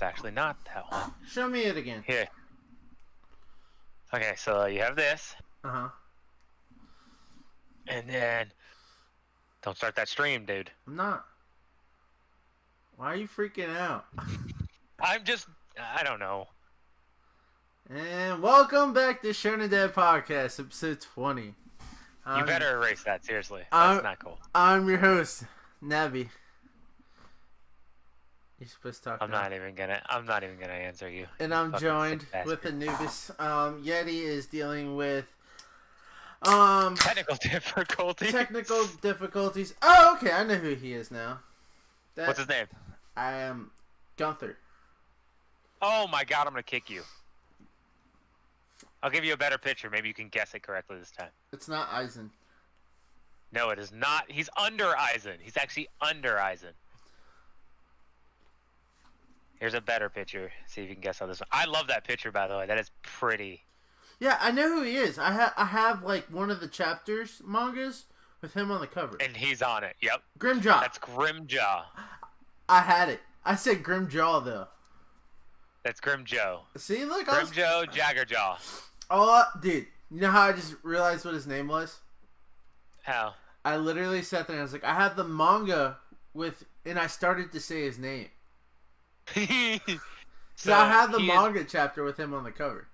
actually, not that one. Show me it again. Here. Okay, so you have this. Uh-huh. And then... Don't start that stream, dude. I'm not. Why are you freaking out? I'm just... I don't know. And welcome back to Sharon and Dad Podcast, episode 20. You better erase that, seriously. That's not cool. I'm your host, Nabi. You're supposed to talk I'm not even gonna answer you. And I'm joined with Anubis. Yeti is dealing with technical difficulties. Oh, okay, I know who he is now. What's his name? I am Gunther. Oh my god, I'm gonna kick you. I'll give you a better picture. Maybe you can guess it correctly this time. It's not Eisen. No, it is not. He's under Eisen. He's actually under Eisen. Here's a better picture. See if you can guess how this one. I love that picture, by the way. That is pretty. Yeah, I know who he is. I have like one of the chapters mangas with him on the cover. And he's on it. Yep. Grimjaw. That's Grimjaw. I had it. I said Grimjaw though. That's Grimjoe. See, look. Grimjoe Jaggerjaw. Oh, dude. You know how I just realized what his name was? How? I literally sat there and I was like, I have the manga with, and I started to say his name. So I have the manga chapter with him on the cover.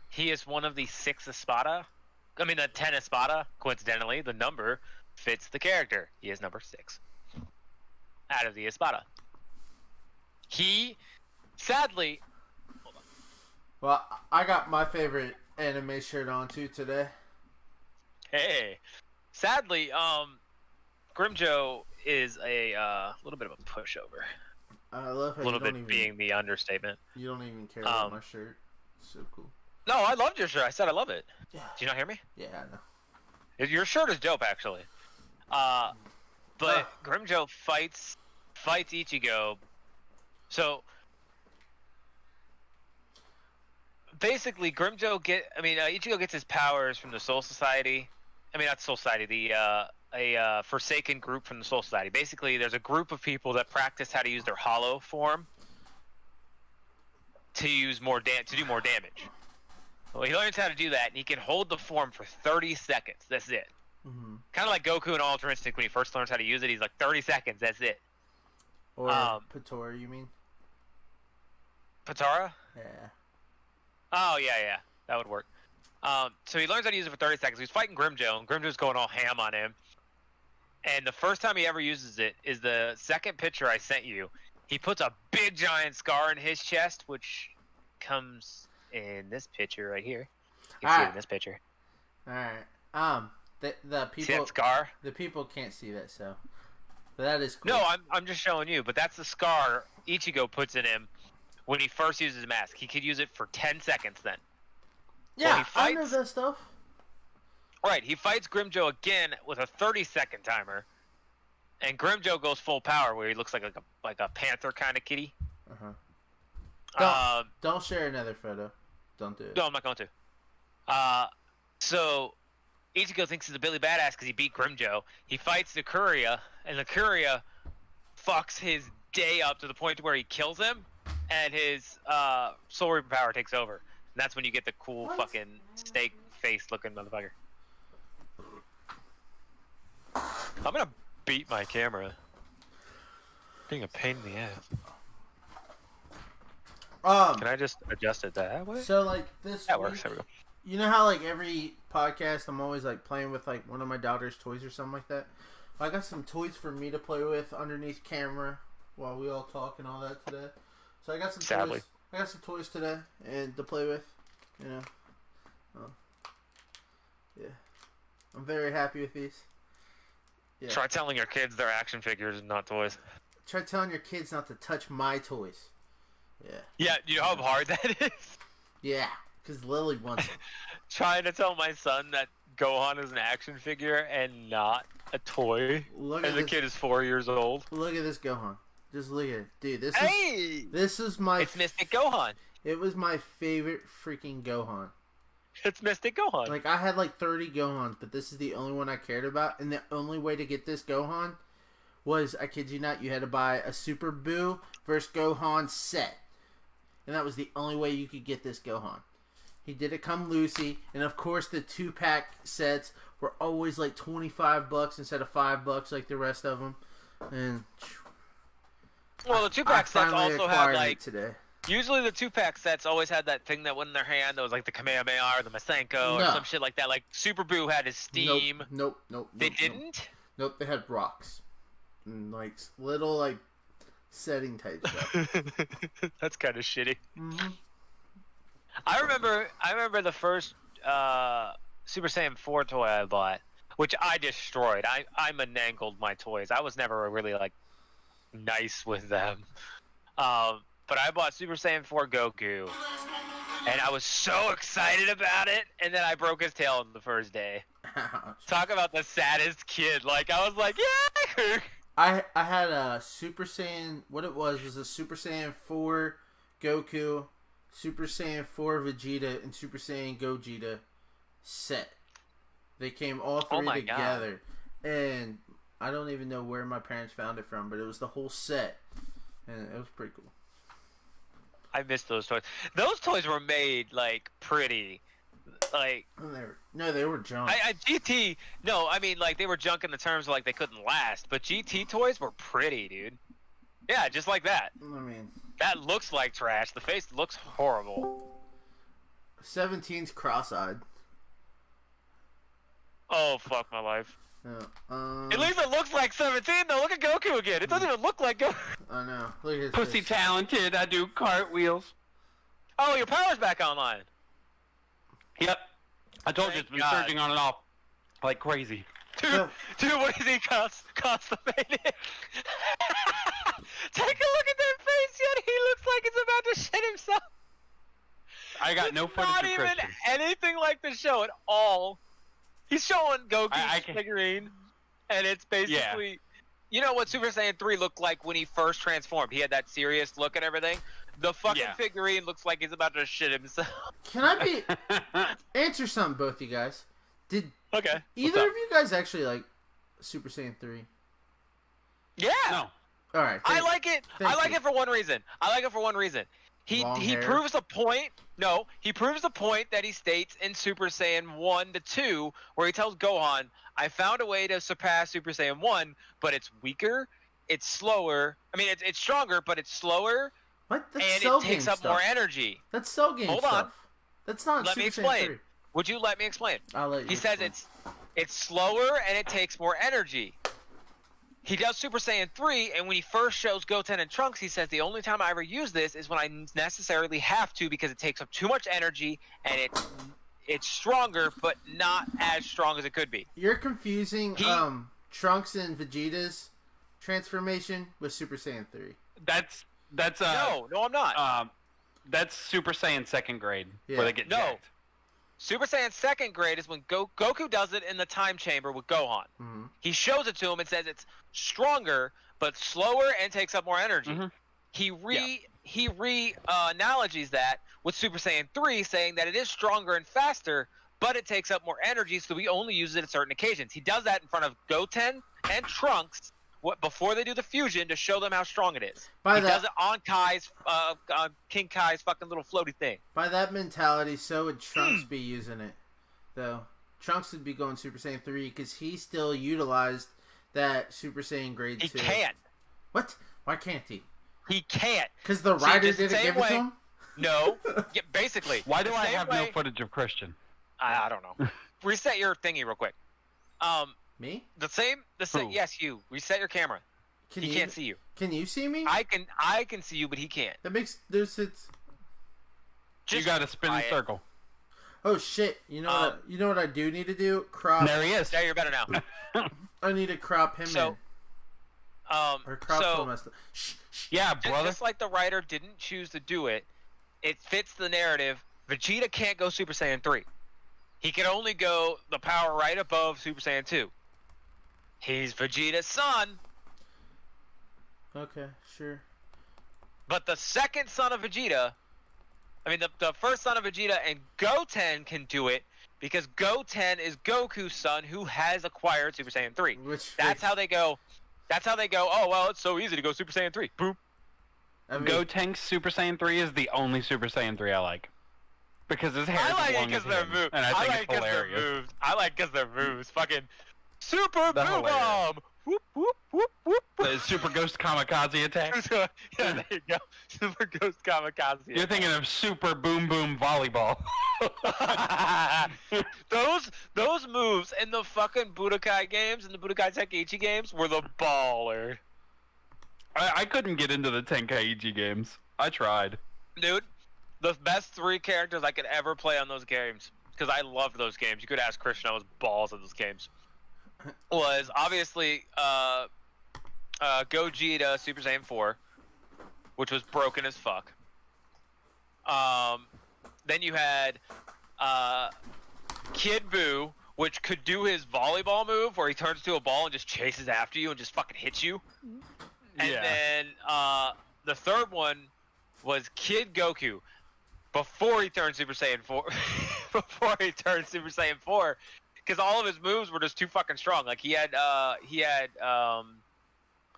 He is one of the 6 Espada. I mean, the 10 Espada. Coincidentally, the number fits the character. He is number 6 out of the Espada. He, sadly... Hold on. Well, I got my favorite anime shirt on too today. Hey. Sadly, Grimjoe is a little bit of a pushover. I love how a little bit being the understatement. You don't even care about my shirt. It's so cool. No, I loved your shirt. I said I love it. Yeah. Do you not hear me? Yeah, I know. Your shirt is dope, actually. But Grimjoe fights Ichigo. So basically, Ichigo gets his powers from the Soul Society. I mean, not Soul Society. A forsaken group from the Soul Society. Basically, there's a group of people that practice how to use their hollow form to use to do more damage. Well, he learns how to do that, and he can hold the form for 30 seconds. That's it. Mm-hmm. Kind of like Goku in Ultra Instinct when he first learns how to use it. He's like 30 seconds. That's it. Or Patora, you mean? Patara? Yeah. Oh yeah, that would work. So he learns how to use it for 30 seconds. He's fighting Grimjoe, and Grimjoe's going all ham on him. And the first time he ever uses it is the second picture I sent you. He puts a big giant scar in his chest, which comes in this picture right here. You can see it in this picture. All right. The people. See that scar? The people can't see that, so. But that is cool. No, I'm just showing you. But that's the scar Ichigo puts in him when he first uses mask. He could use it for 10 seconds then. Yeah, I know that stuff. Right, he fights Grimjoe again with a 30-second timer, and Grimjoe goes full power, where he looks like a panther kind of kitty. Don't share another photo. Don't do it. No, I'm not going to. So Ichigo thinks he's a Billy Badass because he beat Grimjoe. He fights the Kuria, and the Kuria fucks his day up to the point where he kills him, and his Soul Reaper power takes over. And that's when you get the cool fucking steak face looking motherfucker. I'm gonna beat my camera. Being a pain in the ass. Can I just adjust it that way? So like this that works. There we go. You know how like every podcast I'm always like playing with like one of my daughter's toys or something like that? I got some toys for me to play with underneath camera while we all talk and all that today. So I got some toys. I got some toys today and to play with, you know. Yeah. I'm very happy with these. Yeah. Try telling your kids they're action figures and not toys. Try telling your kids not to touch my toys. Yeah. Yeah, you know how hard that is? Yeah, because Lily wants it. Trying to tell my son that Gohan is an action figure and not a toy. And the kid is 4 years old. Look at this Gohan. Just look at it. Dude, this is my... It's Mystic Gohan. It was my favorite freaking Gohan. It's Mystic Gohan. Like, I had like 30 Gohans, but this is the only one I cared about. And the only way to get this Gohan was, I kid you not, you had to buy a Super Boo vs. Gohan set. and that was the only way you could get this Gohan. He did it come Lucy, and of course the 2-pack sets were always like $25 instead of $5 like the rest of them. And well, the 2-pack sets also had like today. Usually the 2-pack sets always had that thing that went in their hand that was like the Kamehameha or the Masenko or some shit like that. Like Super Boo had his steam. Nope. They didn't? Nope, they had rocks. And like little like setting type stuff. That's kind of shitty. Mm-hmm. I remember the first Super Saiyan 4 toy I bought, which I destroyed. I manangled my toys. I was never really like nice with them. But I bought Super Saiyan 4 Goku, and I was so excited about it, and then I broke his tail on the first day. Talk about the saddest kid. Like, I was like, yeah! I had a Super Saiyan, what it was a Super Saiyan 4 Goku, Super Saiyan 4 Vegeta, and Super Saiyan Gogeta set. They came all three together. God. And I don't even know where my parents found it from, but it was the whole set. And it was pretty cool. I missed those toys. Those toys were made like pretty, like they were junk. GT. No, I mean like they were junk in the terms of like they couldn't last. But GT toys were pretty, dude. Yeah, just like that. I mean, that looks like trash. The face looks horrible. 17's cross-eyed. Oh fuck my life. At least it looks like 17 though. Look at Goku again. It doesn't even look like Goku. I know. Look at his Pussy face. talented. I do cartwheels. Oh, your power's back online. Yep. I told you it's been surging on and off like crazy. Dude, what is he constipated? Take a look at that face, yet he looks like he's about to shit himself. I got no footage of Christian. Not even anything like the show at all. He's showing Goku's figurine, and it's basically... Yeah. You know what Super Saiyan 3 looked like when he first transformed? He had that serious look and everything. The fucking figurine looks like he's about to shit himself. Can I be... Answer something, both you guys. Did either of you guys actually like Super Saiyan 3? Yeah. No. All right. I like it. I like it for one reason. He proves the point. No, he proves the point that he states in Super Saiyan 1 to 2, where he tells Gohan, "I found a way to surpass Super Saiyan 1, but it's weaker, it's slower. I mean, it's stronger, but it's slower, and it takes up more energy." That's Cell Game stuff. Hold on. That's not. Let me explain. Would you let me explain? I'll let you. He says it's slower and it takes more energy. He does Super Saiyan 3, and when he first shows Goten and Trunks, he says, the only time I ever use this is when I necessarily have to because it takes up too much energy, and it's stronger, but not as strong as it could be. You're confusing Trunks and Vegeta's transformation with Super Saiyan 3. That's No, I'm not. That's Super Saiyan 2nd grade, where they get jacked. Super Saiyan 2nd grade is when Goku does it in the time chamber with Gohan. Mm-hmm. He shows it to him and says it's stronger, but slower and takes up more energy. Mm-hmm. He analogies that with Super Saiyan 3, saying that it is stronger and faster, but it takes up more energy, so we only use it at certain occasions. He does that in front of Goten and Trunks before they do the fusion to show them how strong it is. He does it on King Kai's fucking little floaty thing. By that mentality, so would Trunks be using it, though. Trunks would be going Super Saiyan 3 because he still utilized that Super Saiyan grade 2. He can't. What? Why can't he? He can't. Because the writer didn't give it to him? No. Basically. Why do I have no footage of Christian? I don't know. Reset your thingy real quick. Me? The same. Yes, you. Reset your camera. He can't see you. Can you see me? I can see you, but he can't. That makes You got to spin in circle. Oh shit! You know what I do need to do? Crop. There he is. There, you're better now. I need to crop him in. Or crop Yeah, brother. Just like the writer didn't choose to do it, it fits the narrative. Vegeta can't go Super Saiyan 3. He can only go the power right above Super Saiyan 2. He's Vegeta's son. Okay, sure. But the second son of Vegeta, the first son of Vegeta and Goten can do it because Goten is Goku's son who has acquired Super Saiyan 3. That's how they go. Oh, well, it's so easy to go Super Saiyan 3. Boom. Gotenks Super Saiyan 3 is the only Super Saiyan 3 I like. Because his hair is I like long it because as they're him, moves. and I think it's Their hilarious. moves. I like because their moves. Fucking Super That's Boo hilarious. Bomb! Whoop, whoop, whoop, whoop. The Super Ghost Kamikaze attack. Yeah, there you go. Super Ghost Kamikaze. You're thinking of Super Boom Boom Volleyball. those moves in the fucking Budokai games and the Budokai Tenkaichi games were the baller. I couldn't get into the Tenkaichi games. I tried. Dude, the best 3 characters I could ever play on those games, because I loved those games. You could ask Christian, I was balls at those games. Was obviously Gogeta Super Saiyan 4, which was broken as fuck. Then you had Kid Buu, which could do his volleyball move where he turns to a ball and just chases after you and just fucking hits you. And then the third one was Kid Goku before he turned Super Saiyan 4. Before he turned Super Saiyan 4, because all of his moves were just too fucking strong. Like he had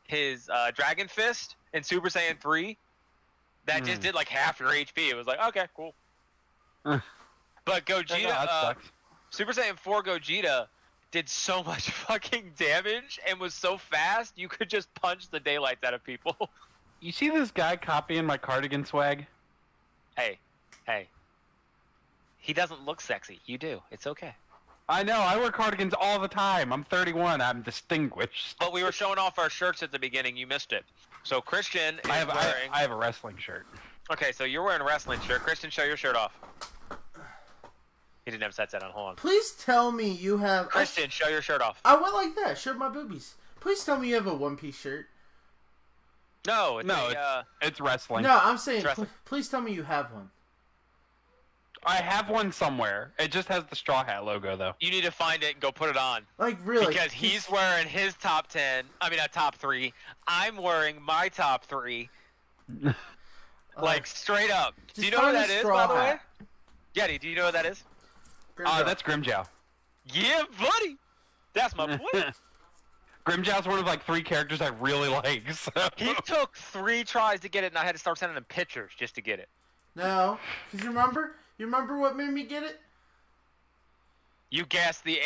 his Dragon Fist in Super Saiyan 3 that just did like half your HP. It was like, okay, cool. But Gogeta, Super Saiyan 4 Gogeta did so much fucking damage and was so fast, you could just punch the daylights out of people. You see this guy copying my cardigan swag? Hey. He doesn't look sexy. You do. It's okay. I know, I wear cardigans all the time. I'm 31, I'm distinguished. But we were showing off our shirts at the beginning. You missed it. So Christian is wearing... I have a wrestling shirt. Okay, so you're wearing a wrestling shirt. Christian, show your shirt off. He didn't have his headset on. Hold on. Please tell me you have... Christian, show your shirt off. I went like that. Showed my boobies. Please tell me you have a one-piece shirt. No, it's wrestling. No, I'm saying, wrestling. please tell me you have one. I have one somewhere. It just has the Straw Hat logo, though. You need to find it and go put it on. Like, really? Because he's wearing his top 3. I'm wearing my top 3. Like, straight up. Do you know what that is, by the way? Yeti, do you know what that is? That's Grimjow. Yeah, buddy! That's my boy. Grimjow's one of, like, 3 characters I really like, so... He took 3 tries to get it, and I had to start sending him pictures just to get it. No. Because you remember what made me get it? You guessed the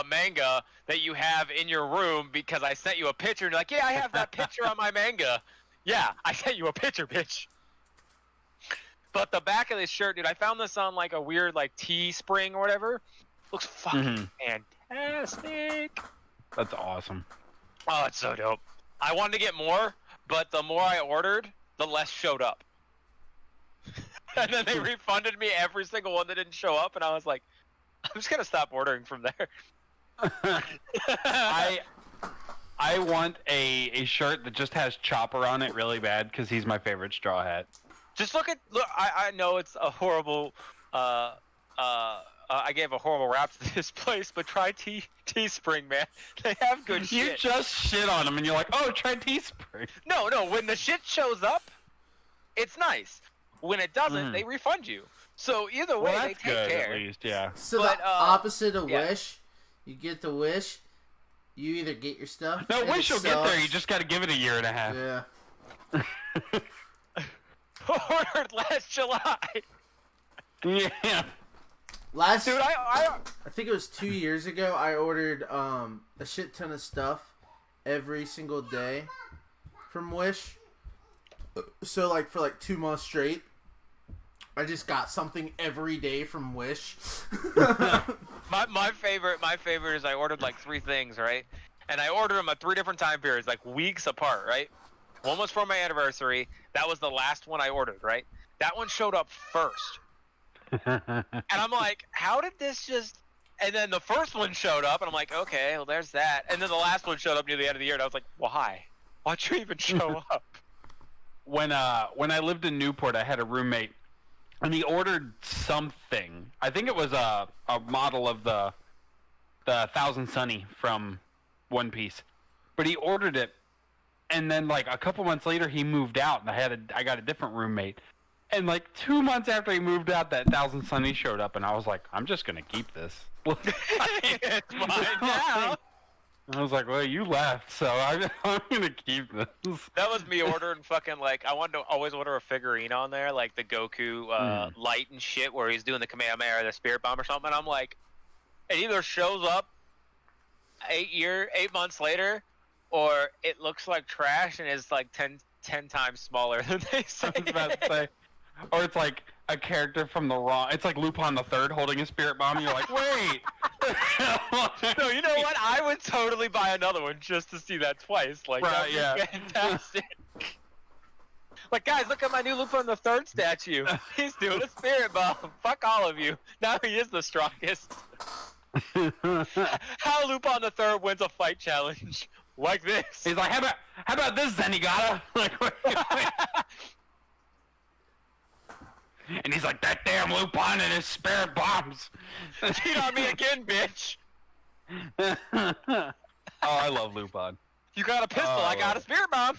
manga that you have in your room because I sent you a picture, and you're like, yeah, I have that picture on my manga. Yeah, I sent you a picture, bitch. But the back of this shirt, dude, I found this on, like, a weird, like, Teespring or whatever. Looks fucking fantastic. That's awesome. Oh, it's so dope. I wanted to get more, but the more I ordered, the less showed up. And then they refunded me every single one that didn't show up, and I was like, I'm just gonna stop ordering from there. I want a shirt that just has Chopper on it really bad because he's my favorite Straw Hat. Just look. I know it's a horrible. I gave a horrible rap to this place, but try Teespring, man. They have good shit. You just shit on them, and you're like, oh, try Teespring. No. When the shit shows up, it's nice. When it doesn't, they refund you. So either way, they take good, care. At least, yeah. So but, the opposite of Wish, you get the Wish, you either get your stuff. No, Wish will get there. You just got to give it a year and a half. Yeah. Ordered last July. Yeah. Dude, I think it was 2 years ago. I ordered a shit ton of stuff every single day from Wish. So like for like 2 months straight, I just got something every day from Wish. my favorite is I ordered like 3 things, right? And I ordered them at 3 different time periods, like weeks apart, right? One was for my anniversary. That was the last one I ordered, right? That one showed up first. And I'm like, how did this just... And then the first one showed up, and I'm like, okay, well, there's that. And then the last one showed up near the end of the year, and I was like, why? Why'd you even show up? When I lived in Newport, I had a roommate, and he ordered something. I think it was a model of the Thousand Sunny from One Piece. But he ordered it, and then like a couple months later, he moved out, and I got a different roommate. And like 2 months after he moved out, that Thousand Sunny showed up, and I was like, I'm just gonna keep this. It's mine now. I was like, well, you left, so I'm gonna keep this. That was me ordering fucking like I wanted to always order a figurine on there, like the Goku light and shit, where he's doing the Kamehameha or the Spirit Bomb or something. And I'm like, it either shows up 8 months later, or it looks like trash and is like 10 times smaller than they say. I was about to say. Or it's like a character from the wrong. It's like Lupin the Third holding a spirit bomb. And you're like, wait. No, you know what? I would totally buy another one just to see that twice. Like, Right, that'd be fantastic. Like, guys, look at my new Lupin the Third statue. He's doing a spirit bomb. Fuck all of you. Now he is the strongest. How Lupin the Third wins a fight challenge like this? He's like, how about this, Zenigata? Like, and he's like, that damn Lupin and his spirit bombs. Cheat on me again, bitch. Oh, I love Lupin. You got a pistol, I got a spirit bomb.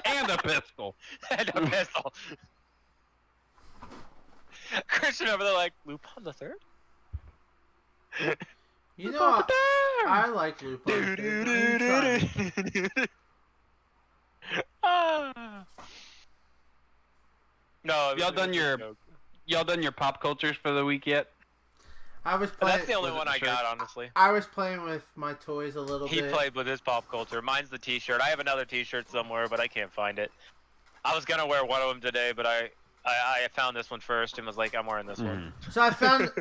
And a pistol. And a pistol. Christian over there like, Lupin the Third? You know, I like Lupin. No, Y'all done your pop cultures for the week yet? I was playing. That's the only one I got, honestly. I was playing with my toys a little He bit. played with his pop culture. Mine's the T-shirt. I have another T-shirt somewhere, but I can't find it. I was gonna wear one of them today, but I found this one first and was like, I'm wearing this one. So I found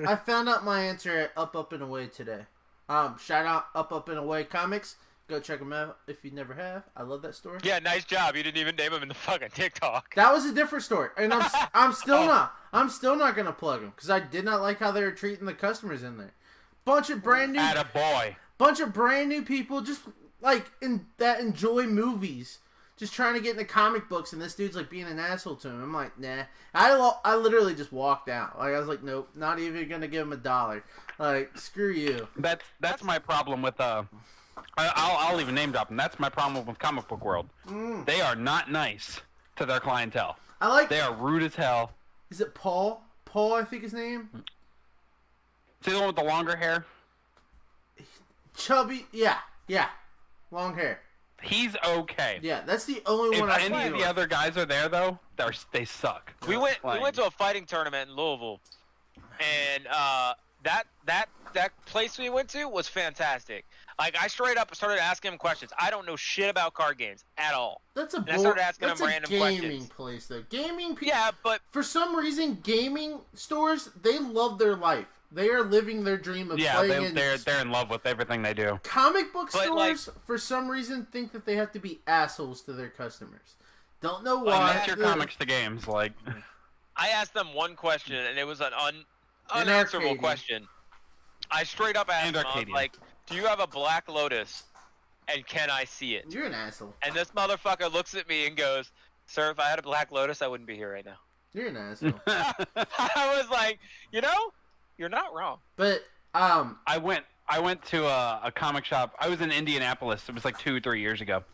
out my answer at Up and Away today. Shout out Up and Away Comics. Go check them out if you never have. I love that store. Yeah, nice job. You didn't even name him in the fucking TikTok. That was a different story, and I'm still not gonna plug them because I did not like how they were treating the customers in there. Bunch of brand new people just like that enjoy movies, just trying to get into comic books, and this dude's like being an asshole to him. I'm like, nah. I literally just walked out. Like I was like, nope, not even gonna give him $1. Like screw you. That's my problem with I'll even name drop them. That's my problem with Comic Book World. They are not nice to their clientele. They are rude as hell. Is it Paul? Paul, I think his name. See the one with the longer hair? Chubby, yeah, long hair. He's okay. Yeah, that's the only one I If any of the other guys are there though, they suck. We went to a fighting tournament in Louisville, and that place we went to was fantastic. Like I straight up started asking him questions. I don't know shit about card games at all. That's I started asking him random gaming questions. Place though. Gaming people. Yeah, but for some reason, gaming stores they love their life. They are living their dream of playing. They're in love with everything they do. Comic book stores, for some reason, think that they have to be assholes to their customers. Don't know why. That's your comics to games, like. I asked them one question, and it was an unanswerable question. I straight up asked them, I was like, do you have a Black Lotus, and can I see it? You're an asshole. And this motherfucker looks at me and goes, sir, if I had a Black Lotus, I wouldn't be here right now. You're an asshole. I was like, you're not wrong. But, I went to a comic shop. I was in Indianapolis. It was like 2-3 years ago.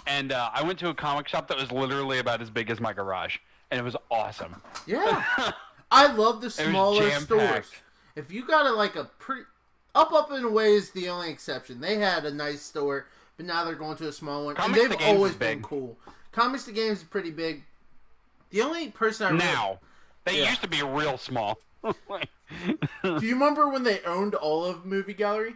And I went to a comic shop that was literally about as big as my garage. And it was awesome. Yeah. I love the smaller stores. If you got a pretty... Up and Away is the only exception. They had a nice store, but now they're going to a small one. Comics and they've always been cool. Comics to Games is pretty big. The only person They used to be real small. Do you remember when they owned all of Movie Gallery?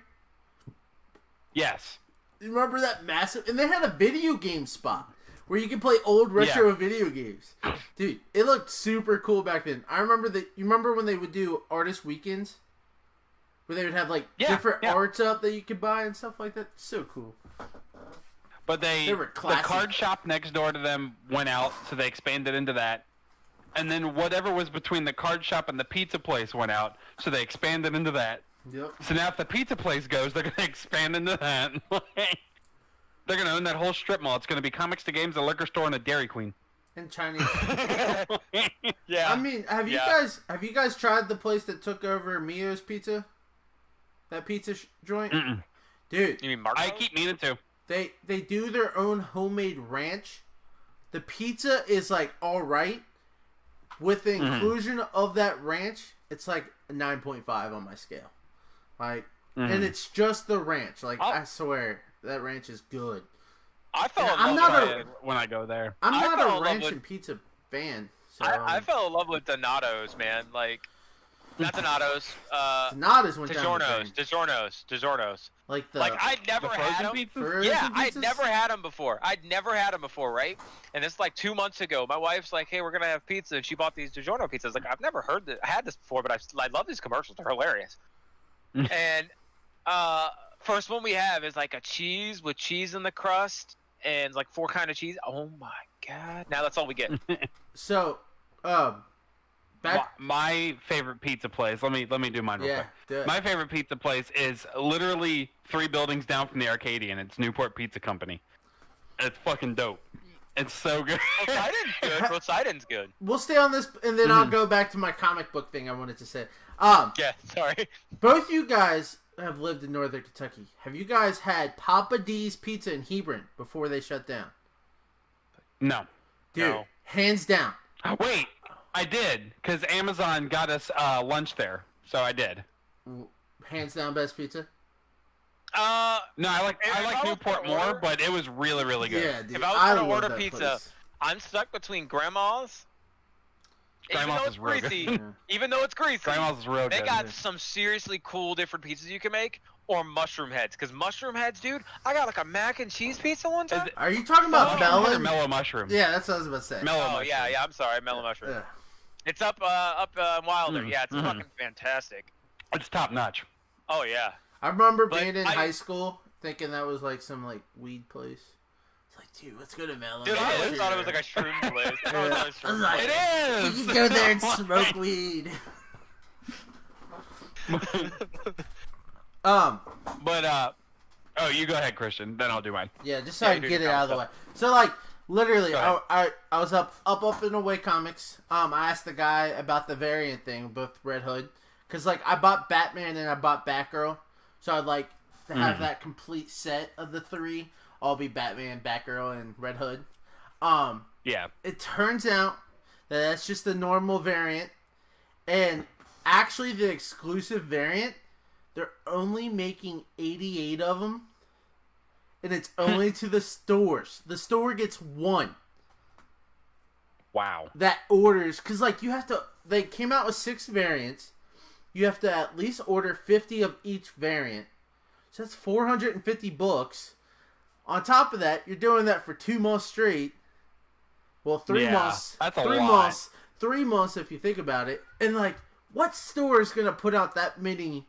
Yes. You remember that massive... And they had a video game spot where you could play old retro video games. Dude, it looked super cool back then. I remember that... You remember when they would do artist weekends? Where they would have different arts up that you could buy and stuff like that. So cool. But the card shop next door to them went out, so they expanded into that. And then whatever was between the card shop and the pizza place went out, so they expanded into that. Yep. So now if the pizza place goes, they're going to expand into that. They're going to own that whole strip mall. It's going to be Comics to Games, a liquor store, and a Dairy Queen. And Chinese. Yeah. I mean, have you guys tried the place that took over Mio's Pizza? That pizza joint? Mm-mm. Dude. You mean Marco? I keep meaning to. They do their own homemade ranch. The pizza is alright. With the inclusion of that ranch, it's like a 9.5 on my scale. and it's just the ranch. Like I'll- I swear, that ranch is good. I fell in I'm love not with a- it. when I go there. I'm I not fell a in love ranch with- and pizza fan. So I fell in love with Donato's, man. Like, not Donato's. not as went down the drain. DiGiorno's. Like the Like I'd never the had frozen them. pizza? frozen Yeah, I'd pizzas? never had them before. Right? And it's like 2 months ago. My wife's like, "Hey, we're gonna have pizza," and she bought these DiGiorno pizzas. Like, I've never had this before, but I love these commercials. They're hilarious. And first one we have is like a cheese with cheese in the crust and like 4 kind of cheese. Oh my god! Now that's all we get. So, back. My favorite pizza place. Let me do mine real Yeah, quick. do it. My favorite pizza place is literally 3 buildings down from the Arcadian. It's Newport Pizza Company. It's fucking dope. It's so good. Poseidon's good. Poseidon's good. We'll stay on this, and then I'll go back to my comic book thing I wanted to say. Yeah, sorry. Both you guys have lived in Northern Kentucky. Have you guys had Papa D's Pizza in Hebron before they shut down? No. Dude, No. hands down. Wait, I did, because Amazon got us lunch there, so I did. Hands down best pizza? No, I like If I was Newport gonna more, order- but it was really, really good. Yeah, dude. If I was gonna love order that pizza, place. I'm stuck between Grandma's. Even Grandma's though is it's real greasy, good. even though it's greasy, Grandma's is real they good. got some seriously cool different pizzas you can make, or mushroom heads. Because mushroom heads, dude, I got like a mac and cheese pizza one time. it- Are you talking about Mushroom or melon? mellow mushroom? Yeah, that's what I was about to say. Mellow Oh mushroom. yeah, I'm sorry, mellow mushroom. Yeah. It's up in Wilder. Yeah, it's mhm. fucking fantastic. It's top notch. Oh yeah. I remember But being in I- high school thinking that was like some like weed place. It's like, dude, let's go to Melon. Dude, I It always is. thought it was like a shroom place. I thought it was like a I was shroom like, place. It We is. can go there and smoke weed. But oh, you go ahead, Christian. Then I'll do mine. Yeah, just so Yeah, I you can do get it your out of the way. comic So like literally, Go ahead. I was up and away comics. I asked the guy about the variant thing, both Red Hood, because like I bought Batman and I bought Batgirl, so I'd like to have that complete set of the 3. All be Batman, Batgirl, and Red Hood. Yeah. It turns out that that's just the normal variant, and actually the exclusive variant, they're only making 88 of them, and it's only to the stores. The store gets 1 Wow. that orders, because like you have to, they came out with 6 variants. You have to at least order 50 of each variant, so that's 450 books. On top of that, you're doing that for 2 months straight. Well, 3 Yeah, months. that's a 3 lot. months. 3 months if you think about it. And like, what store is gonna put out that many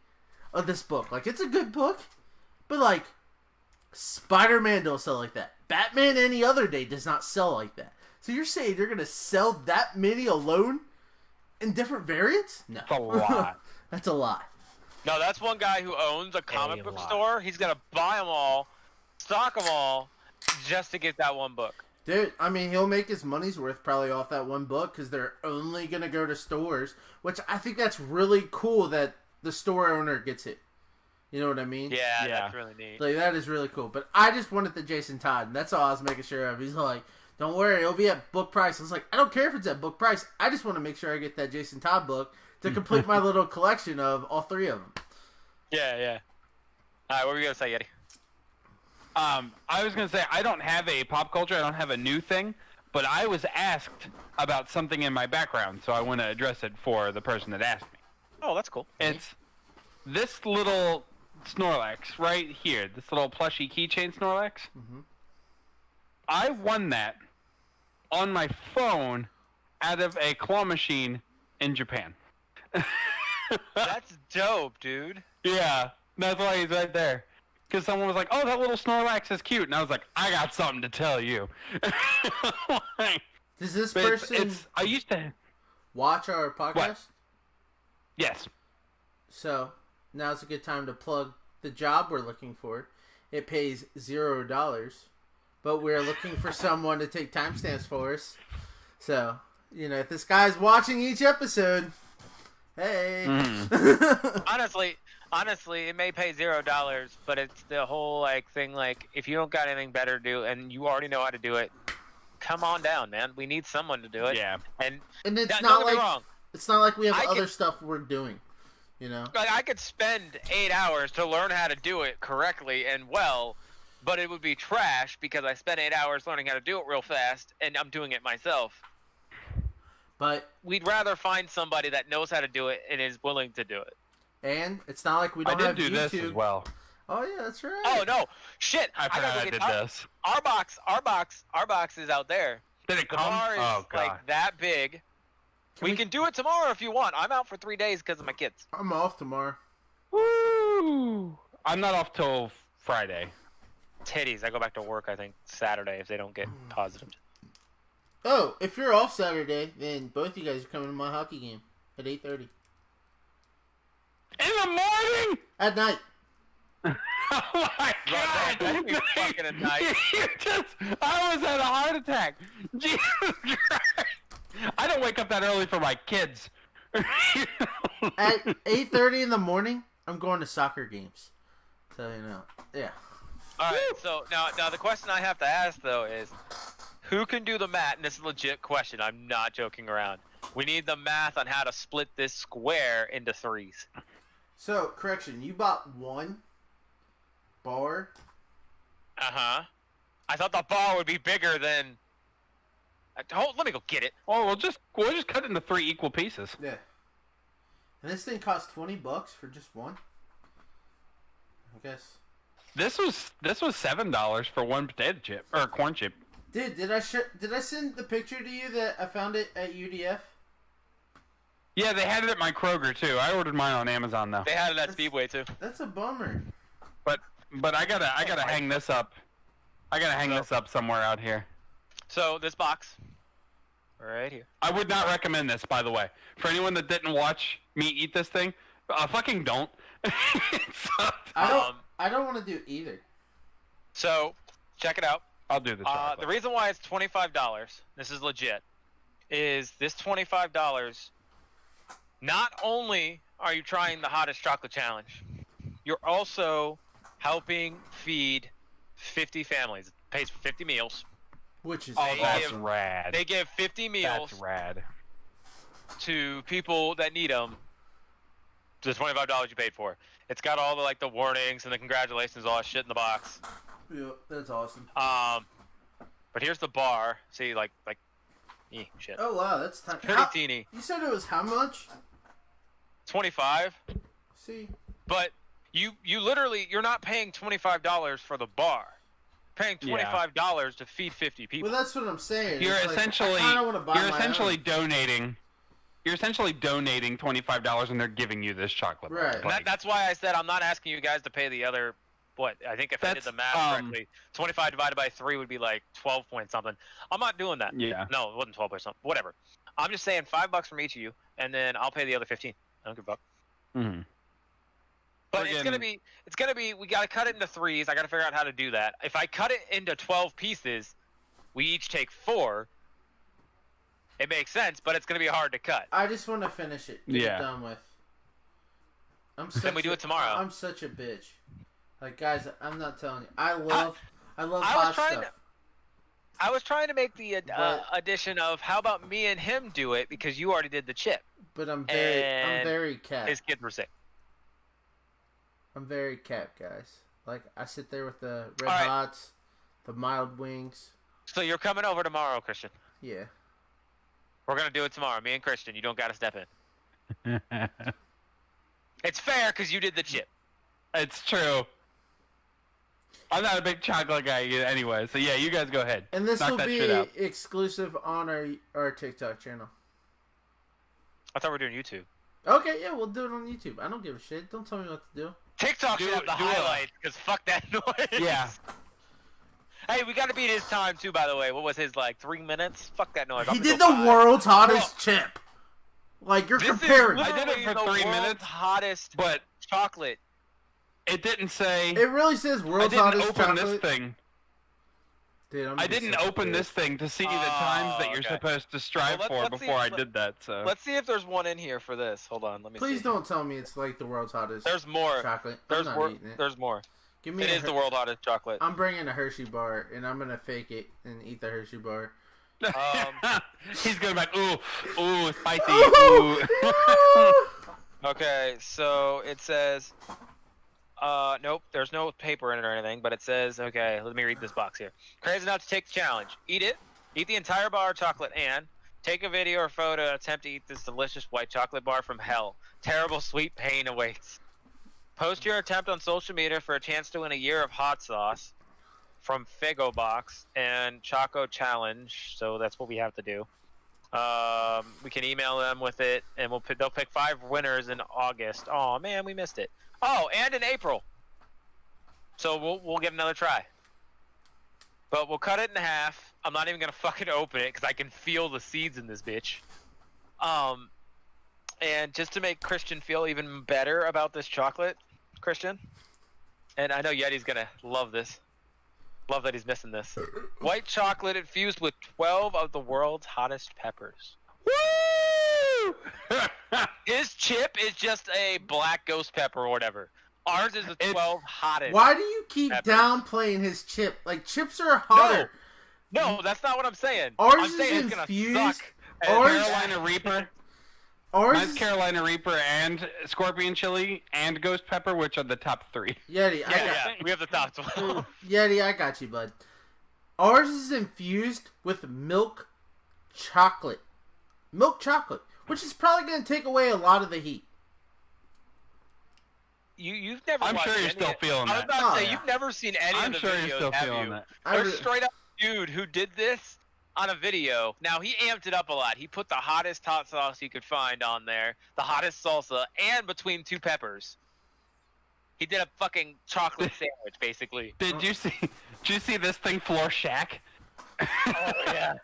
of this book? Like, it's a good book, but like, Spider-Man don't sell like that. Batman any other day does not sell like that. So you're saying you're gonna sell that many alone in different variants? No, That's a lot. That's a lot. No, that's one guy who owns a comic A book lot. store. He's gonna buy them all, stock them all, just to get that one book. Dude, I mean, he'll make his money's worth probably off that one book because they're only going to go to stores, which I think that's really cool that the store owner gets it. You know what I mean? Yeah, Yeah. that's really neat. Like, that is really cool. But I just wanted the Jason Todd, and that's all I was making sure of. He's like, don't worry, it'll be at book price. I was like, I don't care if it's at book price. I just want to make sure I get that Jason Todd book to complete my little collection of all 3 of them. Yeah, yeah. All right, what were you gonna say, Yeti? I was gonna say I don't have a pop culture. I don't have a new thing, but I was asked about something in my background, so I want to address it for the person that asked me. Oh, that's cool. It's this little Snorlax right here. This little plushy keychain Snorlax. Mhm. I won that on my phone out of a claw machine in Japan. That's dope, dude. Yeah, that's why he's right there. Because someone was like, "Oh, that little Snorlax is cute," and I was like, "I got something to tell you." Like, Does this but person I used to. watch our podcast? Yes. So, now's a good time to plug the job we're looking for. It pays $0, but we're looking for someone to take timestamps for us. So, you know, if this guy's watching each episode, hey. Honestly, it may pay $0, but it's the whole like thing. Like, if you don't got anything better to do and you already know how to do it, come on down, man. We need someone to do it. Yeah. And And it's don't not get me like wrong. it's not like we have I other can- stuff we're doing. You know? Like, I could spend 8 hours to learn how to do it correctly and well, but it would be trash because I spent 8 hours learning how to do it real fast, and I'm doing it myself. But We'd rather find somebody that knows how to do it and is willing to do it. and it's not like we don't I have did do YouTube. this as well. Oh yeah, that's right. Oh no, shit! I forgot gotta I go did get this. Our box is out there. Did it The come? bar is Oh god. like that big. We can do it tomorrow if you want. I'm out for 3 days because of my kids. I'm off tomorrow. Woo! I'm not off till Friday. Titties. I go back to work, I think, Saturday if they don't get positive. Oh, if you're off Saturday, then both you guys are coming to my hockey game at 8:30 In the morning? at night. Oh my god! That'd be fucking a night. I almost had a heart attack. Jesus Christ! I don't wake up that early for my kids. At 8:30 in the morning, I'm going to soccer games. So you know, yeah. All right. So now the question I have to ask though is, who can do the math? And this is a legit question. I'm not joking around. We need the math on how to split this square into threes. So correction, you bought one bar. Uh-huh. I thought the bar would be bigger than... let me go get it. Well, we'll just cut it into 3 equal pieces. Yeah. And this thing costs $20 for just one. I guess. This was $7 for one potato chip or corn chip. Dude, did I send the picture to you that I found it at UDF? Yeah, they had it at my Kroger too. I ordered mine on Amazon though. They had it at Speedway too. That's a bummer. But I gotta hang this up. I gotta hang this up somewhere out here. So this box, right here. I would not recommend this, by the way. For anyone that didn't watch me eat this thing, fucking don't. I don't want to do either. So check it out. I'll do the chocolate. The reason why it's $25, this is legit, is this $25. Not only are you trying the hottest chocolate challenge, you're also helping feed 50 families. It pays for 50 meals. Which is that's rad. They give 50 meals That's rad. to people that need them. The $25 you paid for. It's got all the the warnings and the congratulations, all that shit in the box. Yeah, that's awesome. But here's the bar. See, shit. Oh wow, that's tiny. Pretty teeny. You said it was how much? 25. See. But you literally, you're not paying $25 for the bar. You're paying $25 to feed 50 people. Well, that's what I'm saying. You're It's essentially I kinda wanna buy my own. donating. You're essentially donating $25, and they're giving you this chocolate. bar. Right. And that's why I said I'm not asking you guys to pay the other. What I think if I did the math correctly, 25 divided by 3 would be like 12 point something. I'm not doing that. Yeah. No, it wasn't 12 point something. Whatever. I'm just saying $5 from each of you, and then I'll pay the other 15. I don't give a fuck. Mm-hmm. But it's gonna be. We gotta cut it into threes. I gotta figure out how to do that. If I cut it into 12 pieces, we each take 4. It makes sense, but it's gonna be hard to cut. I just want to finish it. Get it done with. Then we do it tomorrow. I'm such a bitch. Like guys, I'm not telling you. I love hot stuff. I was trying to make the addition of how about me and him do it because you already did the chip. But I'm very capped. His kids were sick. I'm very capped, guys. Like I sit there with the red All right. hots, the mild wings. So you're coming over tomorrow, Christian. Yeah. We're gonna do it tomorrow. Me and Christian. You don't gotta step in. It's fair because you did the chip. It's true. I'm not a big chocolate guy anyway, so yeah, you guys go ahead. And this Knock will that be shit out. exclusive on our TikTok channel. I thought we were doing YouTube. Okay, yeah, we'll do it on YouTube. I don't give a shit. Don't tell me what to do. TikTok should have the highlights because fuck that noise. Yeah. Hey, we gotta beat his time too. By the way, what was his 3 minutes? Fuck that noise. He did the world's hottest chip. Like you're comparing. I did it for 3 minutes, hottest but chocolate. It didn't say. It really says I world's didn't hottest open chocolate. this thing. Dude, I didn't open this thing to see the times that you're okay. supposed to strive Well, for before I did that. So Let's see if there's one in here for this. Hold on, let me see. Please don't tell me it's like the world's hottest. There's more. Chocolate. There's I'm not more. eating it. There's more. Give me. It is the world hottest chocolate. I'm bringing a Hershey bar and I'm gonna fake it and eat the Hershey bar. he's gonna be like, ooh, spicy, ooh. Okay, so it says, nope, there's no paper in it or anything, but it says, okay, let me read this box here. Crazy enough to take the challenge. Eat it. Eat the entire bar of chocolate and take a video or photo and attempt to eat this delicious white chocolate bar from hell. Terrible sweet pain awaits. Post your attempt on social media for a chance to win a year of hot sauce from Figo Box and Choco Challenge, so that's what we have to do. We can email them with it, and they'll pick 5 winners in August. Oh man, we missed it. Oh, and in April. So we'll give another try. But we'll cut it in half. I'm not even gonna fucking open it because I can feel the seeds in this bitch. And just to make Christian feel even better about this chocolate, Christian, and I know Yeti's gonna love this. Love that he's missing this. White chocolate infused with 12 of the world's hottest peppers. Woo! His chip is just a black ghost pepper or whatever. Ours is the 12 hottest. Why do you keep peppers. downplaying his chip? Like, chips are hotter. No, that's not what I'm saying. Ours I'm is saying it's gonna infused. suck. Ours- Carolina Reaper. Ours Mine's is... Carolina Reaper and Scorpion Chili and Ghost Pepper, which are the top 3. Yeti, Yeah, we have the top 12. Yeti, I got you, bud. Ours is infused with milk chocolate. Milk chocolate, which is probably going to take away a lot of the heat. You've never. I'm watched sure you're any still of- feeling I was that. about to Oh, say yeah. you've never seen any I'm of the sure videos, you're still have feeling you? that. There's straight up dude who did this on a video. Now he amped it up a lot. He put the hottest hot sauce he could find on there, the hottest salsa, and between 2 peppers. He did a fucking chocolate sandwich, basically. Did you see this thing floor Shaq? Oh yeah.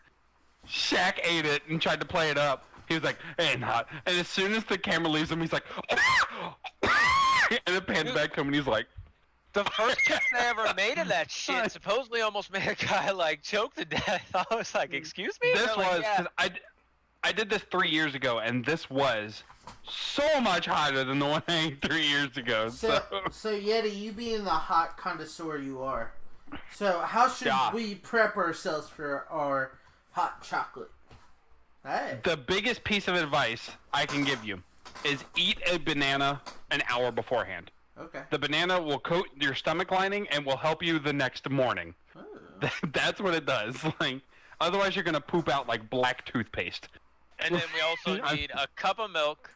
Shaq ate it and tried to play it up. He was like, "Hey, not." And as soon as the camera leaves him, he's like, and it pans back to him, and he's like, The first chips they ever made of that shit supposedly almost made a guy like choke to death. I was like, "Excuse me." "This They're like, was yeah. 'cause I did this 3 years ago, and this was so much hotter than the one I ate 3 years ago." So Yeti, you being the hot connoisseur you are, so how should Yeah. we prep ourselves for our hot chocolate? Hey. The biggest piece of advice I can give you is eat a banana an hour beforehand. Okay. The banana will coat your stomach lining and will help you the next morning. Oh. That's what it does. Like, otherwise you're gonna poop out like black toothpaste. And then we also need a cup of milk,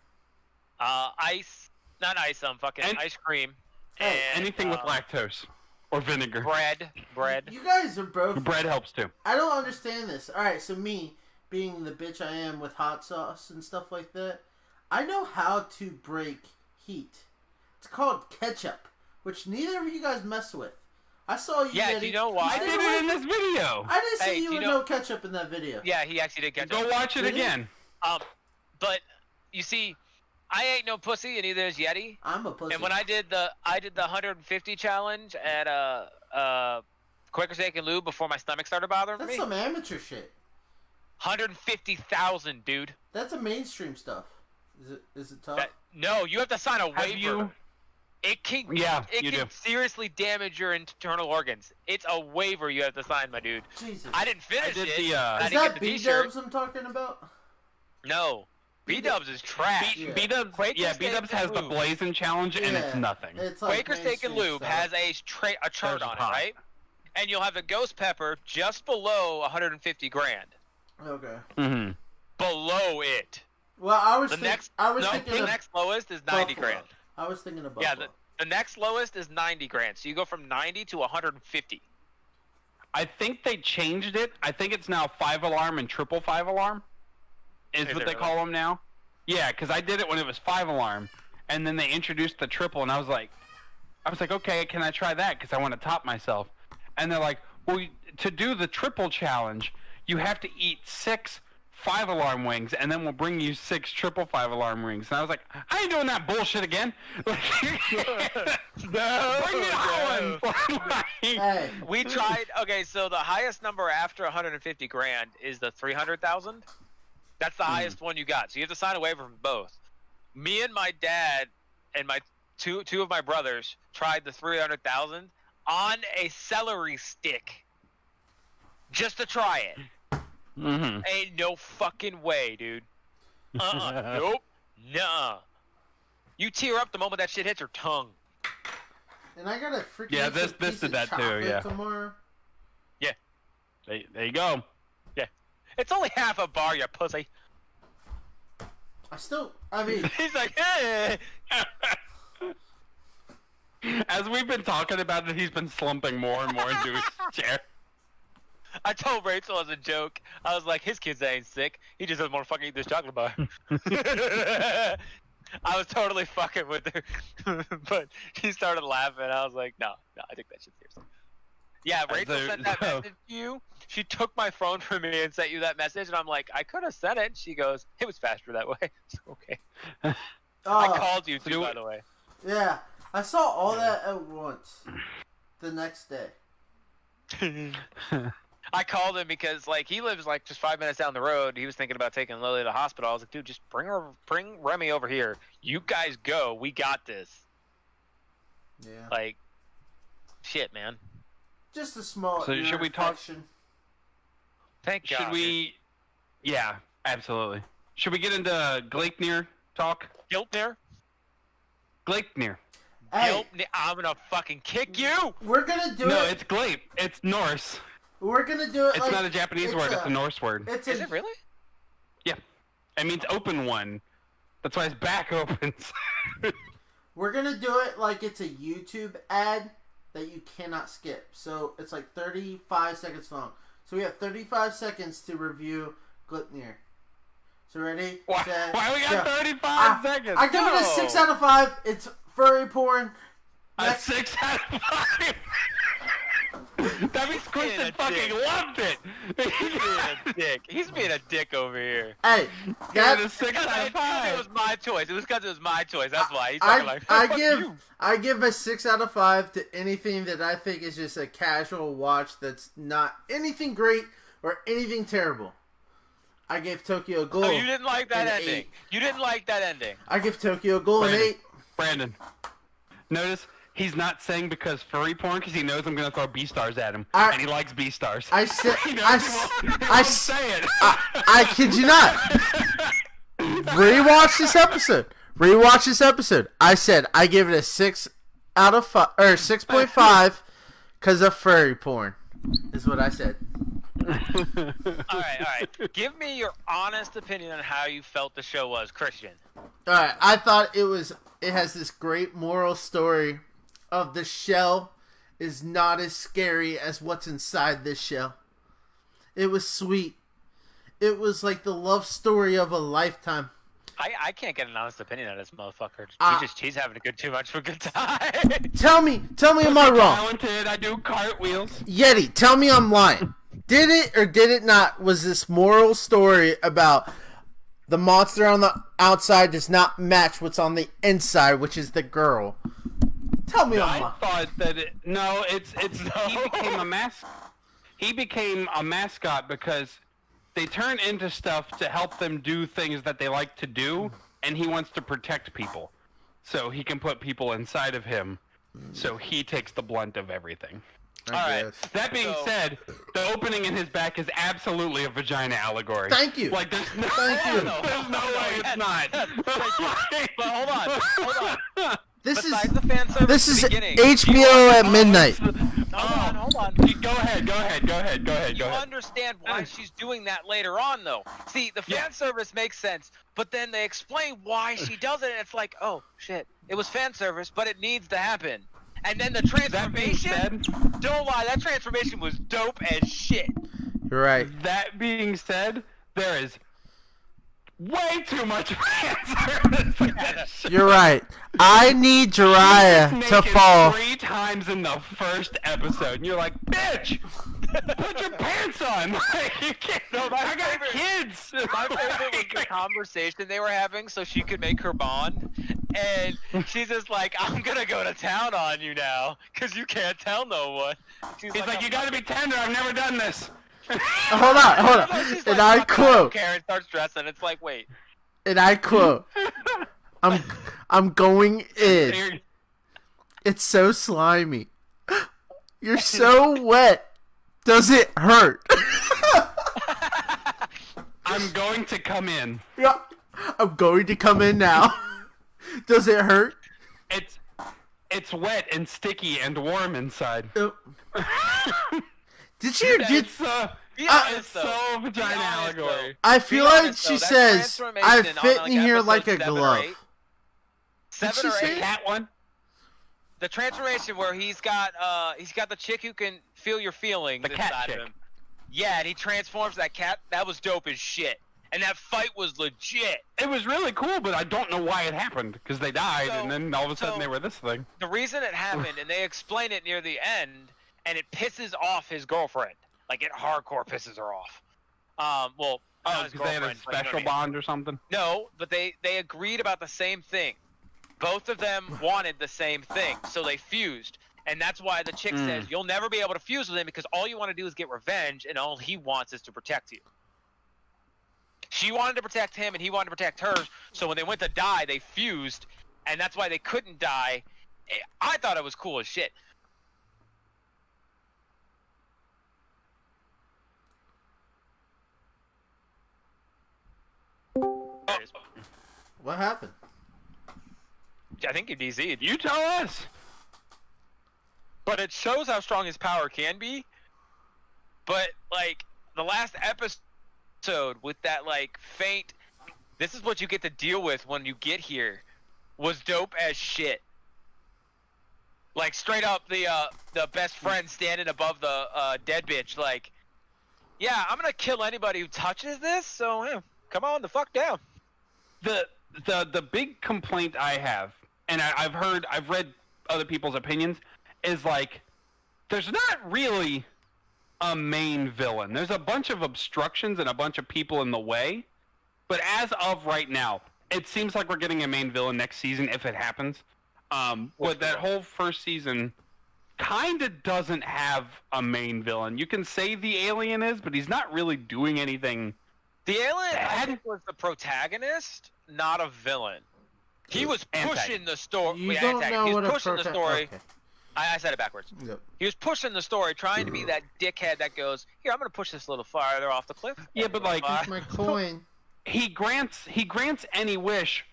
ice, not ice, fucking And- ice cream, Hey, and Anything with lactose or vinegar. bread. You guys are both. Bread helps too. I don't understand this. All right, so me being the bitch I am with hot sauce and stuff like that, I know how to break heat. It's called ketchup, which neither of you guys mess with. I saw you. Yeah, Yeti. do you know why? I did it in this video. I didn't see Hey, you do you with know- no ketchup in that video. Yeah, he actually did get Go watch it Did he? again. But you see, I ain't no pussy, and neither is Yeti. I'm a pussy. And when I did the 150 challenge at Quaker Steak and Lube before my stomach started bothering That's me, some amateur shit. 150,000, dude. That's a mainstream stuff. Is it tough? No, you have to sign a Have waiver. you? It can Yeah, it you can do. seriously damage your internal organs. It's a waiver you have to sign, my dude. Jesus. I didn't finish did it. the, I Is didn't that get the B t-shirt. Dubs I'm talking about? No. B-Dubs is trash. Yeah. B-Dubs, Quaker yeah, Steak B-Dubs and has the Lube. Blazing Challenge, and it's Yeah. nothing. It's like Quaker Steak and mainstream Lube stuff. has a chart Theirs is on it, hot. right? And you'll have a ghost pepper just below 150 grand. Okay. Mm-hmm. Below it. Well, I was The thinking. next I was no, thinking the of next lowest is 90 Buffalo. grand. I was thinking of Buffalo. Yeah, the next lowest is 90 grand. So you go from 90 to 150. I think they changed it. I think it's now 5-alarm and triple 5-alarm. Is Is what it they really? call them now. Yeah, because I did it when it was 5-alarm, and then they introduced the triple, and I was like, okay, can I try that? Because I want to top myself. And they're like, well, to do the triple challenge, you have to eat 6 5-alarm wings, and then we'll bring you 6 triple 5-alarm wings. And I was like, I ain't doing that bullshit again. Bring me that one. Hey, We tried. Okay, so the highest number after 150 grand is the 300,000. That's the highest one you got. So you have to sign a waiver from both. Me and my dad and my two of my brothers tried the 300,000 on a celery stick just to try it. Mm-hmm. Ain't no fucking way, dude. Nope. Nuh. You tear up the moment that shit hits your tongue. And I got a freaking this did that too. Yeah. Tomorrow. Yeah. There you go. Yeah. It's only half a bar, you pussy. I mean. He's like, hey. As we've been talking about it, he's been slumping more and more into his chair. I told Rachel as a joke, I was like, his kids ain't sick. He just doesn't want to fucking eat this chocolate bar. I was totally fucking with her. But she started laughing. I was like, no, I take that shit seriously. Yeah, Rachel sent that message to you. She took my phone from me and sent you that message. And I'm like, I could have sent it. She goes, it was faster that way. It's okay. I called you too, by the way. Yeah. I saw all that at once. The next day. I called him because he lives just 5 minutes down the road. He was thinking about taking Lily to the hospital. I was like, dude, just bring Remy over here. You guys go. We got this. Yeah. Shit, man. Just a small. So should we talk? Thank God. Should we? Yeah, absolutely. Should we get into Gleipnir talk? Gleipnir? Gleipnir. Hey, I'm gonna fucking kick you. We're gonna do it. No, it's Gleip. It's Norse. We're gonna do it. It's not a Japanese word. It's a Norse word. Is it really? Yeah. It means open one. That's why his back opens. We're gonna do it like it's a YouTube ad that you cannot skip. So it's 35 seconds long. So we have 35 seconds to review Gleipnir. So ready? Why we got 35 seconds? I give it a 6 out of 5. It's furry porn. A 6 out of 5. That means Kristen fucking loved it. He's being a dick. He's being a dick over here. Hey, that's a 6 out of 5. It was my choice. It was because it was my choice. That's why. He's I give a 6 out of 5 to anything that I think is just a casual watch that's not anything great or anything terrible. I gave Tokyo Ghoul. Oh, you didn't like that ending. 8. You didn't like that ending. I give Tokyo Ghoul an 8. Brandon, notice he's not saying because furry porn because he knows I'm gonna throw B-stars at him, and he likes B-stars. I said, he won't say it. I kid you not. Rewatch this episode. I said I give it a 6 out of 5 or 6.5 because of furry porn. Is what I said. All right. Give me your honest opinion on how you felt the show was, Christian. All right, I thought it has this great moral story of the shell is not as scary as what's inside this shell. It was sweet. It was like the love story of a lifetime. I can't get an honest opinion on this motherfucker. He's having too much of a good time. Tell me, am I wrong? Talented, I do cartwheels. Yeti, tell me I'm lying. Did it or did it not? Was this moral story about the monster on the outside does not match what's on the inside, which is the girl? Tell me I'm lying. I thought that he became a mascot. He became a mascot because they turn into stuff to help them do things that they like to do, and he wants to protect people. So he can put people inside of him, so he takes the blunt of everything. All right. That being said, the opening in his back is absolutely a vagina allegory. Thank you. There's no There's no way it's not. But hold on. This Besides the fan service this is beginning, HBO at midnight. Hold on. Go ahead. You understand why she's doing that later on, though. See, the fan service makes sense, but then they explain why she does it, and it's like, oh, shit. It was fan service, but it needs to happen. And then the transformation, don't lie, that transformation was dope as shit. You're right. That being said, there is way too much fan service in that shit. You're right. I need Jiraiya to fall. 3 times in the first episode, and you're like, bitch, put your pants on. You can't. No, I got kids. My favorite was the conversation they were having so she could make her bond. And she's just like, I'm going to go to town on you now because you can't tell no one. He's like, you got to be tender. I've never done this. Hold on. She's And like, I quote. Karen starts dressing. It's like, wait. And I quote. I'm going in. It's so slimy. You're so wet. Does it hurt? I'm going to come in. Yeah. I'm going to come in now. Does it hurt? It's wet and sticky and warm inside. Yep. Did she? It's honest, so vagina allegory. I feel like she says, "I fit in here like a glove." Seven or eight. Cat one. The transformation where he's got the chick who can feel your feelings inside of him. Yeah, and he transforms that cat. That was dope as shit. And that fight was legit. It was really cool, but I don't know why it happened, because they died, and then all of a sudden they were this thing. The reason it happened, and they explain it near the end, and it pisses off his girlfriend. Like, it hardcore pisses her off. Because they had a special bond or something? No, but they agreed about the same thing. Both of them wanted the same thing, so they fused. And that's why the chick says, you'll never be able to fuse with him because all you want to do is get revenge, and all he wants is to protect you. She wanted to protect him, and he wanted to protect her, so when they went to die, they fused, and that's why they couldn't die. I thought it was cool as shit. What happened? I think you DZ'd. You tell us! But it shows how strong his power can be. But, like, the last episode with that, like, faint, this is what you get to deal with when you get here, was dope as shit. Like, straight up, the best friend standing above the dead bitch, like, yeah, I'm gonna kill anybody who touches this, so, yeah, come on the fuck down. The big complaint I have, and I've read other people's opinions, is like, there's not really a main villain. There's a bunch of obstructions and a bunch of people in the way, but as of right now, it seems like we're getting a main villain next season if it happens. But that whole first season kind of doesn't have a main villain. You can say the alien is, but he's not really doing anything. The alien, bad. I think, was the protagonist, not a villain. He was pushing the story. You don't know he what was pushing the story. Okay. I said it backwards. Yep. He was pushing the story, trying to be that dickhead that goes, here, I'm going to push this little farther off the cliff. Yeah, but like, My coin. he grants any wish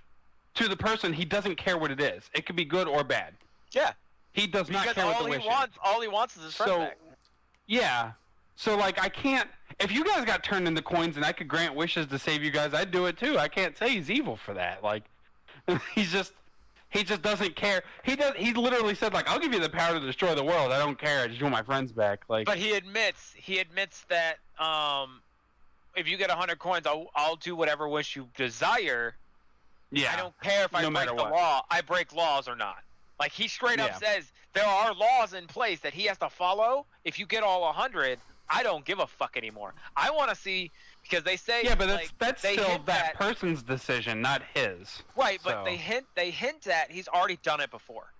to the person. He doesn't care what it is. It could be good or bad. Yeah. He does not care what the wish is. All he wants is his friend back. Yeah. So, like, I can't... If you guys got turned into coins and I could grant wishes to save you guys, I'd do it too. I can't say he's evil for that. Like, he just doesn't care. He literally said, like, I'll give you the power to destroy the world. I don't care. I just want my friends back. Like, but he admits that if you get 100 coins, I'll do whatever wish you desire. Yeah. I don't care if I break the law. I break laws or not. Like, he straight up says there are laws in place that he has to follow. If you get all 100, I don't give a fuck anymore. I want to see, because they say... Yeah, but that's still that person's decision, not his. Right, but they hint that he's already done it before.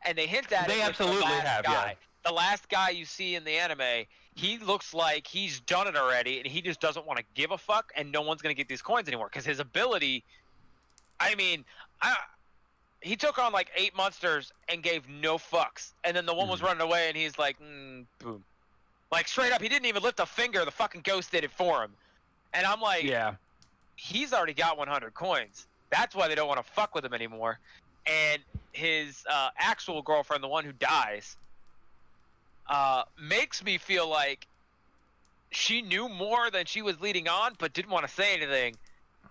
And they hint that they absolutely have, guy. The last guy you see in the anime, he looks like he's done it already, and he just doesn't want to give a fuck, and no one's going to get these coins anymore. Because his ability... I mean... he took on like 8 monsters and gave no fucks. And then the one was running away, and he's like, boom. Like, straight up, he didn't even lift a finger. The fucking ghost did it for him. And I'm like, yeah, he's already got 100 coins. That's why they don't want to fuck with him anymore. And his actual girlfriend, the one who dies, makes me feel like she knew more than she was leading on, but didn't want to say anything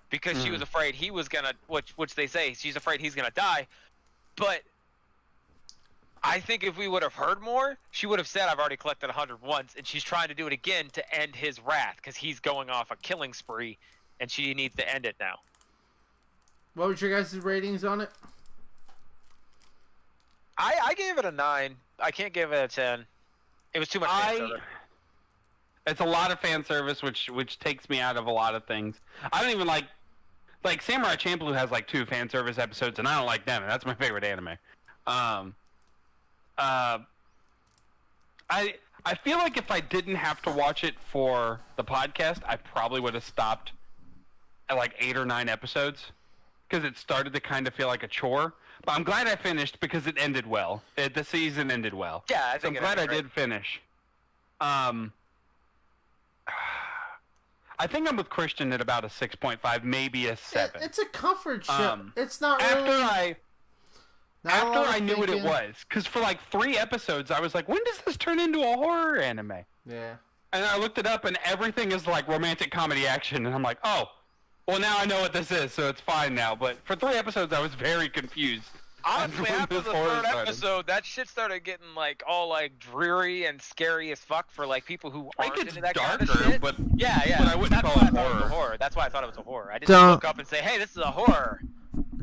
because she was afraid he was going to, which they say, she's afraid he's going to die. But I think if we would have heard more, she would have said, I've already collected 100 once, and she's trying to do it again to end his wrath, because he's going off a killing spree, and she needs to end it now. What was your guys' ratings on it? I gave it a 9. I can't give it a 10. It was too much fan service. It's a lot of fan service, which takes me out of a lot of things. I don't even like Samurai Champloo has like 2 fan service episodes, and I don't like them, and that's my favorite anime. I feel like if I didn't have to watch it for the podcast, I probably would have stopped at like 8 or 9 episodes, because it started to kind of feel like a chore. But I'm glad I finished because it ended well. The season ended well. Yeah, I think I'm glad I did finish. I think I'm with Christian at about a 6.5, maybe a 7. It's a comfort show. It's not really. After I knew what it was, because for like 3 episodes, I was like, when does this turn into a horror anime? Yeah. And I looked it up, and everything is like romantic comedy action, and I'm like, oh, well now I know what this is, so it's fine now. But for 3 episodes, I was very confused. Honestly, after the 3rd episode, that shit started getting like all like dreary and scary as fuck for like people who aren't into that kind of shit. But yeah, but I wouldn't call it horror. That's why I thought it was a horror. I didn't look up and say, "Hey, this is a horror."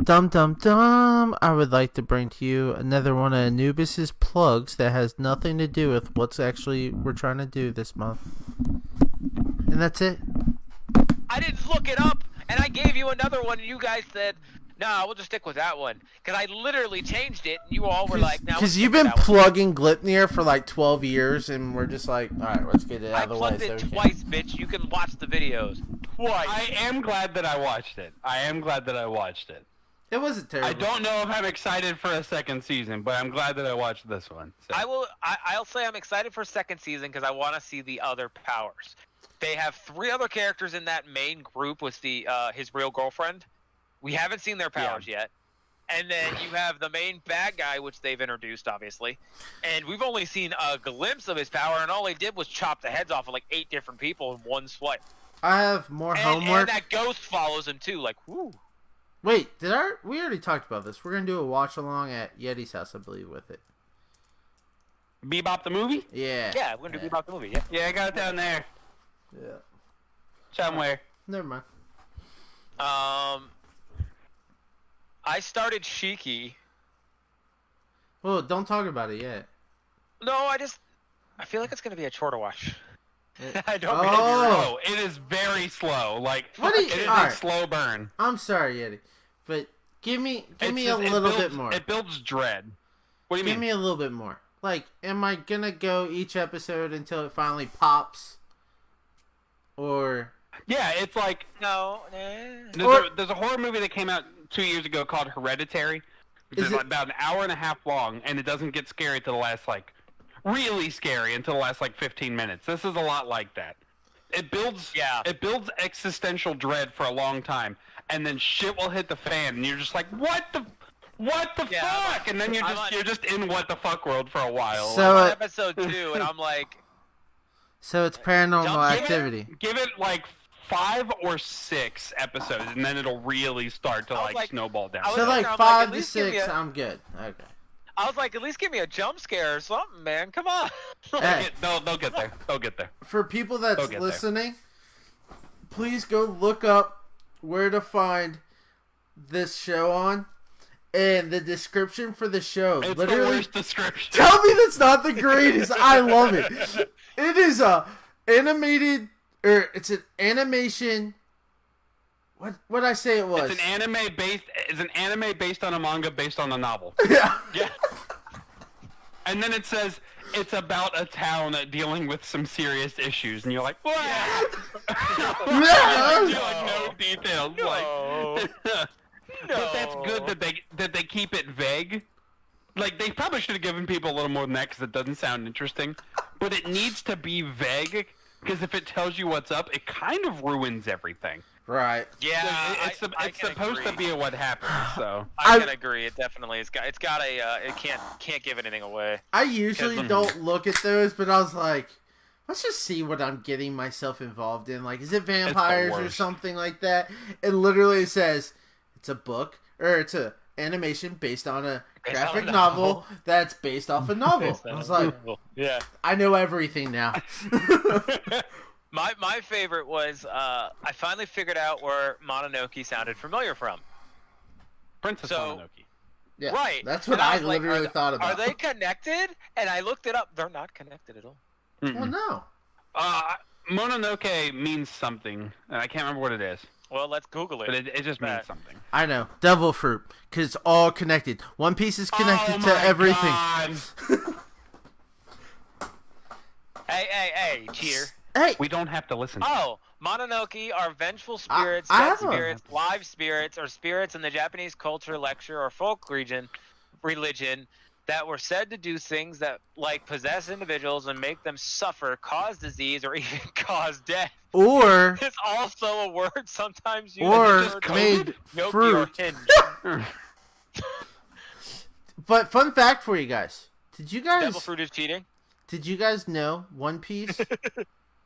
Dum dum dum! I would like to bring to you another one of Anubis's plugs that has nothing to do with what's actually we're trying to do this month, and that's it. I didn't look it up, and I gave you another one, and you guys said, "No, we'll just stick with that one," because I literally changed it, and you all were like, "Now." Because you've been plugging Glipnir for like 12 years, and we're just like, all right, let's get it out of the way. I plugged it twice, bitch. You can watch the videos twice. I am glad that I watched it. It wasn't terrible. I don't know if I'm excited for a 2nd season, but I'm glad that I watched this one. So. I'll say I'm excited for 2nd season because I want to see the other powers. They have 3 other characters in that main group with the his real girlfriend. We haven't seen their powers yet. And then you have the main bad guy, which they've introduced, obviously. And we've only seen a glimpse of his power, and all he did was chop the heads off of like 8 different people in one swipe. I have more homework. And that ghost follows him too, like, whoo. Wait, we already talked about this. We're going to do a watch-along at Yeti's house, I believe, with it. Bebop the movie? Yeah. Yeah, we're going to do Bebop the movie, yeah. Yeah, I got it down there. Yeah. Somewhere. Never mind. I started Shiki. Well, don't talk about it yet. No, I feel like it's going to be a chore to watch. I don't slow. It is very slow. Like, it is a slow burn. I'm sorry, Yeti, but give me a little bit more. It builds dread. What do you mean? Give me a little bit more. Like, am I gonna go each episode until it finally pops? Or yeah, it's like no. There's a horror movie that came out 2 years ago called Hereditary. It's about an hour and a half long, and it doesn't get scary till the last really scary until the last 15 minutes. This is a lot like that. It builds existential dread for a long time, and then shit will hit the fan, and you're just like, what the fuck? And then you're just in what the fuck world for a while. So I'm on episode 2, and I'm like, so it's Paranormal Activity. Give it 5 or 6 episodes, and then it'll really start to snowball down. So 5 to 6, I'm good. Okay. I was like, at least give me a jump scare or something, man. Come on. They'll get there. They'll get there. For people that's listening, please go look up where to find this show on. And the description for the show. It's literally, the worst description. Tell me that's not the greatest. I love it. It is it's an animation. What did I say it was? It's an anime based on a manga based on a novel. Yeah. Yeah. And then it says it's about a town dealing with some serious issues, and you're like, what? No. No details. No. But that's good that they keep it vague. Like, they probably should have given people a little more than that because it doesn't sound interesting. But it needs to be vague because if it tells you what's up, it kind of ruins everything. Right. Yeah. It's supposed to be what happens. So I can agree. It definitely it can't give anything away. I usually don't look at those, but I was like, let's just see what I'm getting myself involved in. Like, is it vampires or something like that? And literally it says it's a book or it's a animation based on a graphic novel that's based off a novel. I was like, yeah, I know everything now. My favorite was I finally figured out where Mononoke sounded familiar from. Princess Mononoke. Yeah, right. That's what I literally thought about. Are they connected? And I looked it up. They're not connected at all. Well, no. Mononoke means something, and I can't remember what it is. Well, let's Google it. But it just means something. I know. Devil fruit. Because it's all connected. One Piece is connected to everything. Hey, cheer. Hey. We don't have to listen. Oh, Mononoke are vengeful spirits, dead spirits, live spirits, or spirits in the Japanese culture, lecture, or folk religion that were said to do things that like possess individuals and make them suffer, cause disease, or even cause death. Or It's also a word sometimes used or as made Yoki fruit. or hinge. But fun fact for you guys: Devil fruit is cheating. Did you guys know One Piece?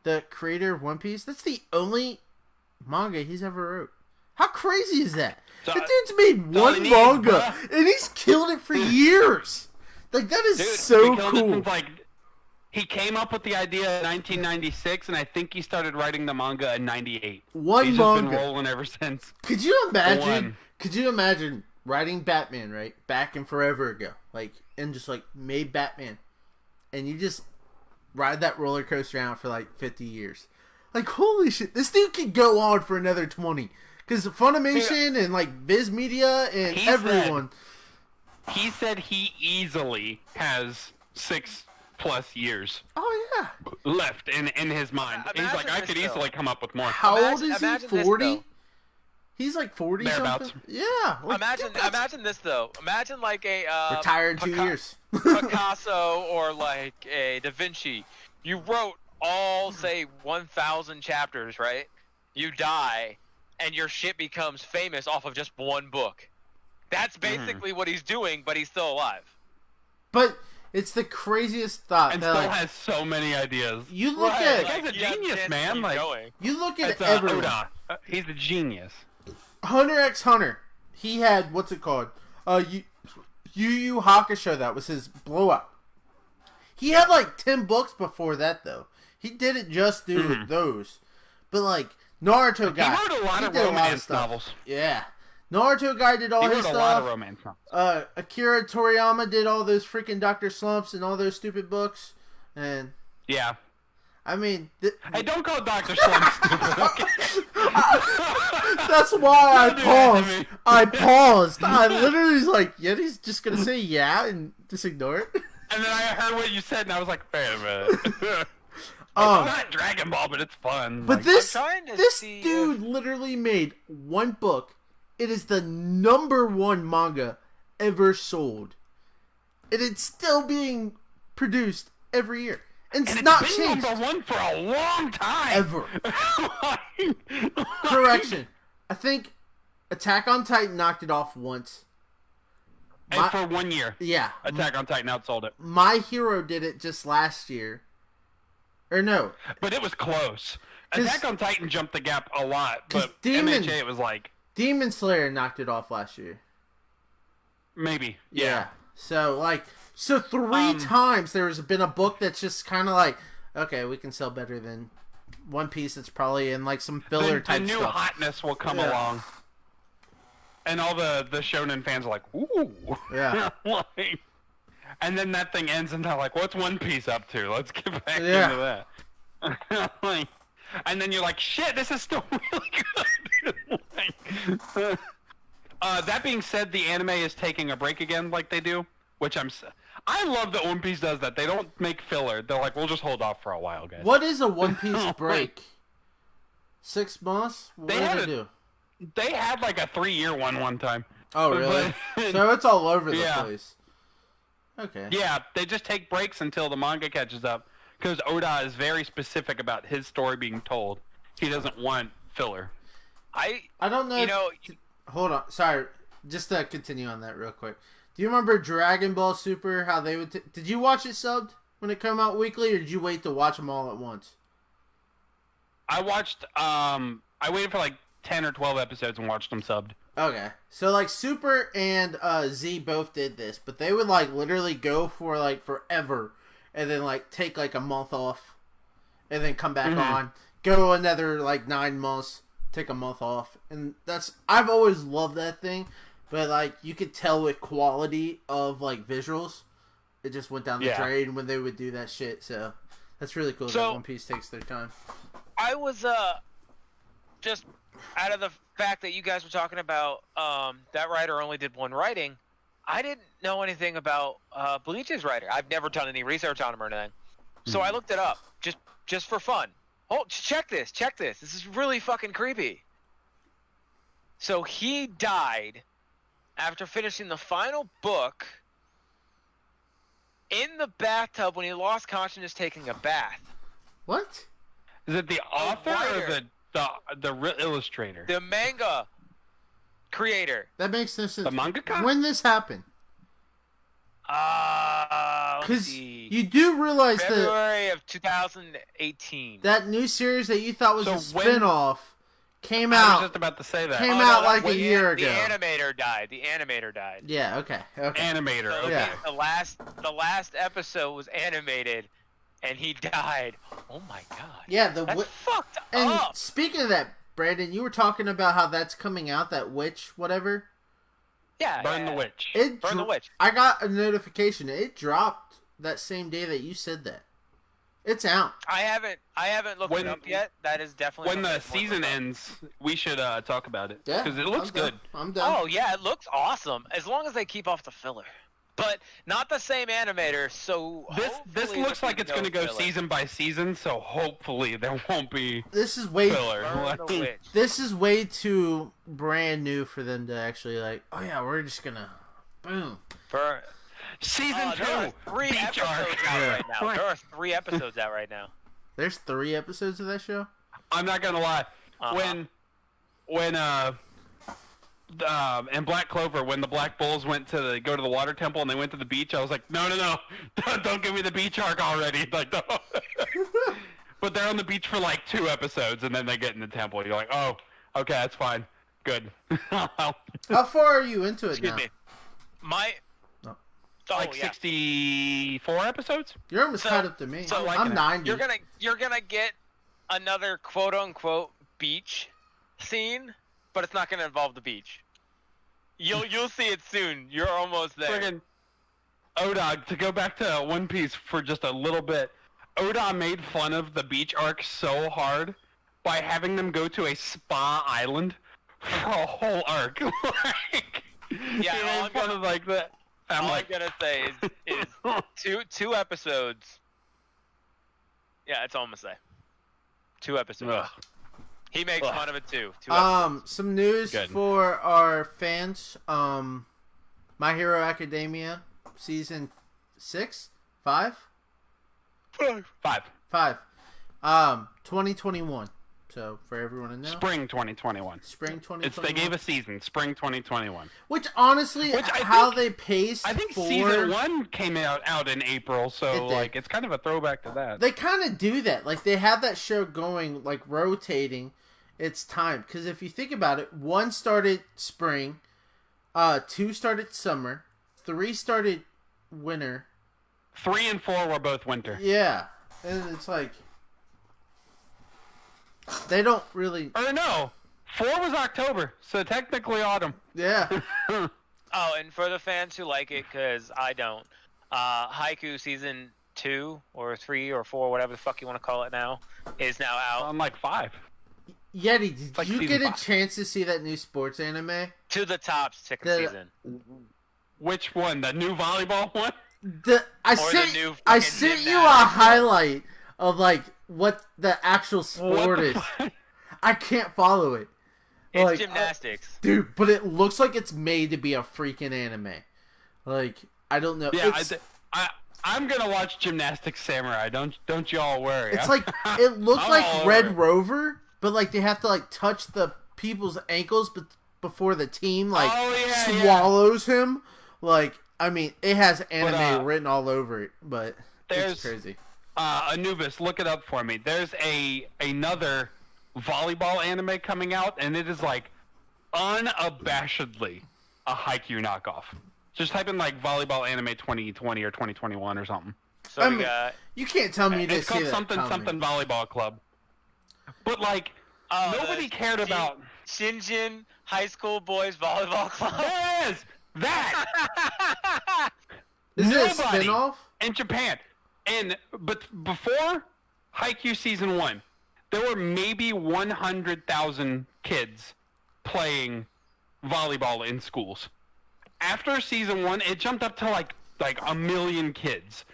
The creator of One Piece, that's the only manga he's ever wrote. How crazy is that? So, the dude's made one manga and he's killed it for years. Like that is so cool. He came up with the idea in 1996, and I think he started writing the manga in '98. He's just been rolling ever since. Could you imagine? Could you imagine writing Batman right back and forever ago, like and just like made Batman, and you just ride that roller coaster out for like 50 years? Like holy shit, this dude could go on for another 20. Because Funimation and like Viz Media and everyone. He said he easily has 6+ years. Oh yeah. Left in his mind. He's like, I could easily come up with more. How old is he? 40. He's like 40 something. Yeah. Like, imagine this though. Imagine like a retire in 2 years. Picasso or like a Da Vinci. You wrote all say 1,000 chapters, right? You die. And your shit becomes famous off of just one book. That's basically what he's doing, but he's still alive. But it's the craziest thought. And still has so many ideas. You look at... The guy's a genius, man. Like, you look at everyone. He's a genius. Hunter x Hunter. He had, what's it called? Yu Yu Hakusho, that was his blow up. He had like 10 books before that, though. He didn't just do those. But like... Naruto guy. He wrote a lot of romance novels. Yeah. Naruto guy did all his stuff. He wrote a lot of romance novels. Akira Toriyama did all those freaking Dr. Slumps and all those stupid books. And yeah. I mean... Hey, don't call Dr. Slump stupid. That's why I paused. I paused. I literally was like, Yeti's just going to say yeah and just ignore it. And then I heard what you said and I was like, wait a minute. It's not Dragon Ball, but it's fun. But this dude literally made one book. It is the #1 manga ever sold. And it's still being produced every year. And it's not changed. #1 for a long time. Ever. Correction. I think Attack on Titan knocked it off once. And for 1 year. Yeah. Attack on Titan outsold it. My Hero did it just last year. Or no. But it was close. Attack on Titan jumped the gap a lot, but MHA it was like... Demon Slayer knocked it off last year. Maybe. Yeah. So, like... So 3 times there's been a book that's just kind of like, okay, we can sell better than One Piece that's probably in like some filler type stuff. The new hotness will come along. And all the shonen fans are like, ooh. Yeah. And then that thing ends, and they're like, "What's One Piece up to? Let's get back into that." And then you're like, "Shit, this is still really good." That being said, the anime is taking a break again, like they do, which I love that One Piece does that. They don't make filler. They're like, "We'll just hold off for a while, guys." What is a One Piece break? 6 months? What do they do? They had like a 3-year one time. Oh, really? So it's all over the place. Okay. Yeah, they just take breaks until the manga catches up, because Oda is very specific about his story being told. He doesn't want filler. I don't know. Hold on. Sorry. Just to continue on that real quick. Do you remember Dragon Ball Super, how they would... Did you watch it subbed when it came out weekly, or did you wait to watch them all at once? I watched... I waited for like 10 or 12 episodes and watched them subbed. Okay. So, like, Super and Z both did this, but they would, like, literally go for, like, forever, and then, like, take, like, a month off, and then come back on, go another, like, 9 months, take a month off, and that's... I've always loved that thing, but, like, you could tell with quality of, like, visuals, it just went down the drain when they would do that shit, so that's really cool that One Piece takes their time. I was, just... out of the fact that you guys were talking about that writer only did one writing, I didn't know anything about Bleach's writer. I've never done any research on him or anything. So I looked it up just for fun. Oh, check this. This is really fucking creepy. So he died after finishing the final book in the bathtub when he lost consciousness taking a bath. What? Is it the author or writer. the illustrator? The manga creator. That makes no sense. The mangaka? When this happened? Let's Because see. you do realize that February of 2018. that new series that you thought was So a when- spin-off came I was out. just about to say that. Came Oh, out no, like that- a year the ago. animator died. The animator died. Yeah. Okay. Okay. Animator. So Okay. Yeah. the last episode was animated, and he died. Oh my god. Yeah. That's fucked And up. speaking of that, Brandon, you were talking about how that's coming out. That witch, whatever. Yeah. Burn yeah. the witch. Burn the witch. I got a notification. It dropped that same day that you said that. It's out. I haven't looked When- it up yet. That is definitely When the something I season wanna look up. ends, we should talk about it. Yeah. Because it looks I'm done. good. I'm done. Oh yeah, it looks awesome as long as they keep off the filler. But not the same animator, so This hopefully looks there'll like be it's going to no go filler. season by season, so hopefully there won't be This is way. filler. Burn the witch. This is way too brand new for them to actually like. Oh yeah, we're just gonna, boom. Burn. Season There are 2! 3 Beach episodes arc. out Yeah. right now. There are 3 episodes out right now. There's 3 episodes of that show. I'm not going to lie. Uh-huh. When and Black Clover, when the Black Bulls went to go to the water temple and they went to the beach, I was like, no, don't give me the beach arc already. Like, no. But they're on the beach for like 2 episodes, and then they get in the temple. You're like, oh, okay, that's fine, good. How far are you into it Excuse now? me. My. No. Oh, like yeah. 64 episodes. You're almost So- caught up to me. so I'm 90. You're gonna get another quote unquote beach scene, but it's not gonna involve the beach. You'll see it soon. You're almost there. Friggin' Oda, to go back to One Piece for just a little bit, Oda made fun of the beach arc so hard by having them go to a spa island for a whole arc. Like, Yeah, he all made I'm fun gonna- of like that. I'm All like, I'm gonna say is two episodes. Yeah, it's all I'm gonna say. 2 episodes. ugh. He makes Ugh. fun of it too. 2 episodes. Some news Good. for our fans. My Hero Academia season 6, 5, 5. 5. 2021. So for everyone to know, Spring 2021. spring It's 2021. they gave a season, spring 2021. Which honestly, Which I how think- they paced I think for, season 1 came out in April, It so did. like it's kind of a throwback to that. They kind of do that. Like they have that show going, like rotating. It's time because if you think about it, 1 started spring, 2 started summer, 3 started winter. 3 and 4 were both winter. Yeah, and it's like they don't really. Or no, 4 was October, so technically autumn. Yeah, Oh, and for the fans who like it, because I don't, Haiku season 2 or 3 or 4, whatever the fuck you want to call it now, is now out. I'm like 5. Yeti, did like you season get a 5. chance to see that new sports anime? To the top second The- season. Which one? The new volleyball one? I Or the sent new I fucking sent you a gymnastics. highlight of like what the actual sport What the is. fuck? I can't follow it. It's Like, gymnastics. dude, but it looks like it's made to be a freaking anime. Like, I don't know. Yeah, It's, I'm gonna watch Gymnastics Samurai. Don't y'all worry. it's like it looks I'm like all over Red it. Rover, but like they have to like touch the people's ankles before the team like Oh, yeah, swallows him. Like, I mean, it has anime uh, written all over it, but it's there's- crazy. Anubis, look it up for me. There's another volleyball anime coming out, and it is like unabashedly a Haikyuu knockoff. Just type in like volleyball anime 2020 or 2021 or something. So I we mean, got. You can't tell me you didn't It's see called that something coming. something volleyball club. But like Oh, nobody the cared about. Shinjin High School Boys Volleyball Club. Yes, that Is it a Nobody. spinoff? in Japan. But before Haikyuu season 1, there were maybe 100,000 kids playing volleyball in schools. After season 1, it jumped up to like a million kids.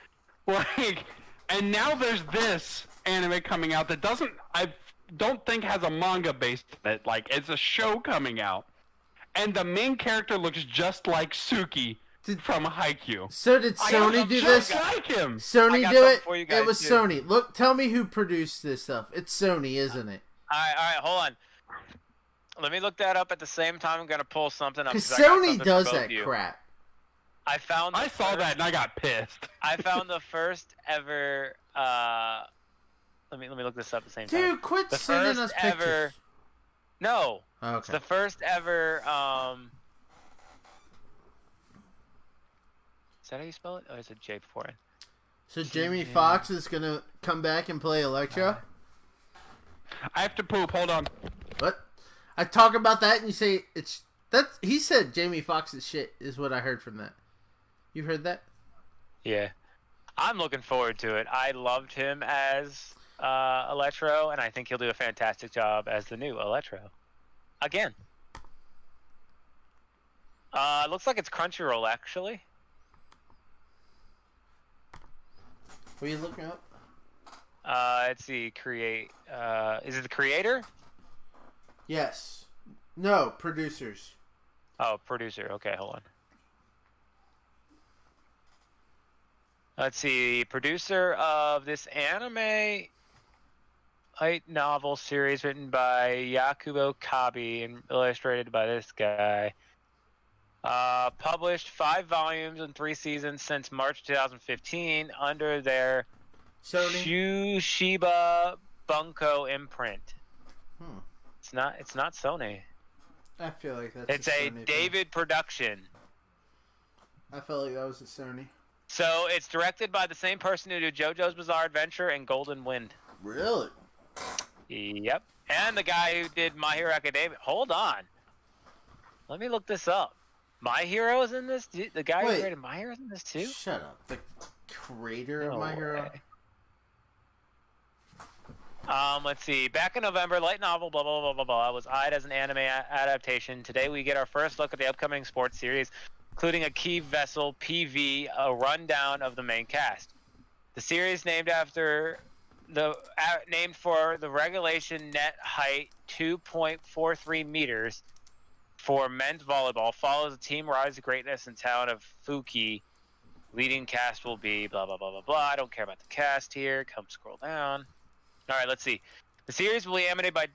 Like, and now there's this anime coming out that I don't think has a manga based in it. Like, it's a show coming out, and the main character looks just like Suki from Haikyuu. So did Sony do this? Like him. Sony do it? For you guys It was too. Sony. Look, tell me who produced this stuff. It's Sony, isn't it? All right, hold on. Let me look that up at the same time. I'm gonna pull something up. Because 'cause I got Sony something for does both that of you. crap. I saw that and I got pissed. I found the first ever. Let me look this up at the same time. Dude, quit The sending us first pictures. ever. No. Okay. It's the first ever. Is that how you spell it? Oh, it's a J before it. So Jamie Foxx is gonna come back and play Electro? I have to poop. Hold on. What? I talk about that and you say he said Jamie Foxx's shit is what I heard from that. You heard that? Yeah. I'm looking forward to it. I loved him as Electro, and I think he'll do a fantastic job as the new Electro. Again. Looks like it's Crunchyroll, actually. What are you looking up? Let's see. Is it the creator? Yes. No, producers. Oh, producer. Okay, hold on. Let's see. Producer of this anime light novel series written by Yakubo Kabi and illustrated by this guy. Published 5 volumes and 3 seasons since March 2015 under their Sony. Shushiba Bunko imprint. It's not Sony. I feel like that's It's a Sony David production. thing. I felt like that was a Sony. So it's directed by the same person who did JoJo's Bizarre Adventure and Golden Wind. Really? Yep. And the guy who did My Hero Academia. Hold on. Let me look this up. My Hero is in this? The guy who created My Hero is in this too? Shut up. The creator of No My Hero? way. Let's see. Back in November, light novel, blah, blah, blah, blah, blah, was eyed as an anime adaptation. Today we get our first look at the upcoming sports series, including a key vessel, PV, a rundown of the main cast. The series named for the regulation net height 2.43 meters for men's volleyball follows a team rise to greatness in town of Fuki. Leading cast will be blah, blah, blah, blah, blah. I don't care about the cast here. Come scroll down. All right, let's see. The series will be animated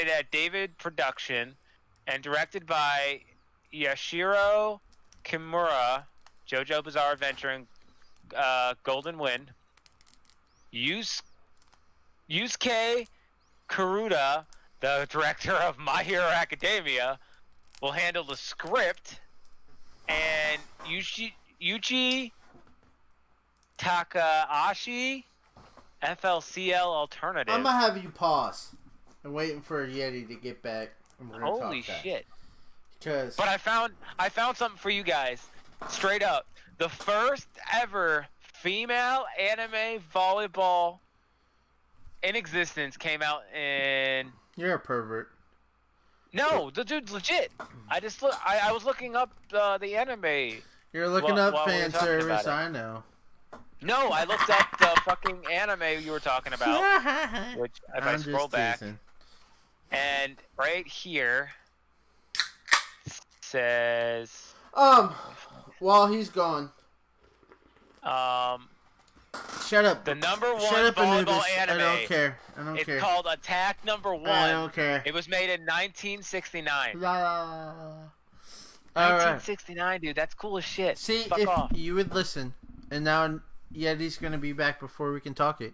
at David Production and directed by Yashiro Kimura, JoJo Bizarre Adventure, and Golden Wind. Yusuke Kuruda, the director of My Hero Academia, will handle the script, and Yuji Takahashi, FLCL Alternative. I'm gonna have you pause. I'm waiting for Yeti to get back. And we're gonna Holy talk shit! Because But I found something for you guys. Straight up, the first ever female anime volleyball in existence came out in. you're a pervert. No, the dude's legit. I was looking up the anime. You're looking While up we were fan talking service. about it. I know. No, I looked up the fucking anime you were talking about. Which, if I I'm scroll just back, teasing. and right here says, While he's gone, shut up. the number one Shut up, volleyball Anubis. anime. I don't care. I don't It's care. called Attack Number 1. I don't care. It was made in 1969. La, la, la, la. All right. 1969, dude. That's cool as shit. See, Fuck if off. you would listen, and now Yeti's gonna be back before we can talk it.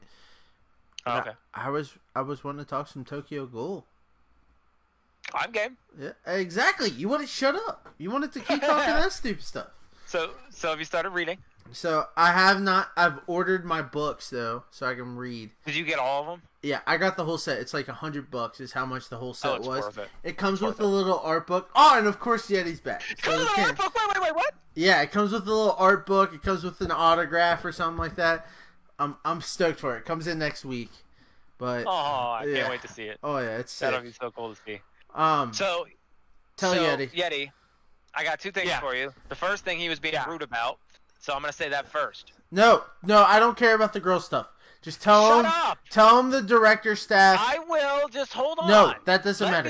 Oh, okay. I was wanting to talk some Tokyo Ghoul. I'm game. Yeah, exactly. You wanted to shut up. You wanted to keep talking that stupid stuff. So have you started reading? So I have not. I've ordered my books though, so I can read. Did you get all of them? Yeah, I got the whole set. It's like $100 is how much the whole set it's was. worth it. It comes It's with worth a little art book. Oh, and of course Yeti's back. So Come we on, can- art book. Wait, what? Yeah, it comes with a little art book. It comes with an autograph or something like that. I'm stoked for it. It comes in next week. But Oh, I yeah. can't wait to see it. Oh yeah, it's That'll sick. be so cool to see. So Tell Yeti. Yeti, I got 2 things for you. The first thing he was being rude about, so I'm gonna say that first. No, I don't care about the girl stuff. Just tell Shut him. up! Tell him the director staff. I will. Just hold on. No, that doesn't matter.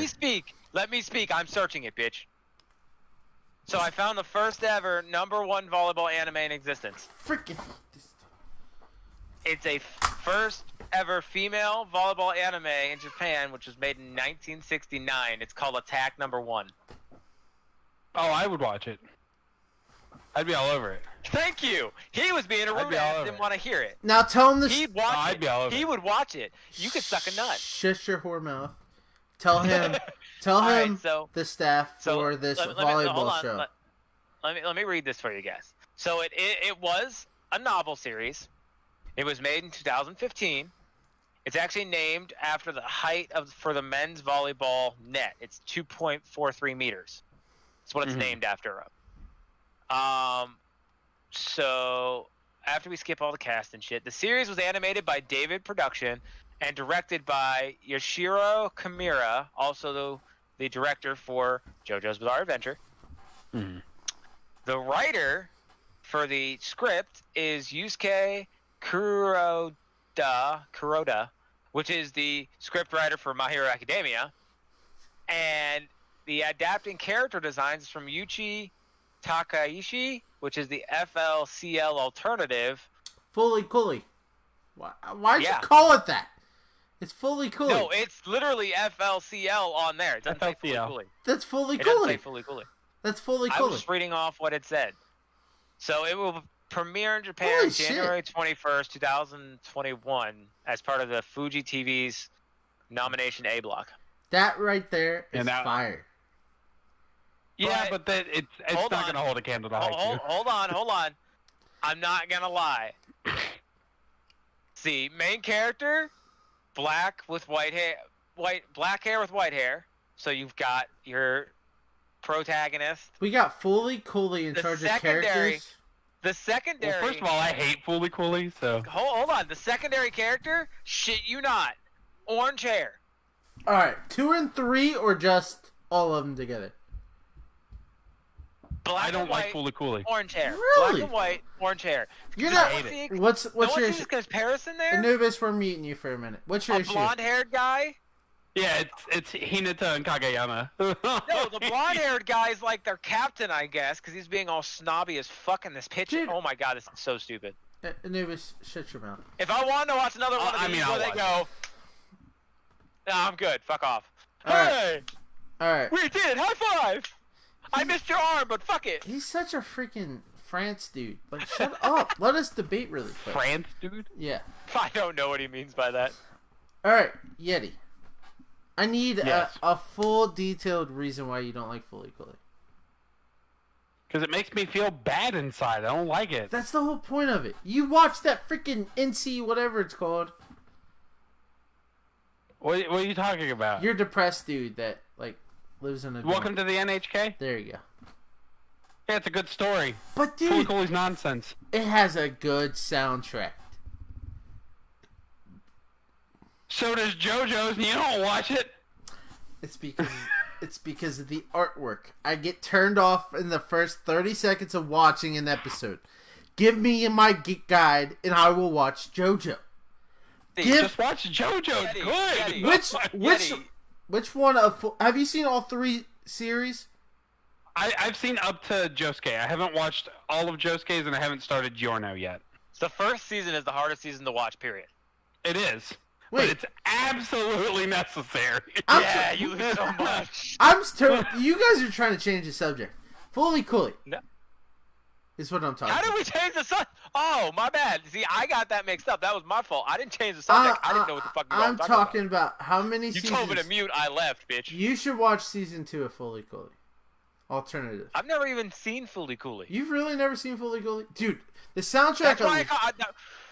Let me speak. I'm searching it, bitch. So I found the first ever #1 volleyball anime in existence. Freaking. It's a first ever female volleyball anime in Japan, which was made in 1969. It's called Attack #1. Oh, I would watch it. I'd be all over it. Thank you. He was being a roommate and didn't want to hear it. Now tell him this. He'd watch I'd it. be all over He it. would watch it. You could suck a nut. Shush your whore mouth. Tell him. Tell All him right, so- the staff So for this hold volleyball on, show. Let me read this for you guys. So it was a novel series. It was made in 2015. It's actually named after the height for the men's volleyball net. It's 2.43 meters. That's what it's named after. So after we skip all the cast and shit, the series was animated by David Production and directed by Yoshiro Kimura, also the director for JoJo's Bizarre Adventure. Mhm. The writer for the script is Yusuke Kuroda, which is the script writer for My Hero Academia. And the adapting character designs is from Yuichi Takaishi, which is the FLCL alternative. Fully Cooley. Why'd Yeah. you call it that? It's Fully Cooley. No, it's literally FLCL on there. It doesn't say Fully FLCL. Cooley. That's Fully It doesn't say Cooley. Fully Cooley. That's Fully I Cooley. was reading off what it said. So it will premiere in Japan Holy shit. January 21st, 2021 as part of the Fuji TV's nomination A block. That right there is And that- fire. Yeah, But- but it's hold not on. going to hold a candle to Haikyuu. Hold on. I'm not going to lie. See, main character, black with white hair, black hair with white hair. So you've got your protagonist. We got Fully Cooley in The charge of secondary- characters. The secondary. Well, first of all, I hate Fully Cooley, so... Hold on. The secondary character, shit you not, orange hair. All right, 2 and 3, or just all of them together? Black I don't and like white, Fully Cooley. orange hair. Really? Black and white, orange hair. You're No not. one sees- What's no your one issue? sees comparison there? Anubis, we're meeting you for a minute. What's your A issue? blonde-haired guy? Yeah, it's Hinata and Kageyama. No, the blonde-haired guy's like their captain, I guess, because he's being all snobby as fuck in this pitch. Dude. Oh my god, this is so stupid. Anubis, shut your mouth. If I wanted to watch another one of I these mean, where I'll they watch go, nah, I'm good, fuck off. All right. Hey, All right. we did it, high five! I missed your arm, but fuck it. He's such a freaking France dude. Like, shut up. Let us debate really quick. France, dude? Yeah. I don't know what he means by that. All right, Yeti. I need Yes. a full, detailed reason why you don't like Fully Cooley. Because it makes me feel bad inside. I don't like it. That's the whole point of it. You watch that freaking NC, whatever it's called. What are you talking about? You're a depressed dude that, like, lives in a... Welcome to the NHK? There you go. Yeah, it's a good story. But, Fully dude, Cooley's nonsense. it has a good soundtrack. So does JoJo's, and you don't watch it? It's because of the artwork. I get turned off in the first 30 seconds of watching an episode. Give me my geek guide, and I will watch JoJo. Just watch JoJo. It's Yeti, good. Yeti. Which one of... Have you seen all 3 series? I've seen up to Josuke. I haven't watched all of Josuke's, and I haven't started Giorno yet. The first season is the hardest season to watch, period. It is. Wait. But it's absolutely necessary. I'm Yeah, so- you lose so much. You guys are trying to change the subject. Fully Cooley No. is what I'm talking How did about. we change the subject? Oh, my bad. See, I got that mixed up. That was my fault. I didn't change the subject. I didn't know what the fuck you were I'm talking about how many You seasons. told me to mute. I left, bitch. You should watch season 2 of Fully Cooley. Alternative. I've never even seen Fully Cooley. You've really never seen Fully Cooley? Dude, the soundtrack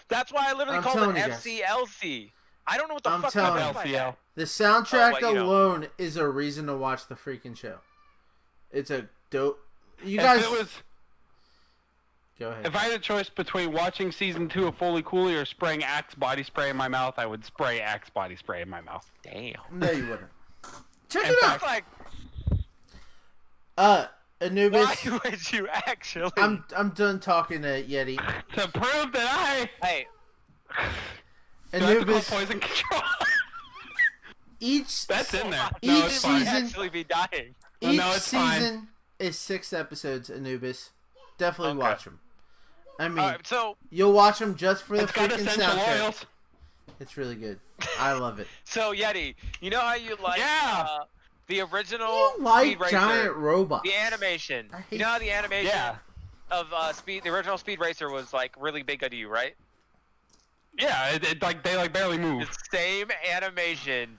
That's why I literally I'm called telling it you guys. FCLC. I don't know what the I'm fuck telling you you. meant by that. the soundtrack Oh, but, you know. alone is a reason to watch the freaking show. It's a dope. You guys go ahead. If I had a choice between watching season 2 of Fully Cooley or spraying Axe body spray in my mouth, I would spray Axe body spray in my mouth. Damn. No, you wouldn't. Check In it fact- out. Like, Anubis. why would you actually? I'm done talking to Yeti. To prove that Hey, I do I have to call Anubis. poison control. Each That's in there. Each No, it's fine. season- actually be dying. each No, it's fine. season is 6 episodes, Anubis. Definitely watch them. I mean, so you'll watch them just for the It's got freaking essential soundtrack. oils. It's really good. I love it. So Yeti, you know how you like the original You like Speed Racer, giant robots. the animation. I hate You know how the animation Yeah. of the original Speed Racer was like really big to you, right? Yeah, they barely move. The same animation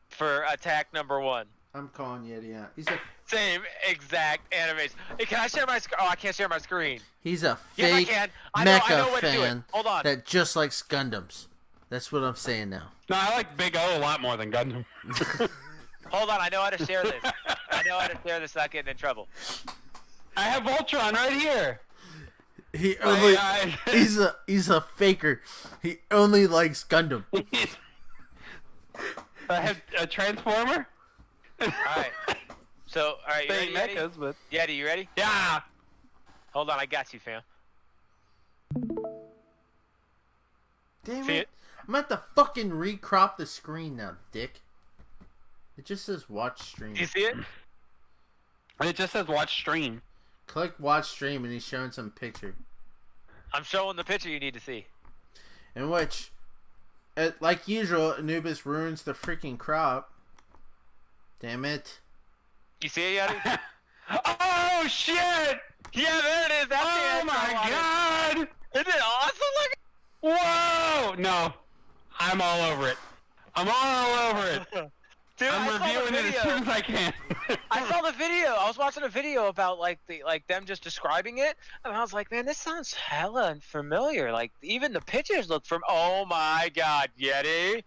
for Attack Number 1. I'm calling Yeti out. He's a Same exact animation. Hey, can I share my screen? Oh, I can't share my screen. He's a Yes, I fake can. I know mecha what to do it. fan Hold on. that just likes Gundams. That's what I'm saying now. No, I like Big O a lot more than Gundam. Hold on. I know how to share this. I know how to share this without getting in trouble. I have Voltron right here. He only he's a faker. He only likes Gundam. I have a Transformer. Alright. So, alright, you ready, Yeti? Mechas, but... Yeti, you ready? Yeah. Hold on, I got you, fam. Damn See it. it? I'm going to have to fucking recrop the screen now, dick. It just says watch stream. Do you see it? It just says watch stream. Click watch stream and he's showing some picture. I'm showing the picture you need to see. In which, like usual, Anubis ruins the freaking crop. Damn it. You see it, Yeti? Oh shit! Yeah, there it is. That's the Oh answer my I wanted. god! Isn't it awesome? Look. Whoa! No, I'm all over it. I'm all over it. Dude, I'm I saw the reviewing it as video. soon as I can. I saw the video. I was watching a video about like them just describing it, and I was like, man, this sounds hella familiar. Like even the pictures look from. Oh my god, Yeti!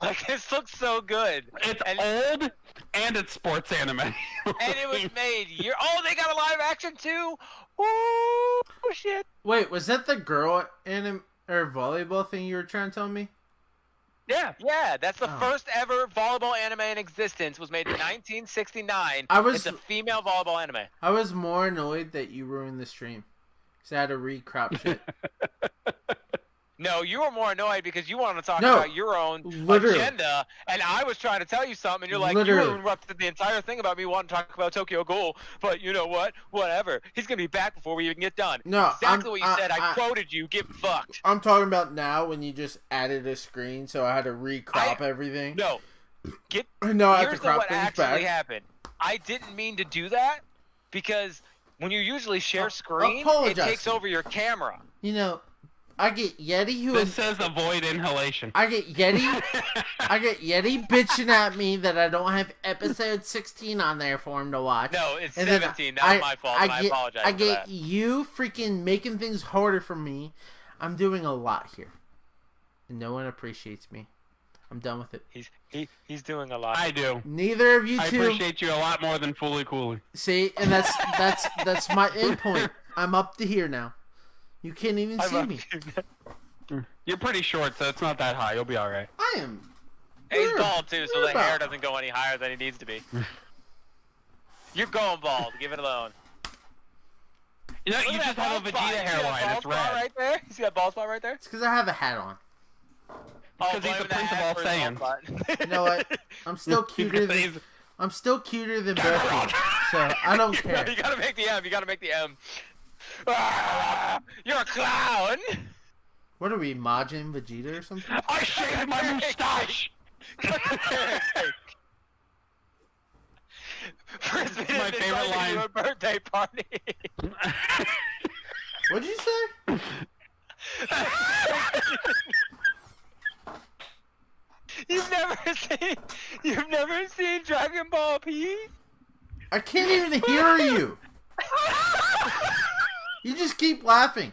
Like this looks so good. It's and, old and it's sports anime. and it was made. Oh, they got a live action too. Oh shit! Wait, was that the girl volleyball thing you were trying to tell me? Yeah, that's the first ever volleyball anime in existence. Was made in 1969. It's a female volleyball anime. I was more annoyed that you ruined the stream. Because I had to recrop shit. No, you were more annoyed because you wanted to talk about your own agenda, and I was trying to tell you something, and you're like, you interrupted the entire thing about me wanting to talk about Tokyo Ghoul, but you know what? Whatever. He's going to be back before we even get done. No, exactly what you said. I quoted you. Get fucked. I'm talking about now when you just added a screen, so I had to recrop everything. No. Here's what actually happened. I didn't mean to do that because when you usually share screen, it takes over your camera. You know, I get Yeti This says avoid inhalation. I get Yeti bitching at me that I don't have episode 16 on there for him to watch. No, it's 17. That's my fault. I apologize. I get you freaking making things harder for me. I'm doing a lot here, and no one appreciates me. I'm done with it. He's doing a lot. I do. Neither of you two. I appreciate you a lot more than Fully Cooley. See, and that's my end point. I'm up to here now. You can't even see me. You're pretty short, so it's not that high. You'll be all right. I am. He's bald too, so the hair doesn't go any higher than it needs to be. You're going bald. Give it alone. You know, you just have a Vegeta hairline. It's red. Right there. You see that bald spot right there? It's because I have a hat on. Because he's the Prince of all Saiyans. You know what? I'm still cuter than both of you, so I don't care. You gotta make the M. You gotta make the M. Ah, you're a clown. What are we, Majin Vegeta or something? I shaved my mustache. My favorite line. A birthday party. What'd you say? You've never seen Dragon Ball P? I can't even hear you. You just keep laughing.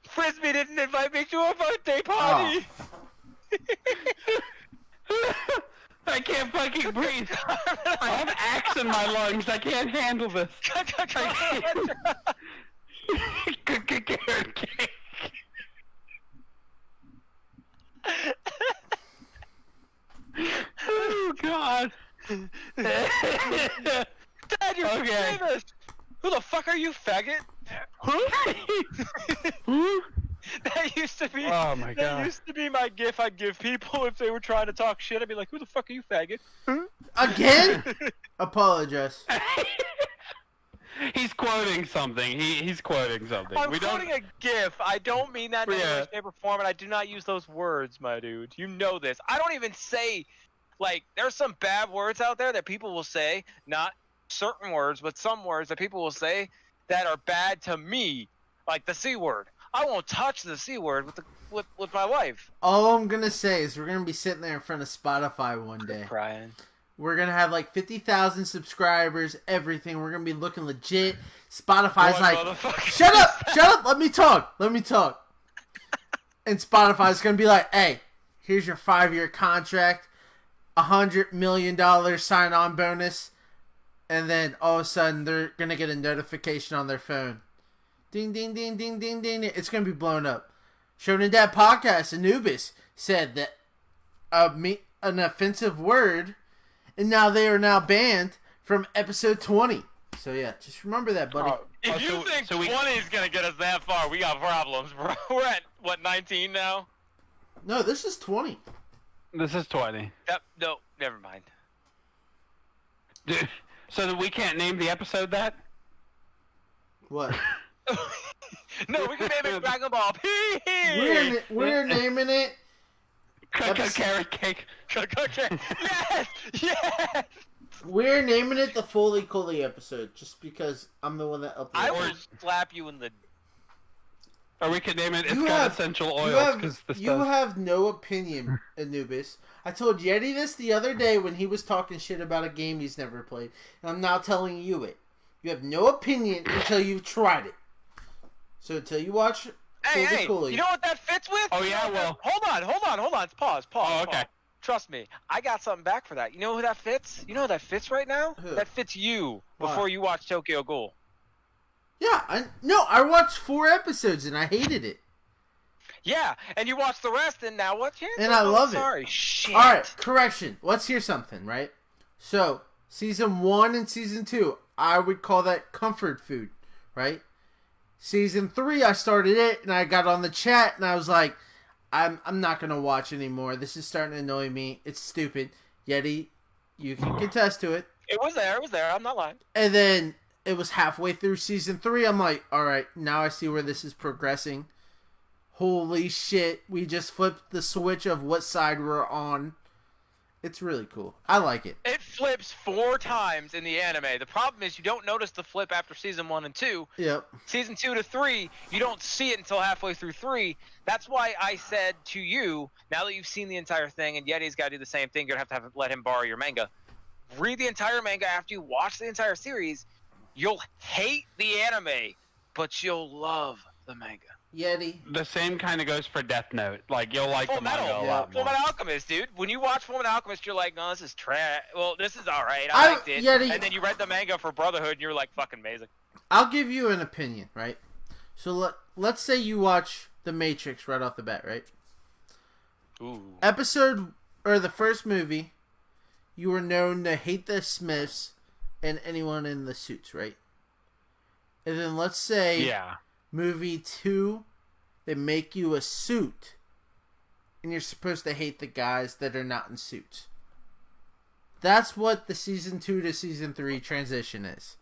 Frisbee didn't invite me to a birthday party. Oh. I can't fucking breathe. I have axe in my lungs. I can't handle this. Oh God. Dad, you're famous. Who the fuck are you, faggot? Who? That used to be. Oh my God. That used to be my gif I'd give people if they were trying to talk shit. I'd be like, "Who the fuck are you, faggot?" Again? Apologize. He's quoting something. He's quoting something. I'm quoting a GIF. I don't mean that in any Yeah. way, shape, or form, and I do not use those words, my dude. You know this. I don't even say, like, there's some bad words out there that people will say, not certain words, but some words that people will say that are bad to me, like the C word. I won't touch the C word with my wife. All I'm gonna say is we're gonna be sitting there in front of Spotify one day. Crying. We're gonna have like 50,000 subscribers, everything. We're gonna be looking legit. Spotify's like, shut up, let me talk. And Spotify's gonna be like, hey, here's your 5-year contract, $100 million sign-on bonus, and then all of a sudden they're gonna get a notification on their phone. Ding, ding, ding, ding, ding, ding. It's gonna be blown up. Shonen Dad Podcast, Anubis said that an offensive word. And now they are now banned from episode 20. So yeah, just remember that, buddy. If you think 20 is going to get us that far, we got problems, bro. We're at, what, 19 now? No, this is 20. This is 20. No, never mind. So that we can't name the episode that? What? No, we can name it Dragon Ball. We're naming it... Carrot cake. Yes! We're naming it the Foley Coley episode, just because I'm the one that uploaded I it. will slap you in the... Or we could name it, it's got essential oils. You have no opinion, Anubis. I told Yeti this the other day when he was talking shit about a game he's never played. And I'm now telling you it. You have no opinion until you've tried it. So until you watch... Hey, you know what that fits with? Oh, yeah, well... Hold on. Pause. Oh, okay. Pause. Trust me. I got something back for that. You know who that fits? You know who that fits right now? Who? That fits you Why? before you watch Tokyo Ghoul. Yeah, I watched 4 episodes and I hated it. Yeah, and you watch the rest and now what? And I love it. Sorry, shit. Alright, correction. Let's hear something, right? So, season 1 and season 2, I would call that comfort food, right? Season 3, I started it, and I got on the chat, and I was like, I'm not going to watch anymore. This is starting to annoy me. It's stupid. Yeti, you can contest to it. It was there. I'm not lying. And then it was halfway through season 3. I'm like, alright, now I see where this is progressing. Holy shit. We just flipped the switch of what side we're on. It's really cool. I like it. It flips 4 times in the anime. The problem is you don't notice the flip after season 1 and 2. Yep. Season 2 to 3, you don't see it until halfway through 3. That's why I said to you, now that you've seen the entire thing, and Yeti's got to do the same thing, you're going to have let him borrow your manga. Read the entire manga after you watch the entire series. You'll hate the anime, but you'll love the manga. Yeti. The same kind of goes for Death Note. Like, you'll like the manga a lot Full more. Metal Alchemist, dude. When you watch Full Metal Alchemist, you're like, no, this is trash. Well, this is alright. I liked it. Yeti. And then you read the manga for Brotherhood, and you're like, fucking amazing. I'll give you an opinion, right? So let's say you watch The Matrix right off the bat, right? Ooh. The first movie, you were known to hate the Smiths and anyone in the suits, right? And then let's say... Yeah. Movie 2, they make you a suit, and you're supposed to hate the guys that are not in suits. That's what the season 2 to season 3 transition is.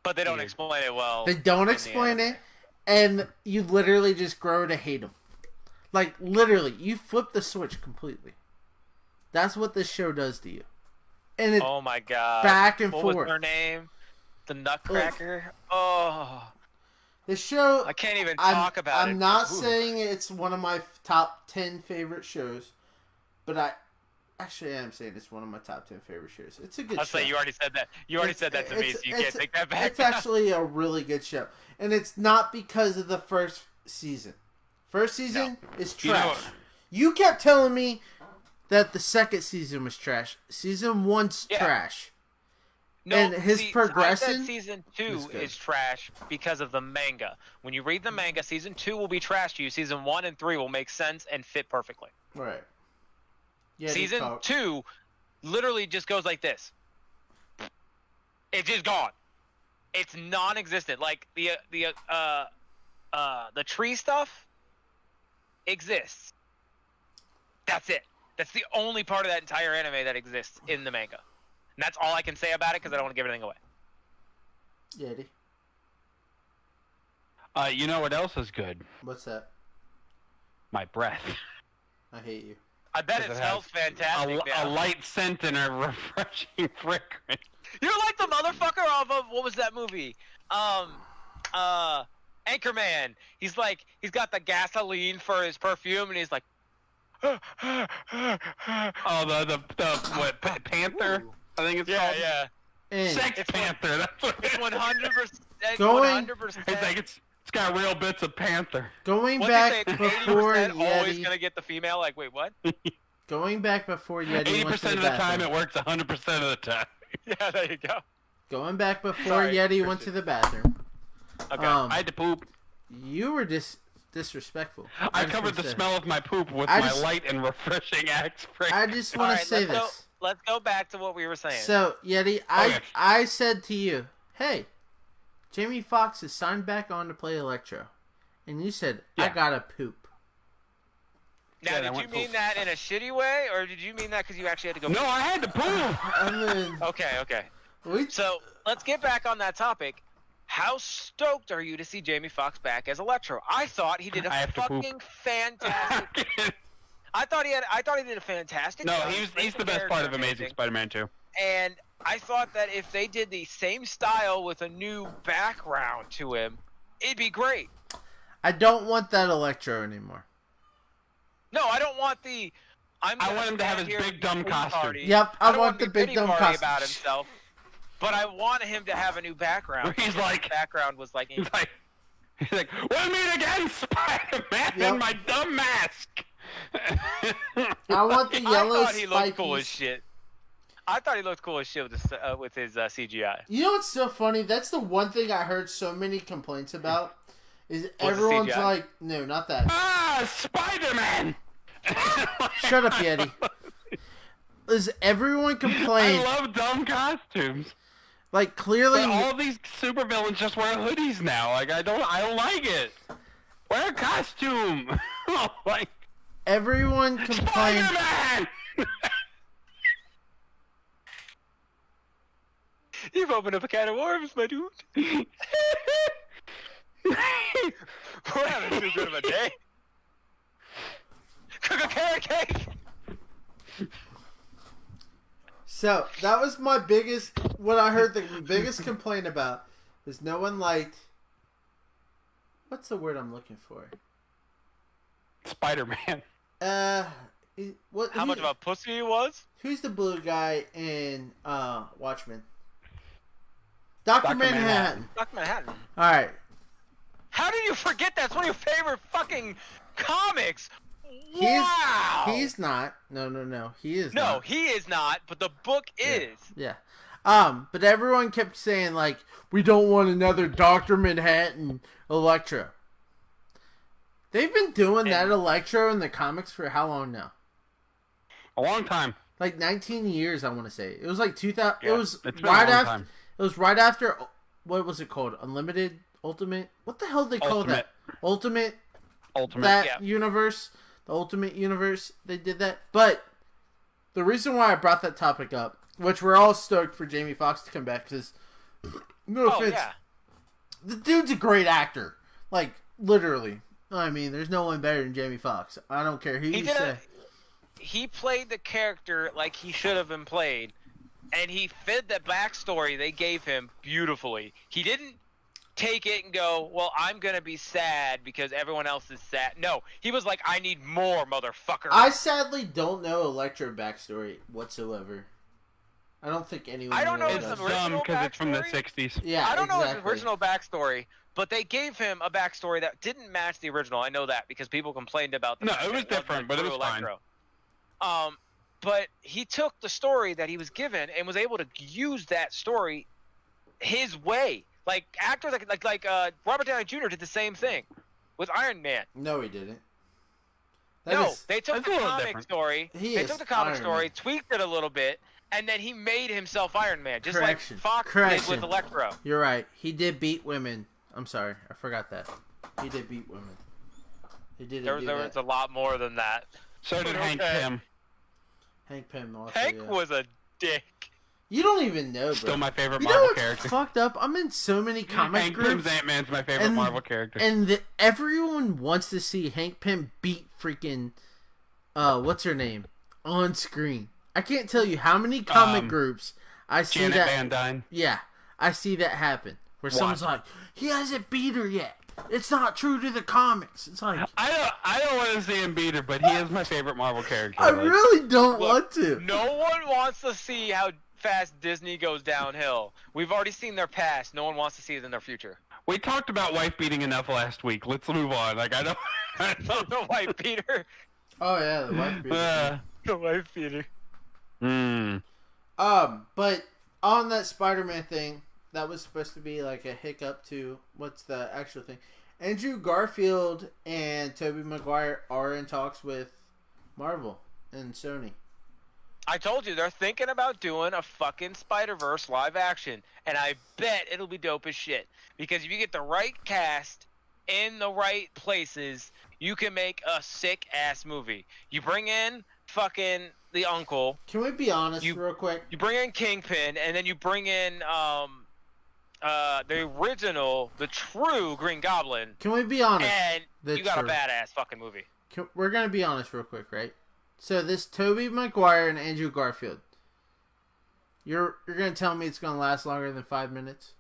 But they don't explain it well. They don't explain it, and you literally just grow to hate them. Like, literally, you flip the switch completely. That's what this show does to you. And it, oh my god. back and what forth. What was her name? The Nutcracker? Oh. The show... I can't even talk about it. I'm not saying it's one of my top 10 favorite shows, but I am saying it's one of my top 10 favorite shows. It's a good show. I'll say you already said that. You already said that to me, so you can't take that back. It's actually a really good show. And it's not because of the first season. First season is trash. You kept telling me that the second season was trash. Season 1's trash. No, and his progression. I said season 2 is trash because of the manga. When you read the manga, season 2 will be trash to you. Season 1 and 3 will make sense and fit perfectly. Right. Yeah, season 2 literally just goes like this. It's just gone. It's non-existent. Like the tree stuff exists. That's it. That's the only part of that entire anime that exists in the manga. And that's all I can say about it because I don't want to give anything away. Yeti. You know what else is good? What's that? My breath. I hate you. I bet it Does it smells fantastic A now. light scent and a refreshing fragrance. You're like the motherfucker off of, what was that movie? Anchorman. He's got the gasoline for his perfume, and he's like, Oh, the what? Panther? Ooh. I think it's yeah, called. yeah. And Sex Panther. That's what It's 100%. Going- 100%. It's like it's got real bits of Panther. going What's back it say? before 80% always Yeti. gonna get the female. Like, wait, what? Going back before Yeti 80% went to the of the time bathroom. it works. 100% of the time. Yeah, there you go. Going back before Sorry, Yeti went to Christian. the bathroom. Okay. I had to poop. You were disrespectful. I just covered wanna the say- smell of my poop with I my just- light and refreshing Axe spray. I just want to Alright, say let's this. Let's go back to what we were saying. So Yeti, Okay. I said to you, hey, Jamie Foxx is signed back on to play Electro, and you said I Yeah. gotta poop. now, Yeah, I did you went mean poop. that in a shitty way, or did you mean that because you actually had to go? No, I had to poop. I mean, Okay. we So let's get back on that topic. How stoked are you to see Jamie Foxx back as Electro? I thought he did a I have to poop. fucking fantastic. I thought he did a fantastic. No, job. he's Played the best character part of Amazing amazing. Spider-Man 2. And I thought that if they did the same style with a new background to him, it'd be great. I don't want that Electro anymore. No, I don't want the. I want him to have his big dumb costume. Yep, I don't want the a big pity dumb party costume. about himself. But I want him to have a new background. He's because like- his background was like. He's like, we'll meet again, Spider-Man, Yep. in my dumb mask. I want the yellow I thought he looked cool spikies. as shit. I thought he looked cool as shit with his CGI. You know what's so funny? That's the one thing I heard so many complaints about. Is the everyone's CGI? like, no, not that. Spider-Man! Shut up, Yeti. Is everyone I complain? love dumb costumes. Like clearly, But all these supervillains just wear hoodies now. Like I don't like it. Wear a costume. Like everyone complained. Spider-Man. You've opened up a can of worms, my dude. We're having too good of a day. Cook a carrot cake. So that was my biggest. What I heard the biggest complaint about was no one liked. What's the word I'm looking for? Spider-Man. What? How much of a pussy he was? Who's the blue guy in Watchmen? Dr. Dr. Manhattan. Dr. Manhattan. All right. How did you forget that's one of your favorite fucking comics? He's Wow. he's not. No. He is No, not. he is not, but the book is. Yeah. But everyone kept saying like, we don't want another Dr. Manhattan Electro. They've been doing that Electro in the comics for how long now? A long time. Like 19 years, I want to say. It was like 2000. Yeah, It was it's been right a long after. time. It was right after. What was it called? Unlimited, Ultimate. What the hell did they call that? Ultimate. That Yeah. universe, the Ultimate Universe. They did that. But the reason why I brought that topic up, which we're all stoked for Jamie Foxx to come back, because no Oh offense, yeah. the dude's a great actor. Like literally. I mean, there's no one better than Jamie Foxx. I don't care who He you did say. he played the character like he should have been played, and he fit the backstory they gave him beautifully. He didn't take it and go, well, I'm gonna be sad because everyone else is sad. No, he was like, I need more, motherfucker. I sadly don't know Electro backstory whatsoever. I don't think anyone. I don't know really his It's does. dumb original because it's from the backstory? 60s. Yeah, I don't know his exactly. original backstory, but they gave him a backstory that didn't match the original. I know that because people complained about the No, fact it that was wasn't different, a but it true was fine. Electro. But he took the story that he was given and was able to use that story his way. Like actors like Robert Downey Jr. did the same thing with Iron Man. No, he didn't. They took that's the a little comic different. story. He They is took the comic Iron story, Man. tweaked it a little bit, and then he made himself Iron Man, just Correction. like Fox did Correction. with Electro. You're right. He did beat women. I'm sorry, I forgot that. He did beat women. He did. There was a lot more than that. So did Hank Okay. Pym. Hank Pym also. Hank yeah. was a dick. You don't even know, bro. Still my favorite You know Marvel what's character. fucked up? I'm in so many comic Hank groups. Pym's Ant-Man's my favorite Marvel character. And everyone wants to see Hank Pym beat freaking, what's her name, on screen. I can't tell you how many comic groups I see Janet that. Van Dyne. Yeah, I see that happen. Where someone's like, he hasn't beat her yet. It's not true to the comics. It's like, I don't want to see him beat her, but he is my favorite Marvel character. I really don't want to. No one wants to see how fast Disney goes downhill. We've already seen their past. No one wants to see it in their future. We talked about wife beating enough last week. Let's move on. Like I don't The wife beater. Oh yeah, the wife beater. The wife beater. But on that Spider-Man thing, that was supposed to be like a hiccup to what's the actual thing. Andrew Garfield and Tobey Maguire are in talks with Marvel and Sony. I told you, they're thinking about doing a fucking Spider-Verse live action. And I bet it'll be dope as shit. Because if you get the right cast in the right places, you can make a sick-ass movie. You bring in fucking the uncle. Can we be honest real quick? You bring in Kingpin, and then you bring in the original, the true Green Goblin. Can we be honest? And you got a badass fucking movie. We're going to be honest real quick, right? So this Tobey Maguire and Andrew Garfield, you're going to tell me it's going to last longer than 5 minutes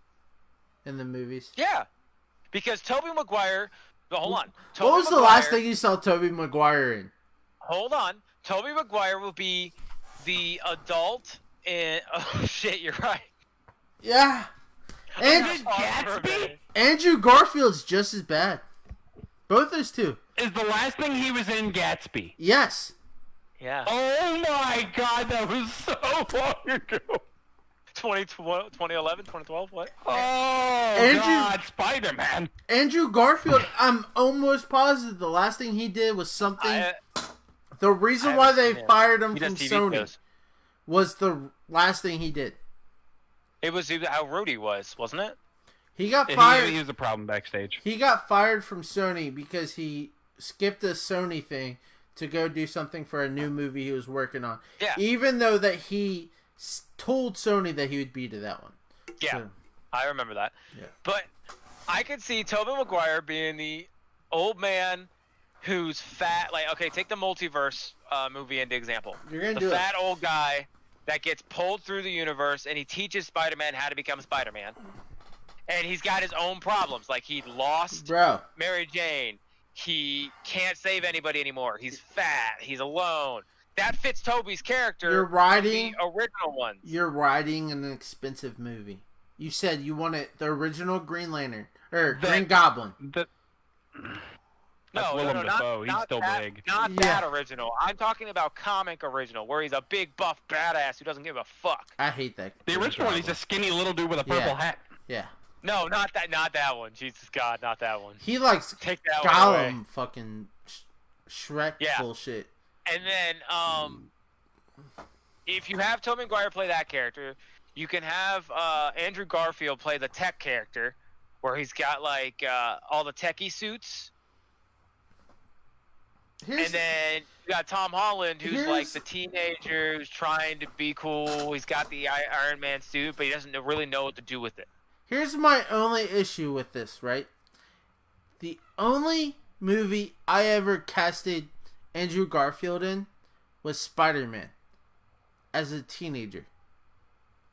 in the movies? Yeah. Because Tobey Maguire... Hold on. What was the last thing you saw Tobey Maguire in? Hold on. Tobey Maguire will be the adult in... Oh, shit, you're right. Yeah. Andrew Garfield's just as bad. Both those two. Is the last thing he was in Gatsby? Yes. Yeah. Oh my god, that was so long ago. 2011, 2012, what? Oh, God, Spider-Man. Andrew Garfield, I'm almost positive the last thing he did was something... the reason why they fired him from Sony was the last thing he did. It was how rude he was, wasn't it? He got fired. He was a problem backstage. He got fired from Sony because he skipped a Sony thing to go do something for a new movie he was working on. Yeah. Even though that he told Sony that he would be to that one. Yeah, so, I remember that. Yeah. But I could see Tobey Maguire being the old man who's fat. Like, okay, take the Multiverse movie into example. You're gonna the do fat old guy that gets pulled through the universe, and he teaches Spider-Man how to become Spider-Man. And he's got his own problems. Like, he lost Mary Jane. He can't save anybody anymore. He's fat. He's alone. That fits Toby's character. You're writing the original ones. You're writing an expensive movie. You said you wanted the original Green Lantern or Green Goblin. No, he's still big. Not that original. I'm talking about comic original, where he's a big buff badass who doesn't give a fuck. I hate that. The original one, he's a skinny little dude with a purple hat. Yeah. No, not that one. Jesus God, not that one. He likes take that Gollum fucking Shrek bullshit. And then, if you have Tobey Maguire play that character, you can have Andrew Garfield play the tech character, where he's got like all the techie suits. And then you got Tom Holland, who's like the teenager who's trying to be cool. He's got the Iron Man suit, but he doesn't really know what to do with it. Here's my only issue with this, right? The only movie I ever casted Andrew Garfield in was Spider-Man as a teenager.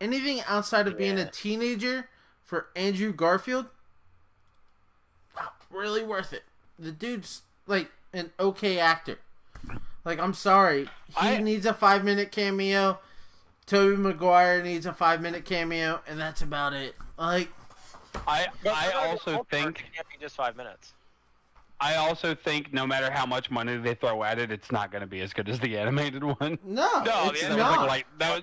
Anything outside of being a teenager for Andrew Garfield, not really worth it. The dude's like an okay actor. Like, I'm sorry. He needs a 5-minute cameo. Tobey Maguire needs a 5-minute cameo, and that's about it. Like, I also think it can't be just 5 minutes. I also think no matter how much money they throw at it, it's not going to be as good as the animated one. No, it's that not. That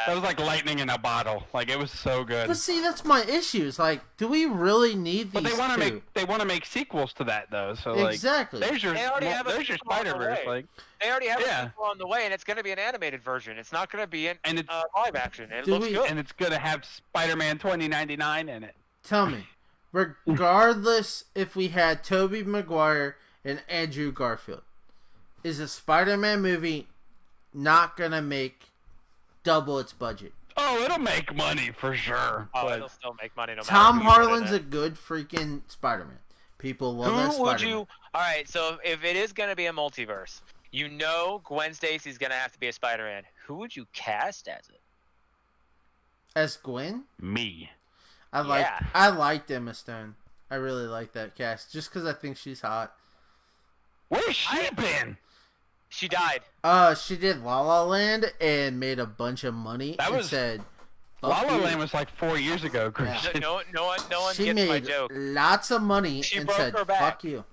was like lightning in a bottle. Like, it was so good. But see, that's my issue. It's like, do we really need these? But they want to make sequels to that though. So like, exactly. There's your Spider-Verse. Like, they already have a sequel on the way, and it's going to be an animated version. It's not going to be live action. It looks good, and it's going to have Spider-Man 2099 in it. Tell me. Regardless if we had Tobey Maguire and Andrew Garfield, is a Spider-Man movie not gonna make double its budget? Oh, Oh, it'll make money for sure. Oh, but it'll still make money no matter. Tom who you put in Harlan's it. a good freaking Spider-Man. People love that Who would Spider-Man. you? All right, so if it is gonna be a multiverse, you know Gwen Stacy's gonna have to be a Spider-Man. Who would you cast as it? As Gwen? me. I liked Emma Stone. I really like that cast just because I think she's hot. Where's she been? She died. She did La La Land and made a bunch of money. That and was- said, La "Fuck La you." Land was like 4 years ago, Christian. No one She gets my made joke. lots of money She and broke said, her back. "Fuck you."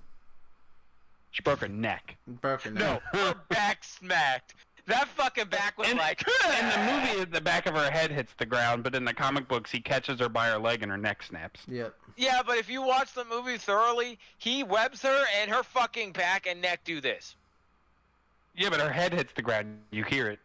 She broke her neck. Broke her No, neck. her back smacked. That fucking back was like. In the movie, the back of her head hits the ground, but in the comic books, he catches her by her leg and her neck snaps. Yep. Yeah, but if you watch the movie thoroughly, he webs her and her fucking back and neck do this. Yeah, but her head hits the ground. You hear it.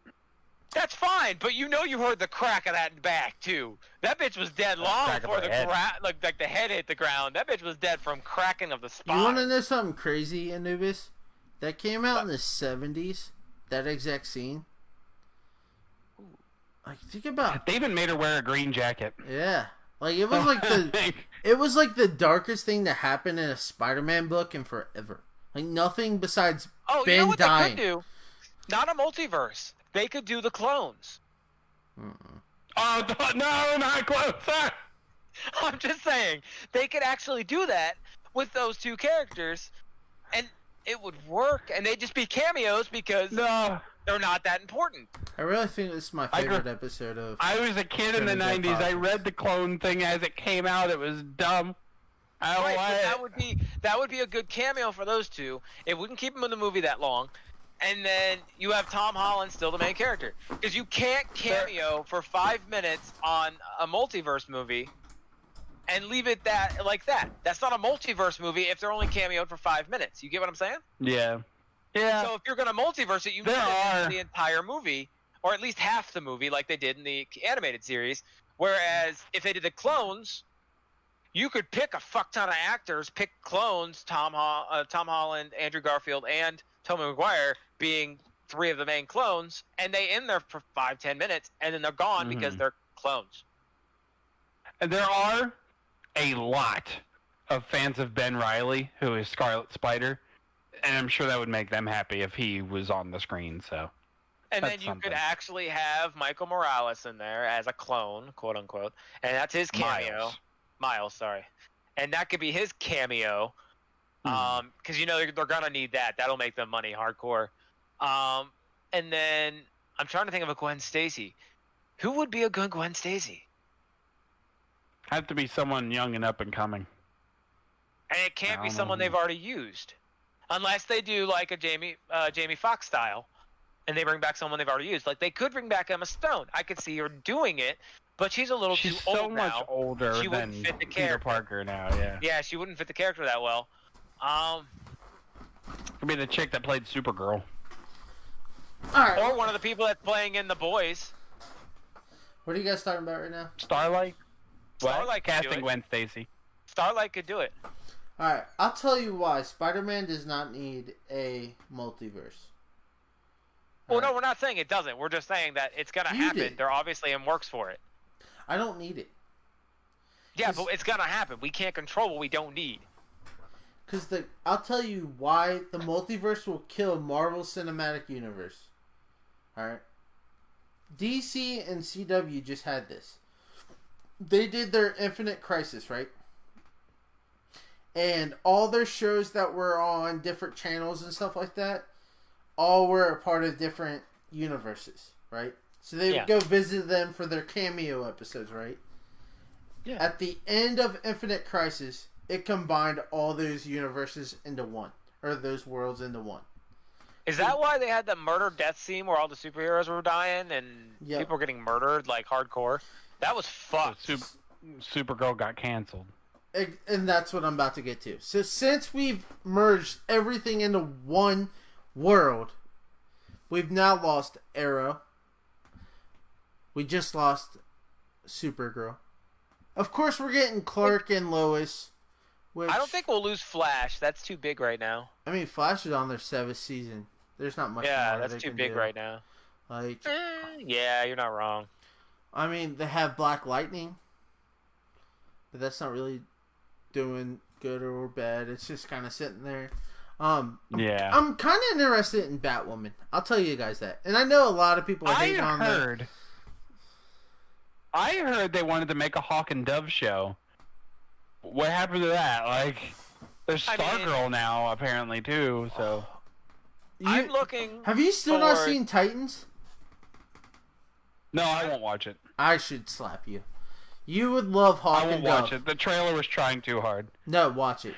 That's fine, but you know you heard the crack of that back too. That bitch was dead long crack of before her the head. like the head hit the ground. That bitch was dead from cracking of the spine. You want to know something crazy, Anubis? That came out in the 70s. That exact scene. Like, think about. They even made her wear a green jacket. Yeah. Like, it was like it was like the darkest thing to happen in a Spider-Man book in forever. Like, nothing besides Oh, Ben you know what dying. they could do? Not a multiverse. They could do the clones. Oh, no, not close. Ah! I'm just saying they could actually do that with those two characters, and it would work. And they'd just be cameos because No. they're not that important. I really think this is my favorite episode of. I was a kid in the Trinity 90s. I Podcast. read the clone thing as it came out. It was dumb. I don't Right, like but it. that would be a good cameo for those two. It wouldn't keep them in the movie that long, and then you have Tom Holland still the main character because you can't cameo for 5 minutes on a multiverse movie and leave it like that. That's not a multiverse movie if they're only cameoed for 5 minutes. You get what I'm saying? Yeah. Yeah. So if you're gonna multiverse it, you need There it in are- the entire movie, or at least half the movie, like they did in the animated series. Whereas if they did the clones, you could pick a fuck ton of actors, pick clones, Tom Holland, Andrew Garfield, and Tobey Maguire being 3 of the main clones, and they in there for 5-10 minutes, and then they're gone because they're clones. And there are a lot of fans of Ben Reilly, who is Scarlet Spider, and I'm sure that would make them happy if he was on the screen. So, And then That's you something. could actually have Michael Morales in there as a clone, quote unquote, and that's his cameo. Miles, sorry. And that could be his cameo, because you know they're gonna need that. That'll make them money hardcore. And then I'm trying to think of a Gwen Stacy. Who would be a good Gwen Stacy? have to be someone young and up and coming. And it can't be I don't someone know. they've already used, unless they do like a Jamie Foxx style, and they bring back someone they've already used. Like they could bring back Emma Stone. I could see her doing it, but she's a little She's too so old much now. older She than wouldn't fit the Peter character. Parker now. Yeah. Yeah, she wouldn't fit the character that well. Could be the chick that played Supergirl. Alright. Or one of the people that's playing in The Boys. What are you guys talking about right now? Starlight. Starlight could do Casting it. Gwen Stacy. Starlight could do it. Alright, I'll tell you why. Spider-Man does not need a multiverse. Well, no, we're not saying it doesn't. We're just saying that it's gonna You happen. did. They're obviously in works for it. I don't need it. Yeah, Cause- but it's gonna happen. We can't control what we don't need. Because I'll tell you why the multiverse will kill Marvel Cinematic Universe. Alright? DC and CW just had this. They did their Infinite Crisis, right? And all their shows that were on different channels and stuff like that, all were a part of different universes, right? So they would go visit them for their cameo episodes, right? Yeah. At the end of Infinite Crisis, it combined all those universes into one. Or those worlds into one. Is that why they had the murder death scene where all the superheroes were dying and Yep. people were getting murdered like hardcore? That was fucked. Supergirl got canceled. And that's what I'm about to get to. So since we've merged everything into one world, we've now lost Arrow. We just lost Supergirl. Of course, we're getting Clark and Lois. Which, I don't think we'll lose Flash. That's too big right now. I mean, Flash is on their 7th season. There's not much Yeah, more that's they too can big do. right now. Like, Yeah, you're not wrong. I mean, they have Black Lightning, but that's not really doing good or bad. It's just kind of sitting there. Yeah. I'm kind of interested in Batwoman. I'll tell you guys that. And I know a lot of people are hating on that. I heard they wanted to make a Hawk and Dove show. What happened to that? Like, there's Stargirl now, apparently, too, so... I'm looking. Have you still not seen Titans? No, I won't watch it. I should slap you. You would love Hawk and Dove. I won't watch it. The trailer was trying too hard. No, watch it.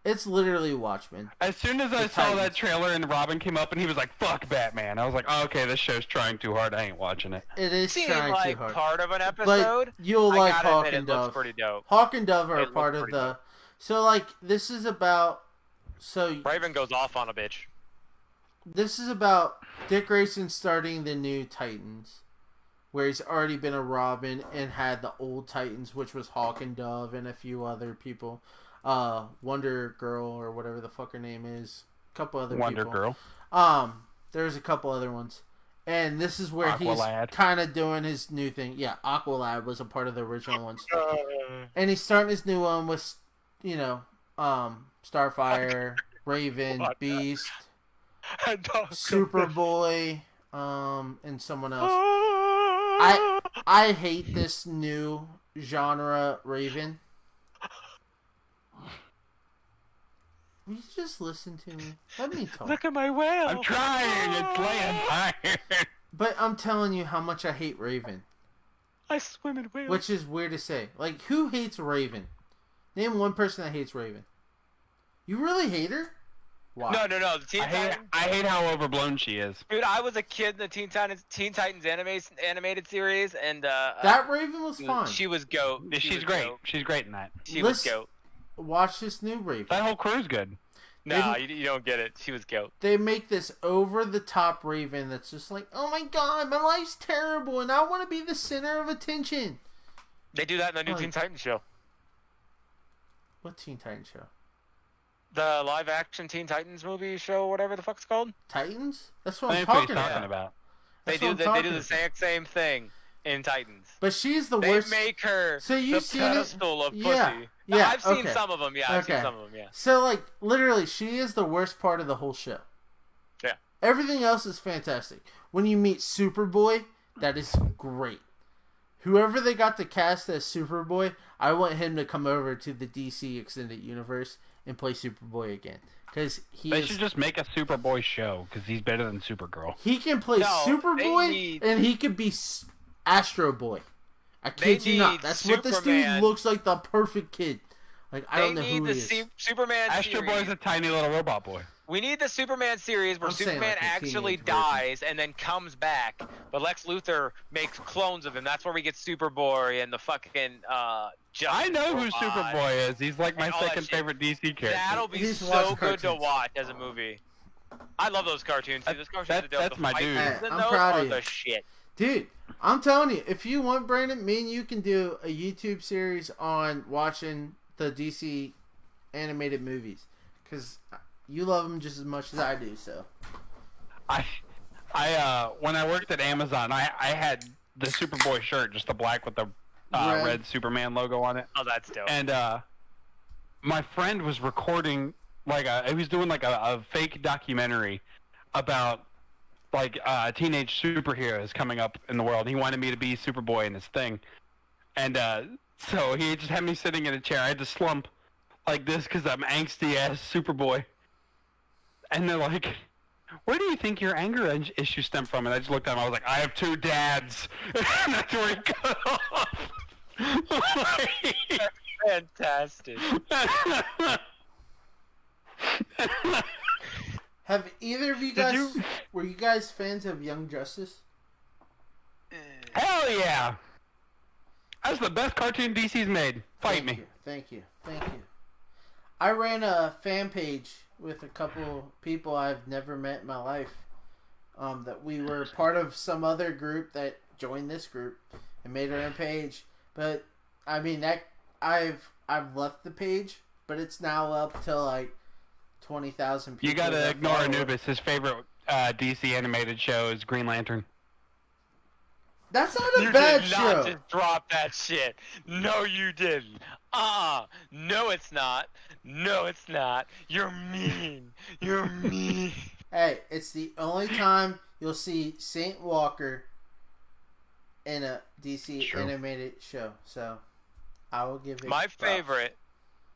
It's literally Watchmen. As soon as I saw that trailer and Robin came up and he was like, "Fuck Batman," I was like, oh, "Okay, this show's trying too hard. I ain't watching it." It is trying too hard. Part of an episode. But you'll like Hawk and Dove. Looks pretty dope. Hawk and Dove are part of the. Dope. So like this is about. So Raven goes off on a bitch. This is about Dick Grayson starting the new Titans, where he's already been a Robin and had the old Titans, which was Hawk and Dove and a few other people. Wonder Girl or whatever the fuck her name is. A couple other Wonder people. Girl. There's a couple other ones. And this is where Aqualad. He's kind of doing his new thing. Yeah, Aqualad was a part of the original ones. And he's starting his new one with, Starfire, Raven, Beast, Superboy, and someone else. I hate this new genre Raven. Will you just listen to me? Let me talk. Look at my whale. I'm trying. It's laying fire. But I'm telling you how much I hate Raven. I swim in whales. Which is weird to say. Like, who hates Raven? Name one person that hates Raven. You really hate her? Wow. No. The I hate how overblown she is. Dude, I was a kid in the Teen Titans animated series, and that Raven was fun. She was goat. She's great. Goat. She's great in that. She was goat. Watch this new Raven. That whole crew's good. No, you don't get it. She was goat. They make this over-the-top Raven that's just like, oh my god, my life's terrible, and I want to be the center of attention. They do that in the new Teen Titans show. What Teen Titans show? The live-action Teen Titans movie show, whatever the fuck's called. Titans? That's what I'm talking about. They do the exact same thing in Titans. But she's the worst. They make her the pedestal of pussy. Yeah, I've seen some of them. Yeah, I've seen some of them. Yeah. So like, literally, she is the worst part of the whole show. Yeah. Everything else is fantastic. When you meet Superboy, that is great. Whoever they got to cast as Superboy, I want him to come over to the DC Extended Universe and play Superboy again. Because they should just make a Superboy show, because he's better than Supergirl. He can play Superboy, and he could be Astro Boy. I kid you not. That's what this dude looks like, the perfect kid. Like, I don't know who he is. Superman Astro Boy's a tiny little robot boy. We need the Superman series where Superman actually dies and then comes back, but Lex Luthor makes clones of him. That's where we get Superboy and the fucking I know who Superboy is. He's like my second favorite DC character. That'll be so good to watch as a movie. I love those cartoons. Those cartoons are dope. That's my dude. I'm proud of you. The shit. Dude, I'm telling you, if you want, Brandon, me and you can do a YouTube series on watching the DC animated movies. Because you love them just as much as I do, so. I when I worked at Amazon, I had the Superboy shirt, just the black with the red Superman logo on it. Oh, that's dope. And my friend was recording, he was doing a fake documentary about teenage superheroes coming up in the world. He wanted me to be Superboy in this thing. And so he just had me sitting in a chair. I had to slump like this because I'm angsty-ass Superboy. And they're like, where do you think your anger issues stem from? And I just looked at him. I was like, I have 2 dads. And that's where he cut off. Fantastic. Have either of you guys... Were you guys fans of Young Justice? Hell yeah! That's the best cartoon DC's made. Fight me. Thank you. I ran a fan page with a couple people I've never met in my life. That we were part of some other group that joined this group and made our own page. But I mean I've left the page, but it's now up to 20,000 people. You gotta ignore Anubis. His favorite DC animated show is Green Lantern. That's not a You bad did show. not just drop that shit. No, you didn't. No, it's not. No, it's not. You're mean. You're mean. Hey, it's the only time you'll see Saint Walker in a DC True. animated show. So, I will give it My props. favorite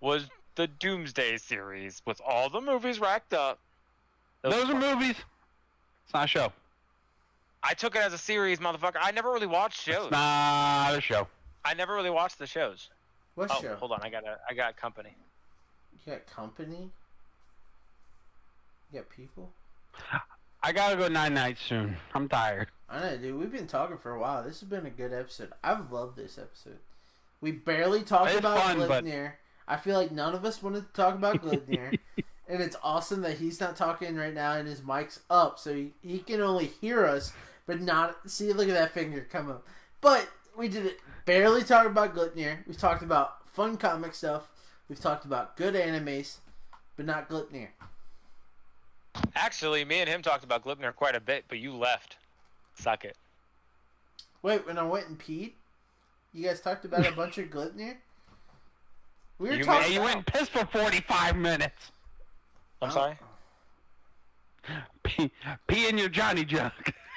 was the Doomsday series with all the movies racked up. Those are movies. It's not a show. I took it as a series, motherfucker. I never really watched shows. It's not a show. I never really watched the shows. What Oh, show? hold on. I got company. You got company? You got people? I gotta go night night soon. I'm tired. I know, dude. We've been talking for a while. This has been a good episode. I've loved this episode. We barely talked It's about fun, but- Glitnir. I feel like none of us wanted to talk about Glitnir. And it's awesome that he's not talking right now and his mic's up. So he can only hear us, but not... See, look at that finger come up. But we did it. Barely talk about Glitnir. We've talked about fun comic stuff. We've talked about good animes, but not Glitnir. Actually, me and him talked about Glipnir quite a bit, but you left. Suck it. Wait, when I went and peed, you guys talked about a bunch of Glitnir? We were You talking. Hey, you went and pissed for 45 minutes. I'm sorry? Pee in your Johnny jug.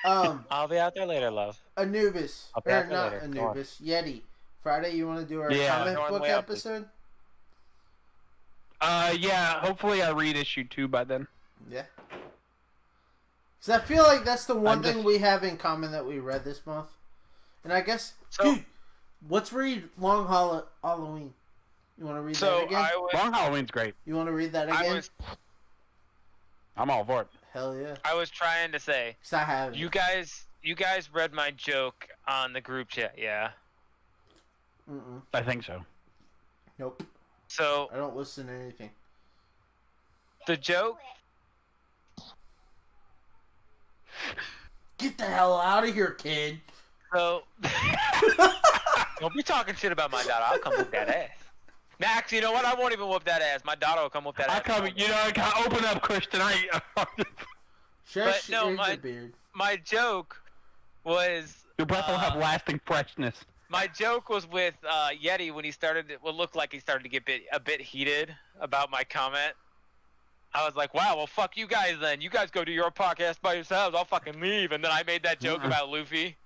I'll be out there later, love. Anubis, I'll be or out there not later. Go Anubis, Yeti. Friday, you want to do our Yeah. comic No, I'm book way up. episode? Yeah, hopefully I read issue 2 by then. Yeah. Because I feel like that's the one I'm thing just- we have in common that we read this month. And I guess, So- dude, let's read Long Halloween. You want to read that So again? Long Halloween's great. You want to read that I again? was I'm all for it. Hell yeah. I was trying to say, Because I have it. you guys read my joke on the group chat, yeah? Mm-mm. I think so. Nope. So I don't listen to anything. the joke, Get the hell out of here, kid. so don't be talking shit about my daughter. I'll come whoop that ass. Max, you know what? I won't even whoop that ass. My daughter will come whoop that I ass. come, you know, I can open up, Christian. Shush But no, your beard. My joke was Your breath will have lasting freshness. my joke was with Yeti when he started. It looked like he started to get a bit heated about my comment. I was like, "Wow, well, fuck you guys then. You guys go do your podcast by yourselves. I'll fucking leave." And then I made that joke about Luffy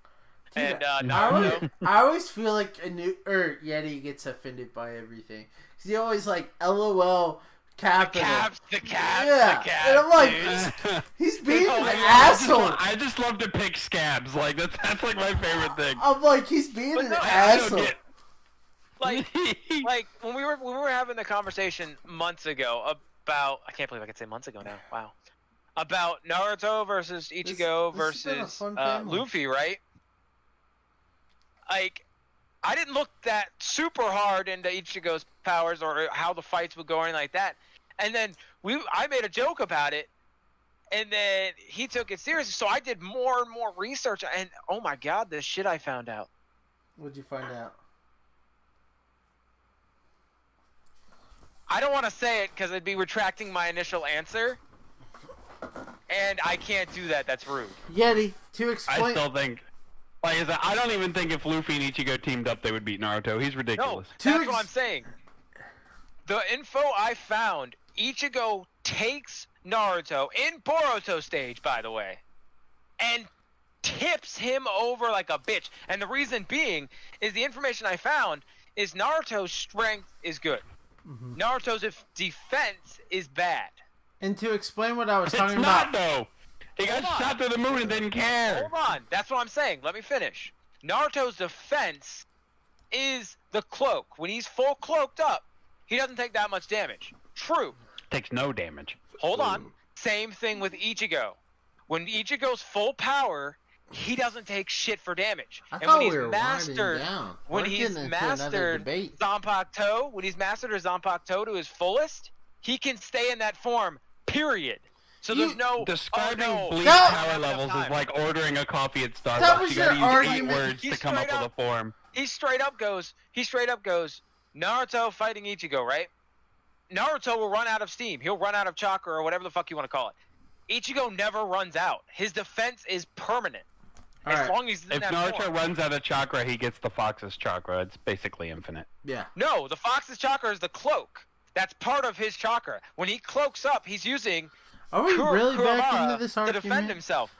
and Naruto. I always feel like Yeti gets offended by everything. 'Cause he always like LOL capital. The caps, Yeah, the caps. and I'm like, dude. he's being an I asshole. I just love to pick scabs. Like that's like my favorite thing. I'm like, he's being But an no, I asshole. don't get- like when we were having the conversation months ago about, I can't believe I could say months ago now. Wow. About Naruto versus Ichigo this has been a versus fun family. Luffy, right? Like, I didn't look that super hard into Ichigo's powers or how the fights would go or anything like that. And then I made a joke about it, and then he took it seriously. So I did more and more research, and oh my god, the shit I found out. What'd you find out? I don't want to say it because I'd be retracting my initial answer, and I can't do that. That's rude. Yeti, to I explain. still think, like, I don't even think if Luffy and Ichigo teamed up, they would beat Naruto. He's No, ridiculous. that's what I'm saying. The info I found, Ichigo takes Naruto in Boruto stage, by the way, and tips him over like a bitch. And the reason being is the information I found is Naruto's strength is good. Mhm. Naruto's defense is bad. And to explain what I was It's talking not about. though. He got Hold on. shot to the moon and didn't care. Hold on. That's what I'm saying. Let me finish. Naruto's defense is the cloak. When he's full cloaked up, he doesn't take that much damage. True. Takes no damage. Hold on. Same thing with Ichigo. When Ichigo's full power, he doesn't take shit for damage. I and thought when we he's were mastered, winding down. when We're he's getting into another mastered debate. Zanpakuto, when he's mastered his Zanpakuto to his fullest, he can stay in that form. Period. So You- there's no Describing oh, no, Bleach That- power levels is like ordering a coffee at Starbucks. That was You gotta your use 8 argument. words He to come up straight with a up- form. He straight up goes, Naruto fighting Ichigo, right? Naruto will run out of steam. He'll run out of chakra or whatever the fuck you want to call it. Ichigo never runs out. His defense is permanent. As Alright. long as he's in If that Naruto form. runs out of chakra, he gets the Fox's chakra. It's basically infinite. Yeah. No, the Fox's chakra is the cloak. That's part of his chakra. When he cloaks up, he's using Are we really back Kuramara into this to argument? defend himself.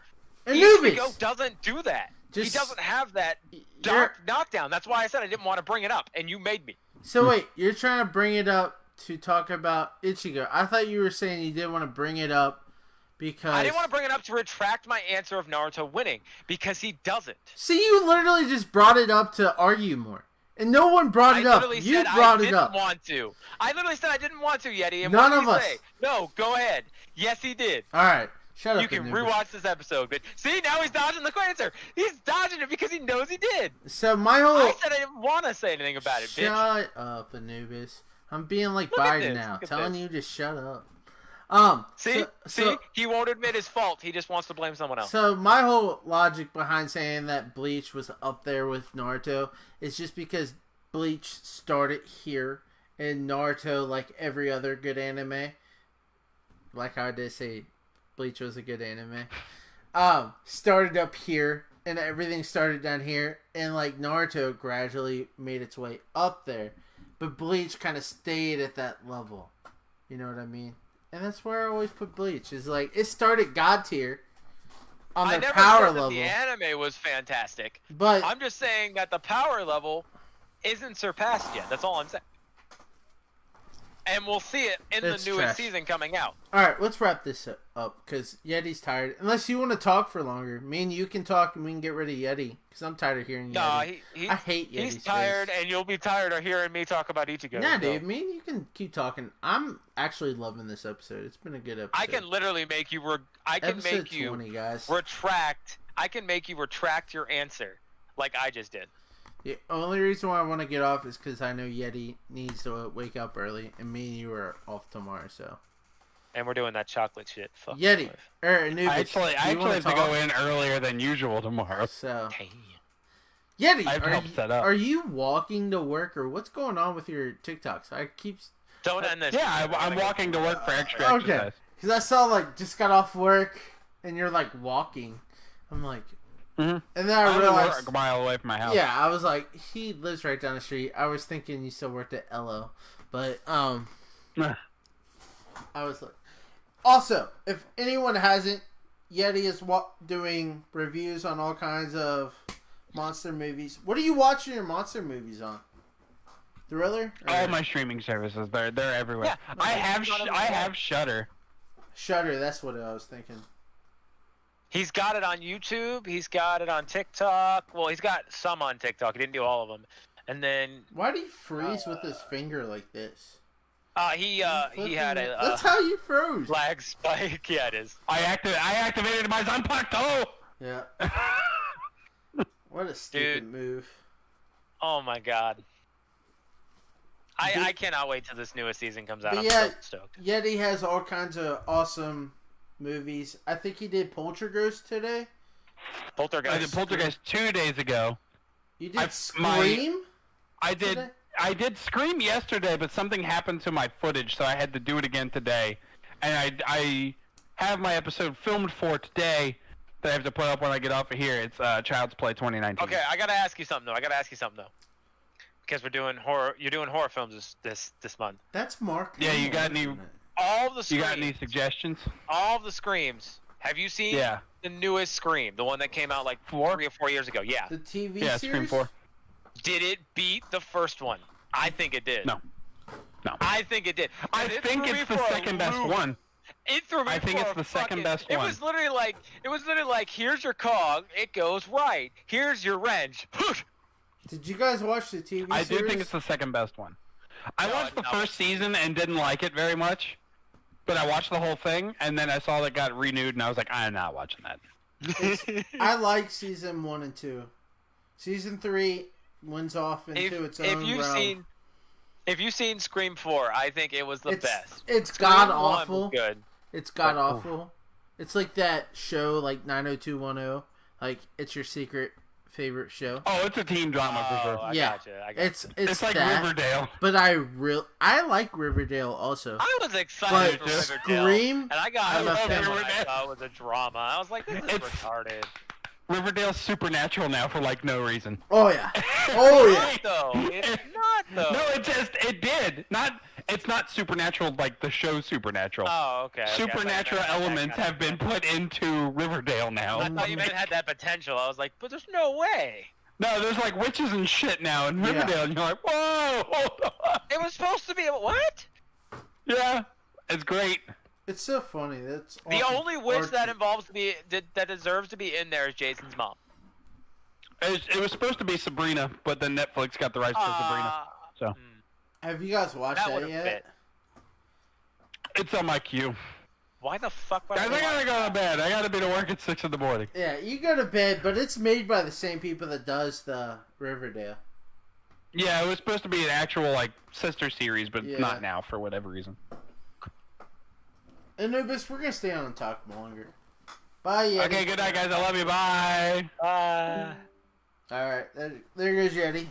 Anubis! Ichigo doesn't do that. Just- he doesn't have that You're- dark knockdown. That's why I said I didn't want to bring it up, and you made me. So wait, you're trying to bring it up to talk about Ichigo. I thought you were saying you didn't want to bring it up because... I didn't want to bring it up to retract my answer of Naruto winning, because he doesn't. See, you literally just brought it up to argue more. And no one brought it I up. literally You said brought I it up. didn't want to. I literally said I didn't want to, Yeti. And None what of did he us. say? No, go ahead. Yes, he did. Alright, shut up. You can Anubis. rewatch this episode, bitch. See, now he's dodging the answer. He's dodging it because he knows he did. So my whole... I said I didn't want to say anything about it, bitch. Shut up, Anubis. I'm being like Look at Biden this, now, look at telling this. you to shut up. See? So, See? He won't admit his fault. He just wants to blame someone else. So my whole logic behind saying that Bleach was up there with Naruto is just because Bleach started here and Naruto, like every other good anime, like how I did say Bleach was a good anime, started up here and everything started down here, and like Naruto gradually made its way up there, but Bleach kind of stayed at that level. You know what I mean? And that's where I always put Bleach. Is like it started God tier on I their never power said that level, the anime was fantastic. but I'm just saying that the power level isn't surpassed yet. That's all I'm saying. And we'll see it in It's the newest trash. season coming out. all right, let's wrap this up because Yeti's tired. Unless you want to talk for longer, me and you can talk and we can get rid of Yeti because I'm tired of hearing No, Yeti. he I hate Yeti's he's tired, face. and you'll be tired of hearing me talk about Ichigo. Nah, so. dude, me and you can keep talking. I'm actually loving this episode. It's been a good episode. I can literally make you. episode Make you 20, guys. retract. I can make you retract your answer, like I just did. The only reason why I want to get off is because I know Yeti needs to wake up early, and me and you are off tomorrow. So And we're doing that chocolate shit. Fuck Yeti, life. Anubis, I do you actually wanna have to talk? go in earlier than usual tomorrow. So Damn. Yeti, I have to help set up. are you walking to work or what's going on with your TikToks? I keep Don't end this. Yeah, I'm walking to work for extra okay exercise. because I saw like just got off work and you're like walking. I'm like, Mm-hmm. and then I I realized, work a mile away from my house. yeah, I was like, he lives right down the street. I was thinking you still worked at LO, but I was like, also, if anyone hasn't, Yeti is doing reviews on all kinds of monster movies. What are you watching your monster movies on? Thriller? All my streaming services, they're everywhere. Yeah, I have Shudder. Shudder, that's what I was thinking. He's got it on YouTube. He's got it on TikTok. Well, he's got some on TikTok. He didn't do all of them. And then Why do you freeze with his finger like this? he had a That's how you froze. flag spike. Yeah, it is. I activated my Zanpakuto! Yeah. What a stupid Dude. move. Oh my god. I cannot wait till this newest season comes out. But I'm yeah, so stoked. Yeti has all kinds of awesome movies. I think he did Poltergeist today. Poltergeist. I did Poltergeist 2 days ago. You did I- Scream? I did Today? I did Scream yesterday, but something happened to my footage, so I had to do it again today. And I have my episode filmed for today that I have to put up when I get off of here. It's Child's Play 2019. Okay, I gotta ask you something though. Because we're doing horror. You're doing horror films this month. That's Mark. Yeah, you Hamill, got any- isn't it? All of the You screams. got any suggestions? All of the screams. Have you seen Yeah. the newest Scream? The one that came out like 3 or 4 years ago. Yeah. The TV Yeah, series? Scream 4. Did it beat the first one? I think it did. No. No. I think it did. I And it think threw me it's the for a second best loop. one. It threw me I think for it's a the second fucking- best It one. was literally like here's your cog, it goes right. Here's your wrench. Did you guys watch the TV I series? do think it's the second best one. I No, watched the no. first season and didn't like it very much, but I watched the whole thing, and then I saw that it got renewed, and I was like, I'm not watching that. I like season 1 and 2. Season 3 wins off into its own realm. If you've seen Scream 4, I think it was the best. It's Scream god 1 was awful. Good. It's god awful. It's like that show, like 90210. Like it's your secret favorite show. Oh, it's a teen drama for sure. I Yeah. gotcha. It's like that, Riverdale. But I like Riverdale also. I was excited But for Riverdale, Scream, and I got I'm a it fan. when I thought it was a drama. I was like, this is It's- retarded. Riverdale's supernatural now for like no reason. Oh yeah. Oh yeah. Not though. It's not though. No, it did. It's not supernatural like the show Supernatural. Oh, okay. Supernatural elements have been put into Riverdale now. I thought you meant it had that potential. I was like, but there's no way. No, there's like witches and shit now in Riverdale, and you're like, whoa, hold on. It was supposed to be what? Yeah, it's great. It's so funny. That's The awesome only witch art. that involves that deserves to be in there is Jason's mom. It was supposed to be Sabrina, but then Netflix got the rights to Sabrina. So Have you guys watched that that would've yet? fit. it's on my queue. Why the fuck? would Guys, I gotta go to bed. I gotta be to work at 6 in the morning. Yeah, you go to bed, but it's made by the same people that does the Riverdale. Yeah, it was supposed to be an actual like sister series, but Yeah. not now for whatever reason. Anubis, we're gonna stay on and talk longer. Bye, Yeti. Okay, good night, guys. I love you. Bye. Alright, there goes Yeti.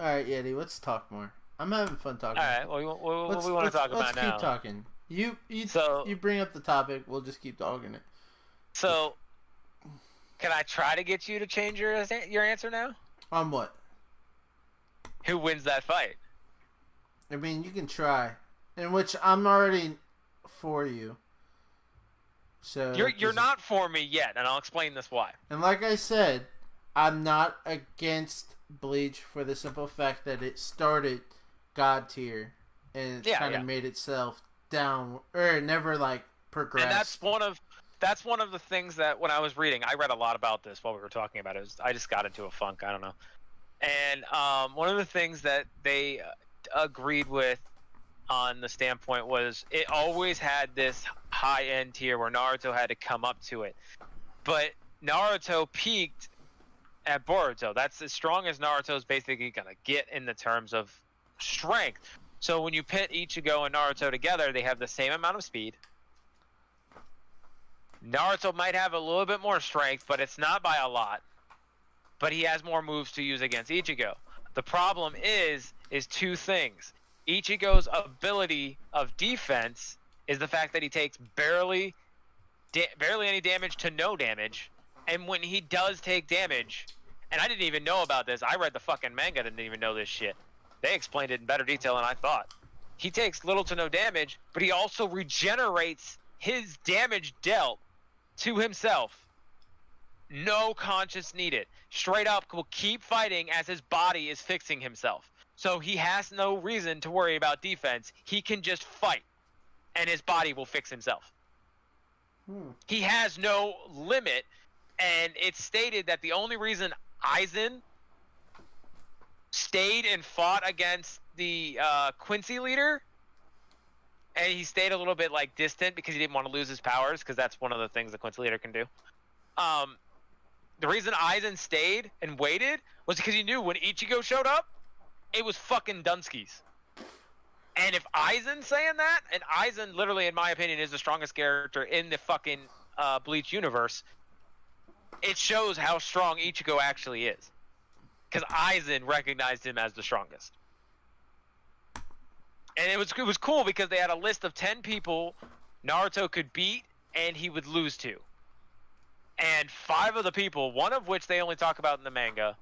Alright, Yeti, let's talk more. I'm having fun talking. Alright, well, what do we want to talk about now? Let's keep talking. You So- bring up the topic, we'll just keep talking it. So, can I try to get you to change your answer now? On what? Who wins that fight? I mean, you can try. In which I'm already for you. So You're not for me yet, and I'll explain this why. And like I said, I'm not against Bleach for the simple fact that it started God tier and it's kind of made itself down or it never like progressed. And that's one of the things that when I was reading, I read a lot about this while we were talking about it. I just got into a funk. I don't know. And one of the things that they agreed with on the standpoint was it always had this high-end tier where Naruto had to come up to it. But Naruto peaked at Boruto. That's as strong as Naruto's basically going to get in the terms of strength. So when you pit Ichigo and Naruto together, they have the same amount of speed. Naruto might have a little bit more strength, but it's not by a lot. But he has more moves to use against Ichigo. The problem is two things. Ichigo's ability of defense is the fact that he takes barely any damage to no damage. And when he does take damage, and I didn't even know about this. I read the fucking manga, didn't even know this shit. They explained it in better detail than I thought. He takes little to no damage, but he also regenerates his damage dealt to himself. No conscience needed. Straight up will keep fighting as his body is fixing himself. So he has no reason to worry about defense. He can just fight, and his body will fix himself. He has no limit, and it's stated that the only reason Aizen stayed and fought against the Quincy leader, and he stayed a little bit like distant because he didn't want to lose his powers, because that's one of the things the Quincy leader can do. The reason Aizen stayed and waited was because he knew when Ichigo showed up, it was fucking Dunskies. And if Aizen's saying that, and Aizen literally, in my opinion, is the strongest character in the fucking Bleach universe, it shows how strong Ichigo actually is. Because Aizen recognized him as the strongest. And it was cool because they had a list of 10 people Naruto could beat and he would lose to. And 5 of the people, one of which they only talk about in the manga,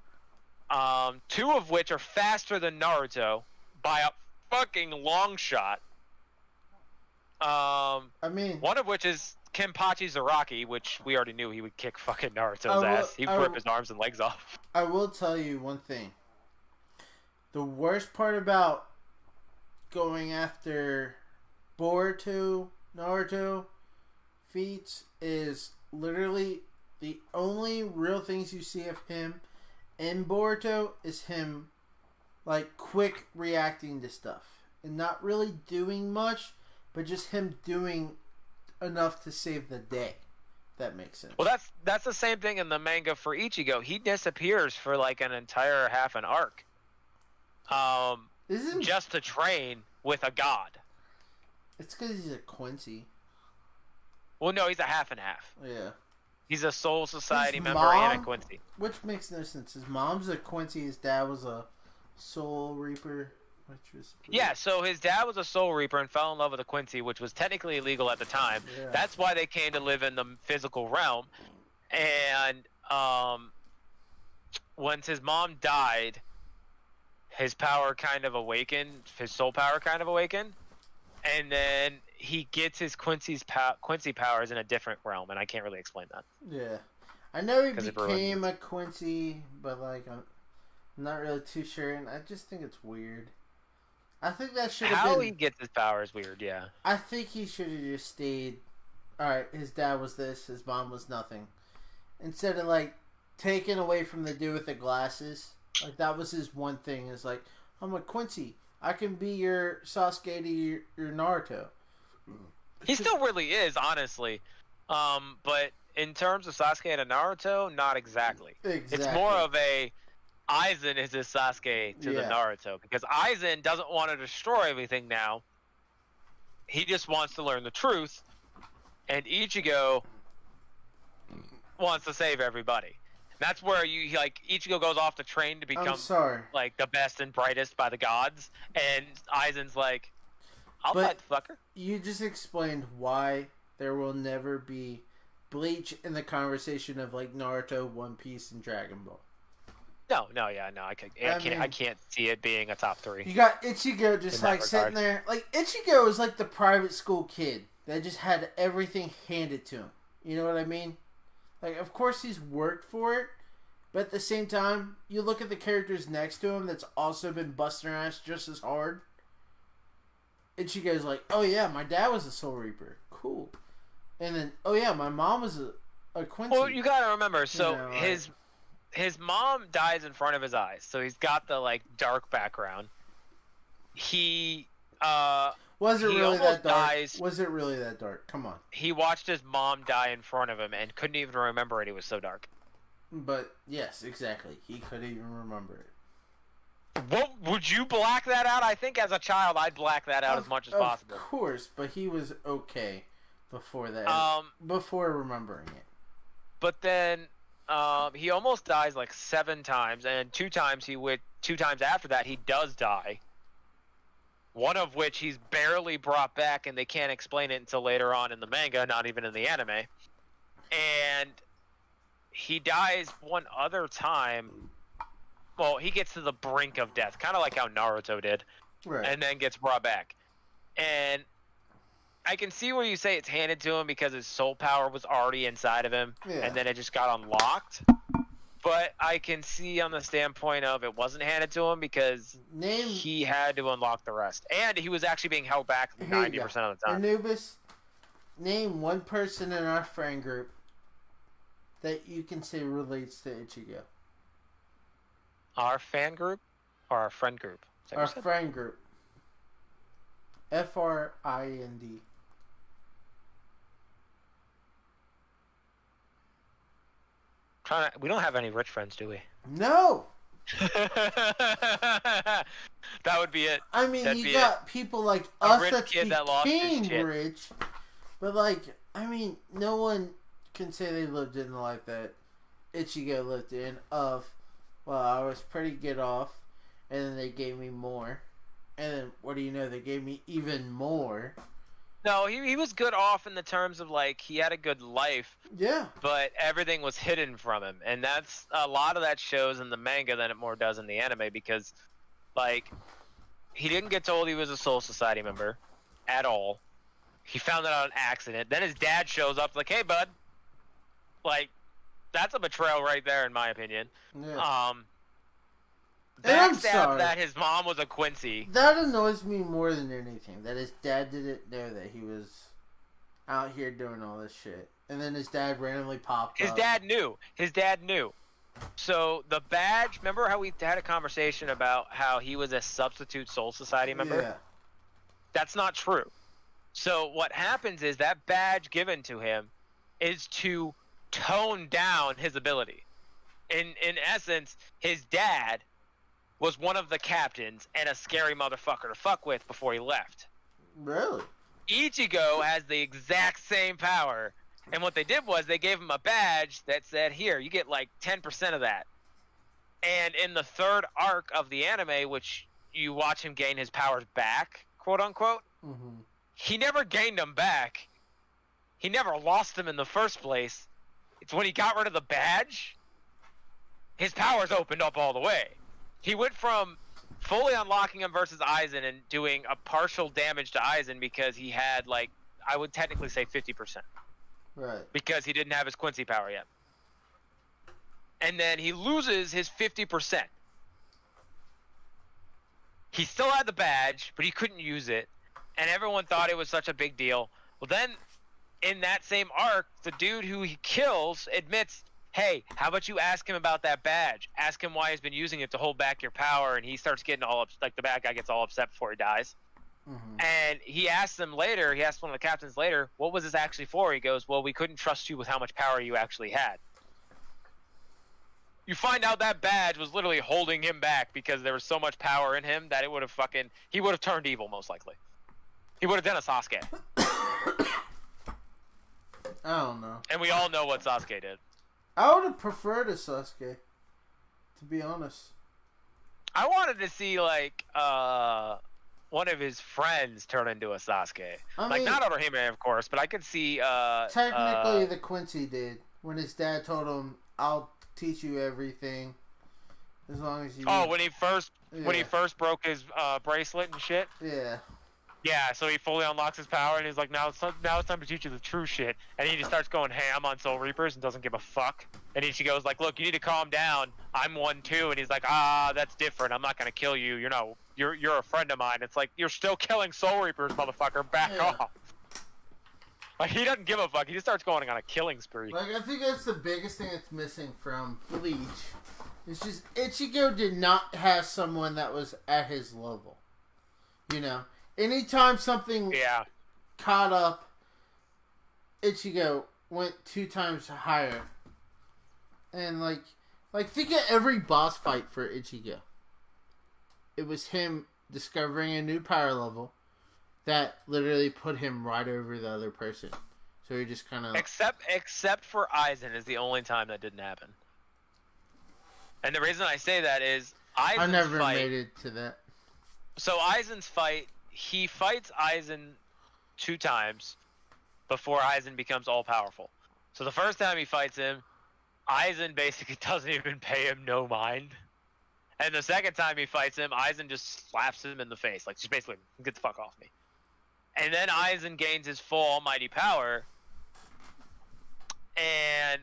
2 of which are faster than Naruto by a fucking long shot. One of which is Kenpachi Zaraki, which we already knew he would kick fucking Naruto's ass. He would rip his arms and legs off. I will tell you one thing. The worst part about going after Boruto, Naruto feats is literally the only real things you see of him in Boruto is him like quick reacting to stuff and not really doing much, but just him doing enough to save the day. That makes sense. Well, that's the same thing in the manga for Ichigo. He disappears for like an entire half an arc. Just to train with a god. It's because he's a Quincy. Well, no, he's a half and half. Yeah. He's a Soul Society member and a Quincy. Which makes no sense. His mom's a Quincy, his dad was a Soul Reaper. Yeah, so his dad was a Soul Reaper and fell in love with a Quincy, which was technically illegal at the time. Yeah. That's why they came to live in the physical realm. And once his mom died, his power kind of awakened, his soul power kind of awakened, and then he gets his Quincy powers in a different realm, and I can't really explain that. Yeah. I know he 'Cause it became ruins a Quincy, but like I'm not really too sure, and I just think it's weird. I think that should have How been. he gets his power is weird, yeah. I think he should have just stayed. All right, his dad was this, his mom was nothing. Instead of like taking away from the dude with the glasses, like that was his one thing. Is like, I'm a Quincy. I can be your Sasuke to your Naruto. He still really is, honestly. But in terms of Sasuke and Naruto, not exactly. Exactly. It's more of a Aizen is his Sasuke to the Yeah. Naruto, because Aizen doesn't want to destroy everything now. He just wants to learn the truth, and Ichigo wants to save everybody. That's where Ichigo goes off to train to become I'm sorry. like the best and brightest by the gods, and Aizen's like, I'll But- fight the fucker. You just explained why there will never be Bleach in the conversation of like Naruto, One Piece, and Dragon Ball. I can't see it being a top 3. You got Ichigo just In that like sitting regard. there. Like Ichigo is like the private school kid that just had everything handed to him. You know what I mean? Like, of course he's worked for it, but at the same time, you look at the characters next to him that's also been busting their ass just as hard. Ichigo's like, oh yeah, my dad was a Soul Reaper. Cool. And then, oh yeah, my mom was a Quincy. Well, you gotta remember, so You know, his mom dies in front of his eyes, so he's got the like dark background. He was it he really almost that dark? dies. Was it really that dark? Come on. He watched his mom die in front of him and couldn't even remember it. It was so dark. But yes, exactly. He couldn't even remember it. What would you black that out? I think as a child I'd black that out as much as possible. Of course, but he was okay before that. Before remembering it. But then he almost dies like 7 times, and 2 times after that he does die. One of which he's barely brought back, and they can't explain it until later on in the manga, not even in the anime. And he dies one other time. Well, he gets to the brink of death, kind of like how Naruto did, Right. and then gets brought back. And I can see where you say it's handed to him because his soul power was already inside of him, Yeah. and then it just got unlocked. But I can see on the standpoint of it wasn't handed to him because Name he had to unlock the rest. And he was actually being held back Here you 90% of the time. Anubis, name one person in our friend group that you can say relates to Ichigo. Our fan group or our friend group? Is that what Our you said? friend group. FRIND. We don't have any rich friends, do we? No! That would be it. I mean, That'd you be got people like A us rich that kid that lost his became shit. rich, but like, I mean, no one can say they lived in the life that Ichigo lived in. Of, well, I was pretty good off, and then they gave me more, and then what do you know? They gave me even more. No, he was good off in the terms of like he had a good life, Yeah, but everything was hidden from him, and that's a lot of that shows in the manga than it more does in the anime because, like, he didn't get told he was a Soul Society member at all. He found it out on accident. Then his dad shows up like, "Hey, bud," like that's a betrayal right there, in my opinion. yeah. And I'm Backstab sorry. that his mom was a Quincy. That annoys me more than anything. That his dad didn't know that he was out here doing all this shit, and then his dad randomly popped His up. dad knew. His dad knew. So the badge. Remember how we had a conversation about how he was a substitute Soul Society member? Yeah. That's not true. So what happens is that badge given to him is to tone down his ability. In essence, his dad was one of the captains and a scary motherfucker to fuck with before he left. Really? Ichigo has the exact same power, and what they did was they gave him a badge that said, "Here, you get like 10% of that." And in the 3rd arc of the anime, which you watch him gain his powers back, quote unquote, Mm-hmm. he never gained them back. He never lost them in the first place. It's when he got rid of the badge his powers opened up all the way. He went from fully unlocking him versus Aizen and doing a partial damage to Aizen because he had, like, I would technically say 50%. Right. Because he didn't have his Quincy power yet. And then he loses his 50%. He still had the badge, but he couldn't use it. And everyone thought it was such a big deal. Well, then, in that same arc, the dude who he kills admits, hey, how about you ask him about that badge? Ask him why he's been using it to hold back your power. And he starts getting all like the bad guy gets all upset before he dies. Mm-hmm. And he asks them later, he asked one of the captains later, what was this actually for? He goes, well, we couldn't trust you with how much power you actually had. You find out that badge was literally holding him back because there was so much power in him that it would have he would have turned evil most likely. He would have done a Sasuke. I don't know. And we all know what Sasuke did. I would have preferred a Sasuke, to be honest. I wanted to see, like, one of his friends turn into a Sasuke. I mean, not Otohime, of course, but I could see... technically, the Quincy did. When his dad told him, I'll teach you everything. As long as you... Oh, when he first broke his bracelet and shit? Yeah. Yeah, so he fully unlocks his power, and he's like, now it's time to teach you the true shit. And he just starts going ham on Soul Reapers and doesn't give a fuck. And Ichigo's like, look, you need to calm down. I'm one too. And he's like, that's different. I'm not going to kill you. You're a friend of mine. It's like, you're still killing Soul Reapers, motherfucker. Back off. Like, he doesn't give a fuck. He just starts going on a killing spree. Like, I think that's the biggest thing that's missing from Bleach. It's just, Ichigo did not have someone that was at his level. You know? Anytime something caught up, Ichigo went 2 times higher. And, like think of every boss fight for Ichigo. It was him discovering a new power level that literally put him right over the other person. So he just kind of... Except for Aizen is the only time that didn't happen. And the reason I say that is Aizen's I never made it to that. So Aizen's fight... He fights Aizen 2 times before Aizen becomes all-powerful. So the first time he fights him, Aizen basically doesn't even pay him no mind. And the second time he fights him, Aizen just slaps him in the face. Like, just basically, get the fuck off me. And then Aizen gains his full almighty power. And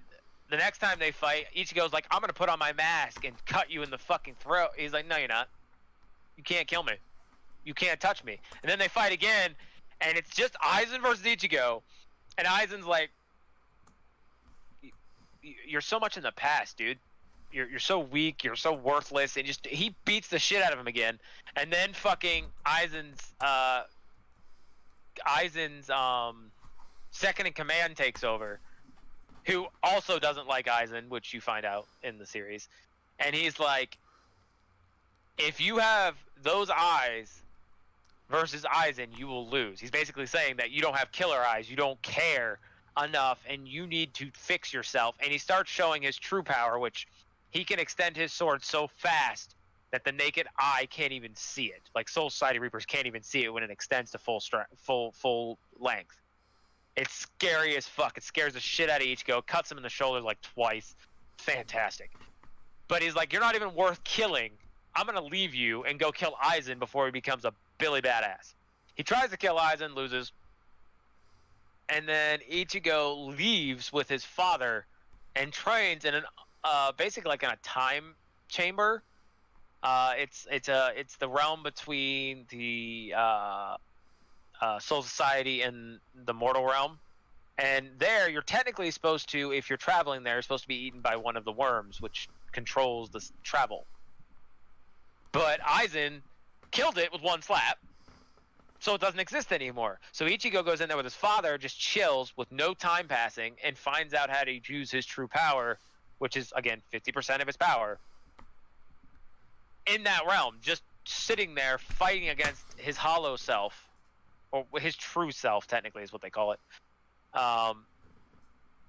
the next time they fight, Ichigo's like, I'm going to put on my mask and cut you in the fucking throat. He's like, no, you're not. You can't kill me. You can't touch me. And then they fight again, and it's just Aizen versus Ichigo. And Aizen's like, you're so much in the past, dude. You're so weak. You're so worthless. And just he beats the shit out of him again. And then fucking Aizen's second in command takes over, who also doesn't like Aizen, which you find out in the series. And he's like, if you have those eyes versus Aizen, you will lose. He's basically saying that you don't have killer eyes, you don't care enough, and you need to fix yourself. And he starts showing his true power, which he can extend his sword so fast that the naked eye can't even see it. Like Soul Society Reapers can't even see it when it extends to full length. It's scary as fuck. It scares the shit out of Ichigo. Cuts him in the shoulder like twice. Fantastic. But he's like, you're not even worth killing. I'm going to leave you and go kill Aizen before he becomes a Billy badass. He tries to kill Aizen, loses. And then Ichigo leaves with his father and trains in an basically like in a time chamber. It's the realm between the Soul Society and the mortal realm. And there, you're technically supposed to, if you're traveling there, you're supposed to be eaten by one of the worms, which controls the travel. But Aizen killed it with one slap, so it doesn't exist anymore. So Ichigo goes in there with his father, just chills with no time passing, and finds out how to use his true power, which is, again, 50% of his power, in that realm, just sitting there fighting against his hollow self, or his true self, technically, is what they call it,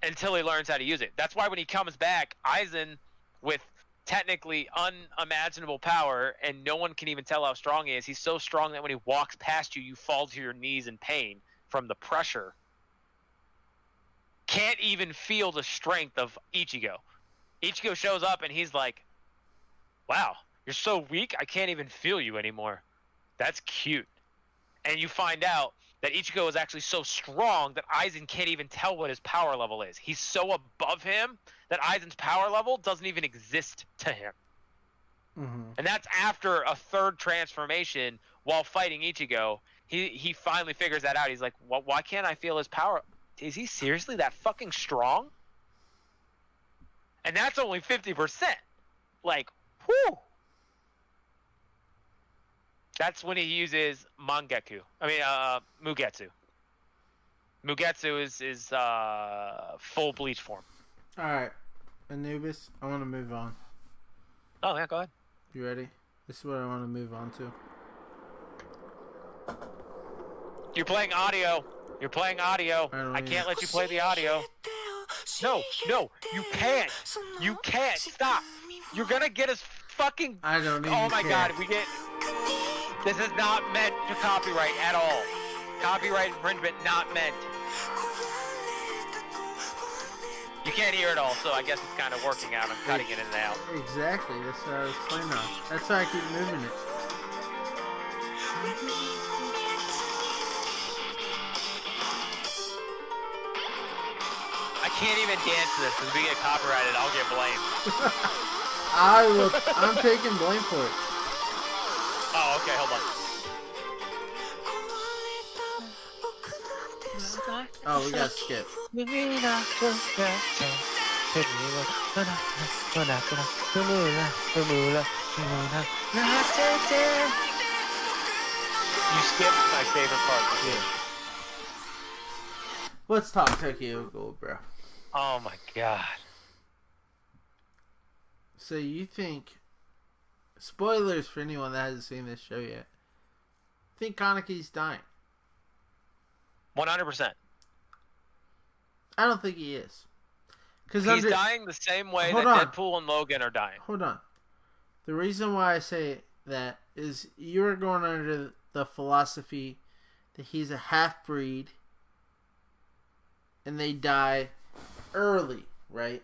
until he learns how to use it. That's why when he comes back, Aizen, with technically unimaginable power, and no one can even tell how strong he is. He's so strong that when he walks past you, you fall to your knees in pain from the pressure. Can't even feel the strength of Ichigo. Ichigo shows up and he's like, wow, you're so weak, I can't even feel you anymore. That's cute. And you find out that Ichigo is actually so strong that Aizen can't even tell what his power level is. He's so above him that Aizen's power level doesn't even exist to him. Mm-hmm. And that's after a third transformation while fighting Ichigo. He finally figures that out. He's like, why can't I feel his power? Is he seriously that fucking strong? And that's only 50%. Like, whew. That's when he uses Mugetsu. Mugetsu is full bleach form. Alright. Anubis, I want to move on. Oh, yeah, go ahead. You ready? This is what I want to move on to. You're playing audio. I can't let you play the audio. No, you can't. You can't. Stop. You're gonna get us fucking... I don't even Oh my care. god, This is not meant to copyright at all. Copyright infringement not meant. You can't hear it all, so I guess it's kind of working out. I'm cutting it in and out. Exactly. That's what I was playing on. That's why I keep moving it. I can't even dance to this because we get copyrighted. I'll get blamed. I'm taking blame for it. Oh, okay, hold on. Oh, we got to skip. You skipped my favorite part. Yeah. Let's talk Tokyo Ghoul, bro. Oh my god. So you think... Spoilers for anyone that hasn't seen this show yet. Think Kaneki's dying. 100%. I don't think he is. He's dying the same way Hold that on. Deadpool and Logan are dying. Hold on. The reason why I say that is you're going under the philosophy that he's a half-breed and they die early, right?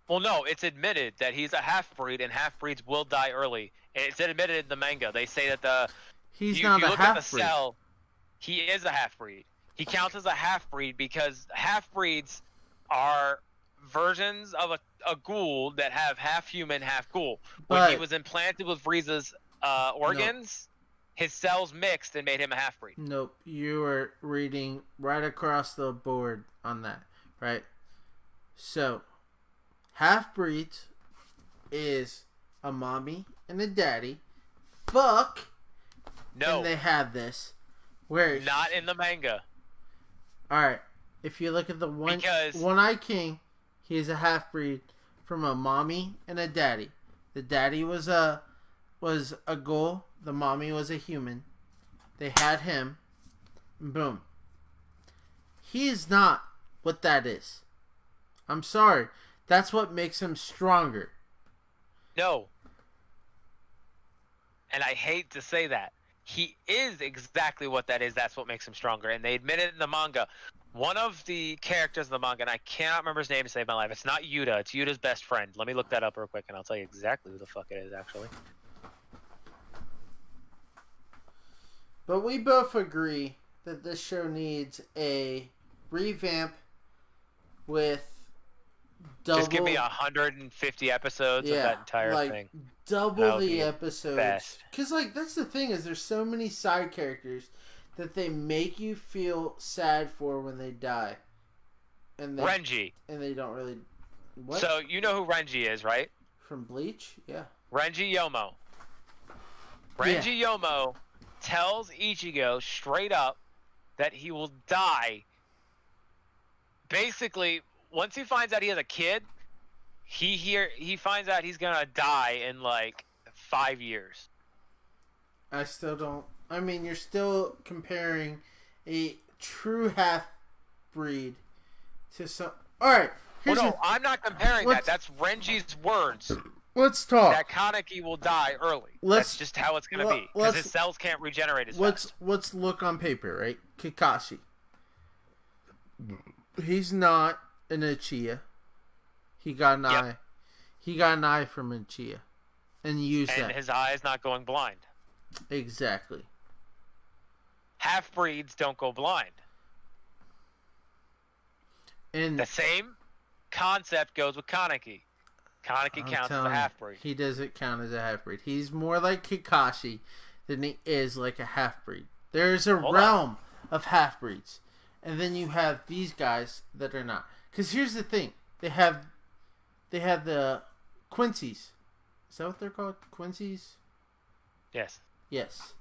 Well, no, it's admitted that he's a half-breed and half-breeds will die early. It's admitted in the manga. They say that He's not a look at the half-breed. cell, he is a half-breed. He counts as a half-breed because half-breeds are versions of a ghoul that have half human, half ghoul. When he was implanted with Frieza's organs, his cells mixed and made him a half-breed. Nope. You are reading right across the board on that, right? So, half-breeds is a mommy and a daddy. Fuck! No. And they have this. Where... Not in the manga. Alright. If you look at the One-Eye King, he is a half-breed from a mommy and a daddy. The daddy was a ghoul. The mommy was a human. They had him. And boom. He is not what that is. I'm sorry. That's what makes him stronger. No. And I hate to say that. He is exactly what that is. That's what makes him stronger. And they admit it in the manga. One of the characters in the manga, and I cannot remember his name to save my life. It's not Yuta. It's Yuta's best friend. Let me look that up real quick, and I'll tell you exactly who the fuck it is, actually. But we both agree that this show needs a revamp with double... Just give me 150 episodes of that entire thing. Double the episodes. Best. Because, that's the thing is there's so many side characters that they make you feel sad for when they die. And Renji. And they don't really... What? So, you know who Renji is, right? From Bleach? Yeah. Renji Yomo. Renji Yomo tells Ichigo straight up that he will die. Basically, once he finds out he has a kid, he finds out he's gonna die in 5 years. I still don't... I mean, you're still comparing a true half-breed to some... Alright. Well, no, I'm not comparing that. That's Renji's words. Let's talk. That Kaneki will die early. That's just how it's going to be. Because his cells can't regenerate as fast. Let's look on paper, right? Kakashi. He's not an Uchiha. He got an Yep. eye. He got an eye from Inchia. And used And that. his eye is not going blind. Exactly. Half-breeds don't go blind. And The same concept goes with Kaneki. Kaneki I'm counts as a telling you, half-breed. he doesn't count as a half-breed. He's more like Kakashi than he is like a half-breed. There's a realm of half-breeds. And then you have these guys that are not. Because here's the thing. They have the Quincy's. Is that what they're called? Quincy's? Yes. Yes.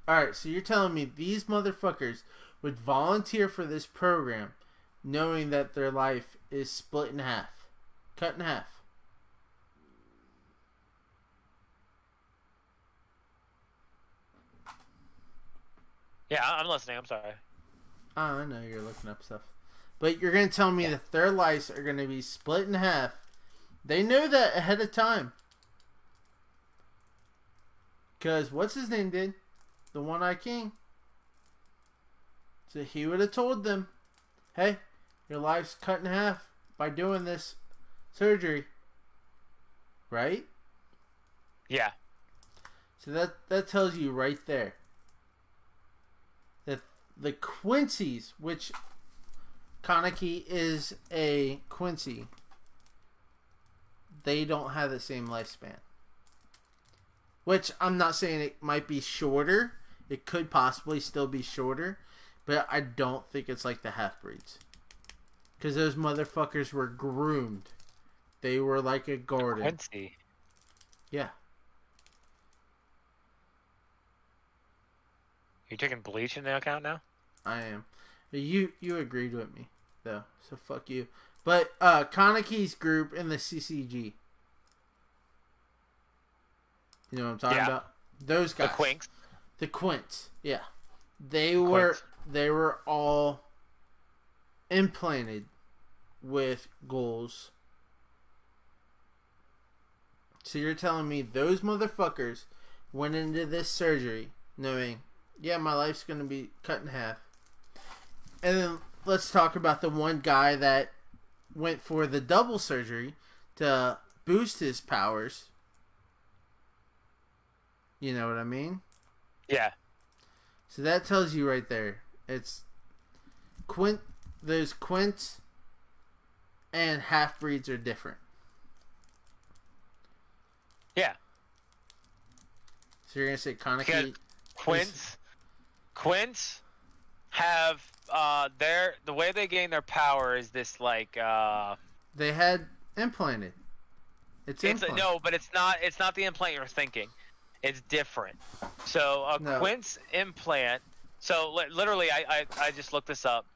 Alright, so you're telling me these motherfuckers would volunteer for this program knowing that their life is split in half. Cut in half. Yeah, I'm listening. I'm sorry. Oh, I know you're looking up stuff. But you're going to tell me that their lives are going to be split in half. They know that ahead of time. Because what's his name did? The One-Eyed King. So he would have told them, hey, your life's cut in half by doing this surgery. Right? Yeah. So that tells you right there that the Quincy's, which Kaneki is a Quincy, they don't have the same lifespan. Which I'm not saying it might be shorter. It could possibly still be shorter. But I don't think it's like the half-breeds. Because those motherfuckers were groomed. They were like a garden. Quincy. Yeah. You taking Bleach into account now? I am. You agreed with me, though. So fuck you. But Kaneki's group in the CCG. You know what I'm talking about? Those guys. The Quinks. The Quints. Yeah. They were all implanted with ghouls. So you're telling me those motherfuckers went into this surgery knowing, yeah, my life's going to be cut in half. And then let's talk about the one guy that went for the double surgery to boost his powers. You know what I mean? Yeah. So that tells you right there. It's those Quints and half-breeds are different. Yeah. So you're going to say Kaneki... Quints have the way they gain their power is this like they had implanted. It's implanted. No, but it's not the implant you're thinking. It's different. So a Quint's implant. So literally, I just looked this up.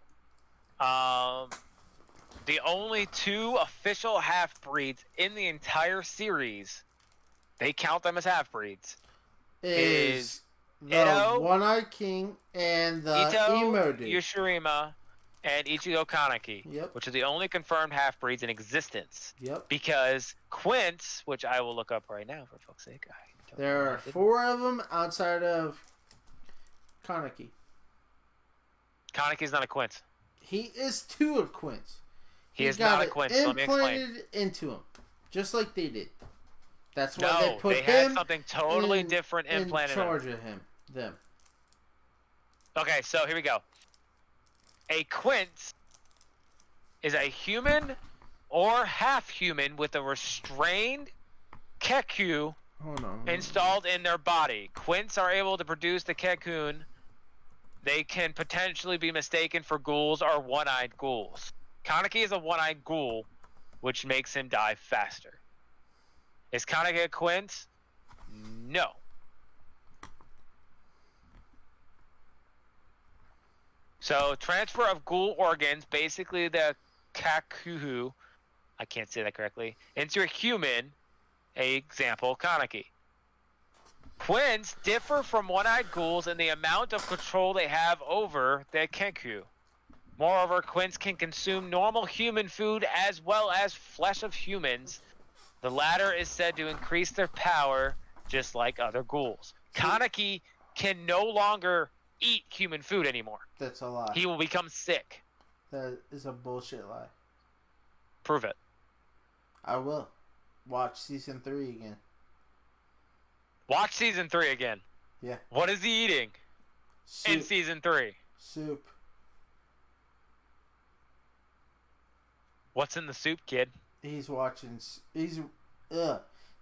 The only two official half-breeds in the entire series, they count them as half-breeds, is the Ito, One-Eyed King and the Ito, Emo dude. Yushirima, and Ichigo Kaneki, Yep. which are the only confirmed half-breeds in existence. Yep. Because Quints, which I will look up right now for fuck's sake, There are 4 of them outside of Kaneki. Kaneki's not a Quint. He is 2 of Quints. He is not a Quint. Let me explain. Implanted into him, just like they did. That's why No, they put they had him something totally different in implanted charge in of him. Them. Okay, so here we go. A Quint is a human or half-human with a restrained Keku Hold on. installed in their body. Quints are able to produce the Kekun. They can potentially be mistaken for ghouls or one-eyed ghouls. Kaneki is a one-eyed ghoul, which makes him die faster. Is Kaneki a Quint? No. So, transfer of ghoul organs, basically the Kakuhu, I can't say that correctly, into a human, example, Kaneki. Quints differ from one-eyed ghouls in the amount of control they have over their Kenku. Moreover, Quints can consume normal human food as well as flesh of humans. The latter is said to increase their power, just like other ghouls. Kaneki can no longer eat human food anymore. That's a lie. He will become sick. That is a bullshit lie. Prove it. I will. Watch season 3 again. Watch season 3 again. Yeah. What is he eating in season 3? Soup. What's in the soup, kid? He's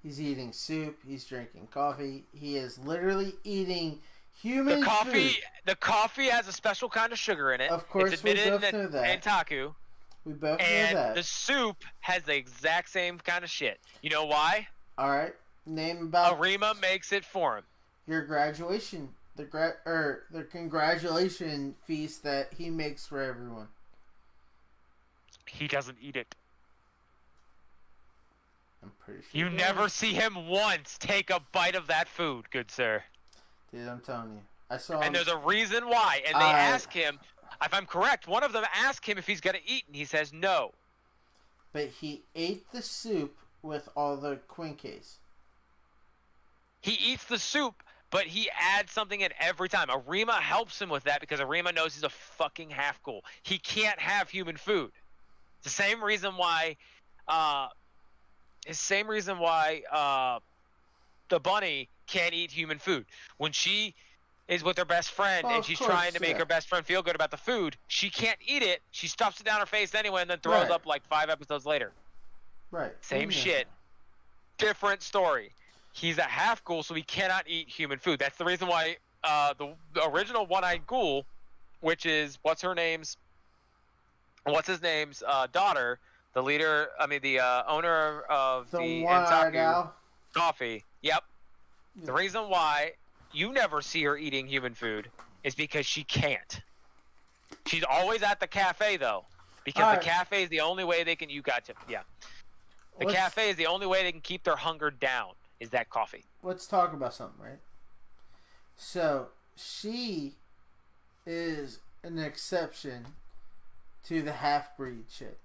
eating soup. He's drinking coffee. He is literally eating human food. The coffee has a special kind of sugar in it. Of course, it's we admitted both know that. in Taku. We both and know that. The soup has the exact same kind of shit. You know why? All right. Name about Arima makes it for him. Your graduation, the congratulation feast that he makes for everyone. He doesn't eat it. I'm pretty sure. You never see him once take a bite of that food, good sir. Dude, I'm telling you. I saw. And there's a reason why. And they ask him, if I'm correct, one of them asked him if he's gonna eat, and he says no. But he ate the soup with all the quinkes. He eats the soup, but he adds something in every time. Arima helps him with that because Arima knows he's a fucking half ghoul. He can't have human food. It's the same reason why. The bunny can't eat human food. When she is with her best friend and she's trying to make her best friend feel good about the food, she can't eat it. She stuffs it down her face anyway and then throws up like 5 episodes later. Right. Same shit. Different story. He's a half ghoul, so he cannot eat human food. That's the reason why the original one-eyed ghoul, which is what's his name's daughter, the owner of the Entaku Coffee. Yep. Yeah. The reason why you never see her eating human food is because she can't. She's always at the cafe though, because the cafe is the only way they can. Cafe is the only way they can keep their hunger down. Is that coffee? Let's talk about something, right? So she is an exception to the half-breed shit.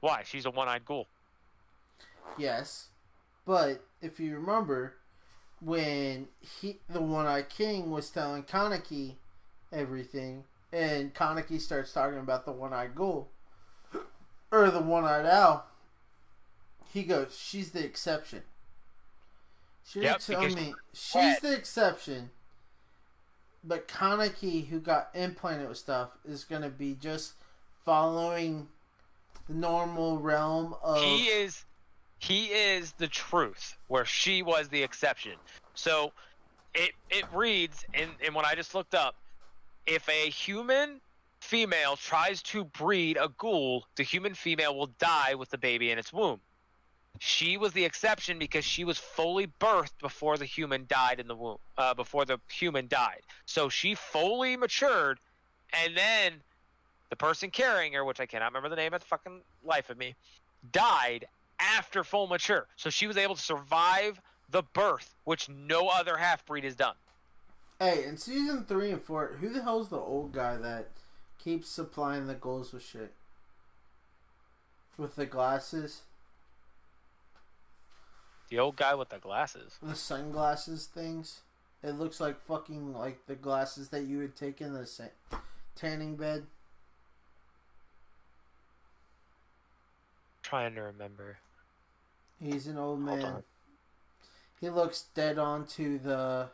Why? She's a one-eyed ghoul. Yes, but if you remember, when the One-Eyed King was telling Kaneki everything, and Kaneki starts talking about the One-Eyed Ghoul, or the One-Eyed Owl, he goes, she's the exception. She didn't tell me she's the exception, but Kaneki, who got implanted with stuff, is going to be just following the normal realm of... He is the truth, where she was the exception. So it reads, and when I just looked up, if a human female tries to breed a ghoul, the human female will die with the baby in its womb. She was the exception because she was fully birthed before the human died in the womb. Before the human died, so she fully matured, and then the person carrying her, which I cannot remember the name of the fucking life of me, died after full mature. So she was able to survive the birth, which no other half-breed has done. Hey, in season 3 and 4, who the hell's the old guy that keeps supplying the ghouls with shit? With the glasses? The old guy with the glasses? The sunglasses things? It looks like fucking like the glasses that you would take in the tanning bed. Trying to remember. He's an old man. He looks dead on to the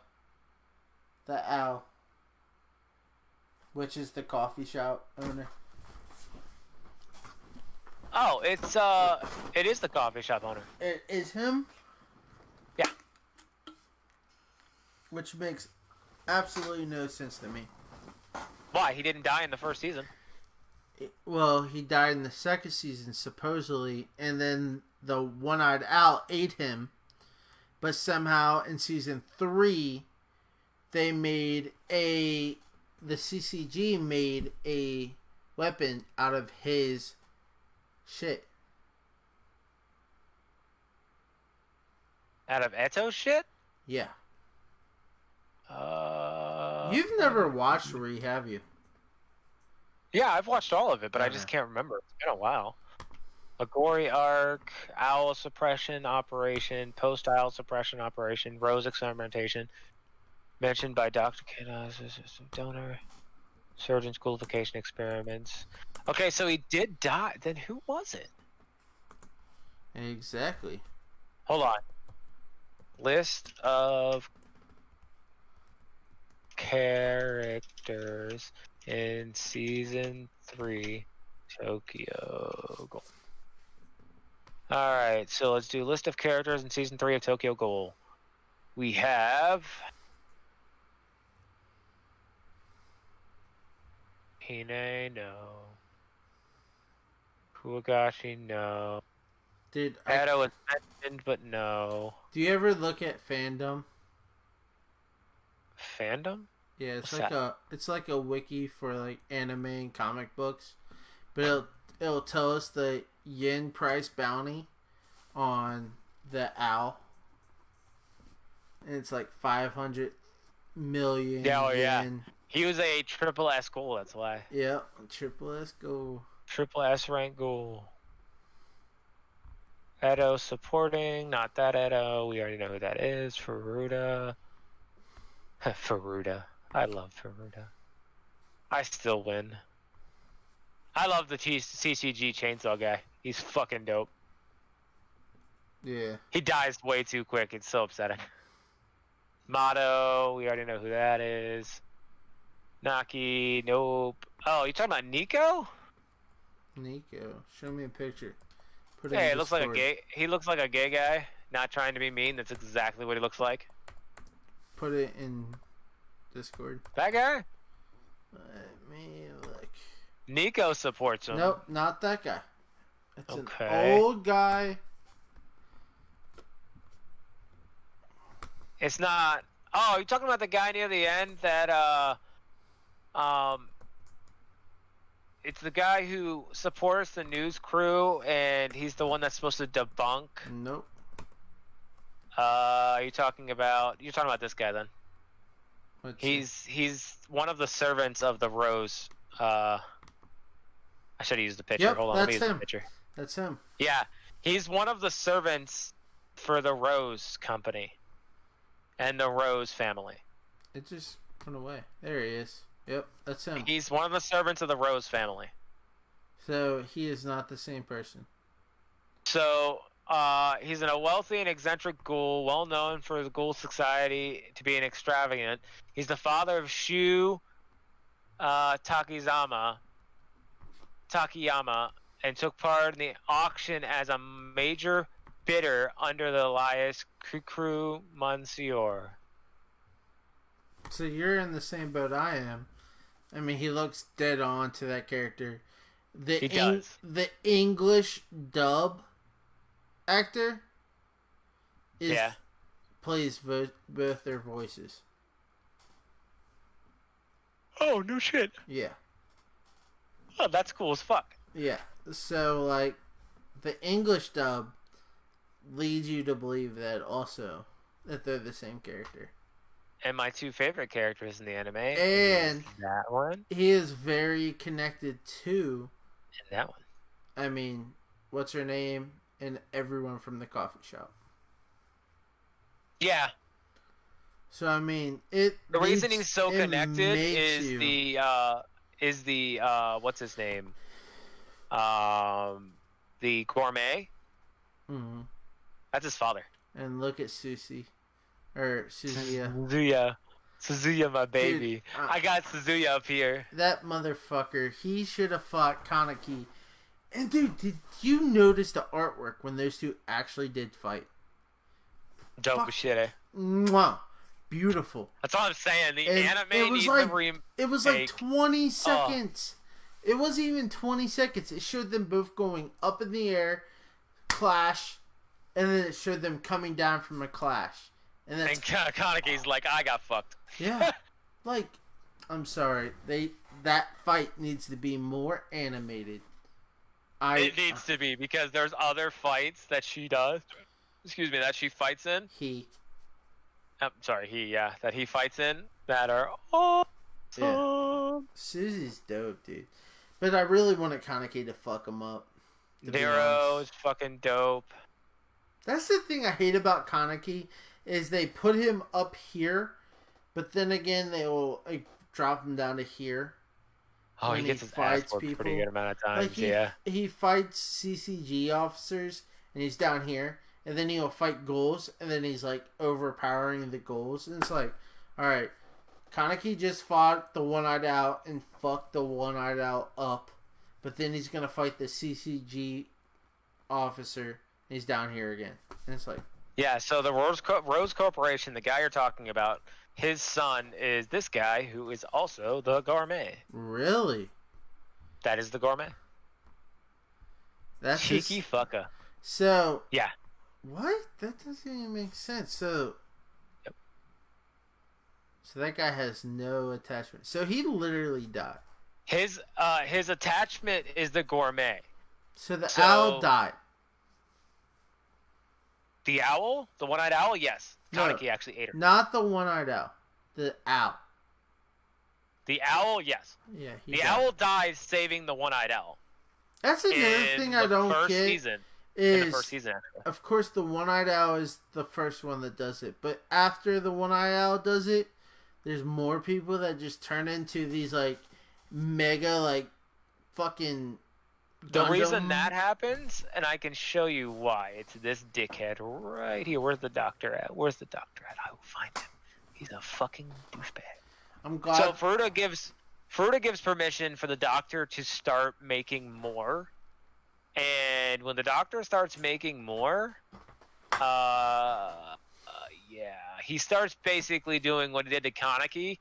owl, which is the coffee shop owner. Oh, it is the coffee shop owner. It is him? Yeah. Which makes absolutely no sense to me. Why? He didn't die in the first season. Well, he died in the second season, supposedly, and then the One-Eyed Owl ate him. But somehow in season 3, they made the CCG made a weapon out of his shit. Out of Eto's shit? Yeah. You've never watched Re, have you? Yeah, I've watched all of it, but I just can't remember. It's been a while. A gory arc, owl suppression operation, post-owl suppression operation, rose experimentation, mentioned by Dr. Kiddos, donor, surgeon's qualification experiments. Okay, so he did die. Then who was it? Exactly. Hold on. List of characters in season 3 Tokyo Ghoul. Alright, so let's do list of characters in season 3 of Tokyo Ghoul. We have Hine, no. Kuwagashi, no. Dude, Edo is mentioned, but no. do you ever look at fandom? Fandom? Yeah, it's What's like that? it's like a wiki for like anime and comic books, but it'll tell us the yen price bounty on the owl, and it's like 500 million Yeah, oh, yeah. yen. He was a triple S goal, that's why. Yep, triple S go. Triple S rank goal. Edo supporting, not that Edo. We already know who that is. Furuta. Furuta. I love Furuta. I still win. I love the CCG chainsaw guy. He's fucking dope. Yeah. He dies way too quick. It's so upsetting. Motto. We already know who that is. Naki. Nope. Oh, you talking about Nico? Nico, show me a picture. Put Hey, in it looks like a Discord. gay. He looks like a gay guy. Not trying to be mean. That's exactly what he looks like. Put it in Discord. That guy? Let me look. Nico supports him. Nope, not that guy. It's Okay. an old guy. It's not. Oh, you're talking about the guy near the end that it's the guy who supports the news crew, and he's the one that's supposed to debunk. Nope. You're talking about this guy then. He's one of the servants of the Rose. I should have used the picture. Yep, Hold on, let me that's use him. the picture. That's him. Yeah, he's one of the servants for the Rose Company and the Rose family. It just went away. There he is. Yep, that's him. He's one of the servants of the Rose family. So he is not the same person. So he's a wealthy and eccentric ghoul, well known for the ghoul society to be an extravagant. He's the father of Shu Takayama, and took part in the auction as a major bidder under the alias Kukru Monsieur. So you're in the same boat I am. I mean, he looks dead on to that character. He does. The English dub actor plays both their voices. Oh, no shit. Yeah. Oh, that's cool as fuck. Yeah. So, like, the English dub leads you to believe that also, that they're the same character. And my two favorite characters in the anime. And that one. he is very connected to, And that one. I mean, what's her name? And everyone from the coffee shop. Yeah. So, I mean, The reason he's so connected is the what's his name? The gourmet. Mm-hmm. That's his father. And look at Susie. Or Suzuya. Suzuya, my baby. Dude, I got Suzuya up here. That motherfucker, he should have fought Kaneki. And dude, did you notice the artwork when those two actually did fight? Dope as shit, eh? Mwah. Beautiful. That's all I'm saying. The And anime it was needs like, a remake. It was like 20 seconds. It wasn't even 20 seconds. It showed them both going up in the air, clash, and then it showed them coming down from a clash. And that's Kaneki's like, I got fucked. yeah. Like, I'm sorry. That fight needs to be more animated. It needs to be, because there's other fights that she does. Excuse me, that she fights in. That he fights in that are awesome. Yeah. Susie's dope, dude. But I really wanted Kaneki to fuck him up. Nero is fucking dope. That's the thing I hate about Kaneki, is they put him up here, but then again they will like drop him down to here. Oh, he gets his ass worked a pretty good amount of times, Like he fights CCG officers, and and he's down here, and then he'll fight ghouls, and then he's like overpowering the ghouls, and it's like, all right, Kaneki just fought the One-Eyed Owl and fucked the One-Eyed Owl up, but then he's gonna fight the CCG officer, and he's down here again, and it's like, yeah. So the Rose Corporation, the guy you're talking about, his son is this guy who is also the Gourmet. really? That is the Gourmet. That's Cheeky fucker. So yeah. What? That doesn't even make sense. So, Yep. So that guy has no attachment. So he literally died. His attachment is the Gourmet. So the owl died. The owl, the one-eyed owl, yes. No, Kaneki actually ate her. Not the one-eyed owl. The owl. The owl, yes. Yeah. The owl dies saving the one-eyed owl. That's another thing I don't get. In the first season, actually. Of course, the one-eyed owl is the first one that does it, but after the one-eyed owl does it, there's more people that just turn into these like mega like fucking. The reason that happens, and I can show you why. It's this dickhead right here. Where's the doctor at? Where's the doctor at? I will find him. He's a fucking douchebag. I'm glad. So Furuta gives permission for the doctor to start making more. And when the doctor starts making more, he starts basically doing what he did to Kaneki,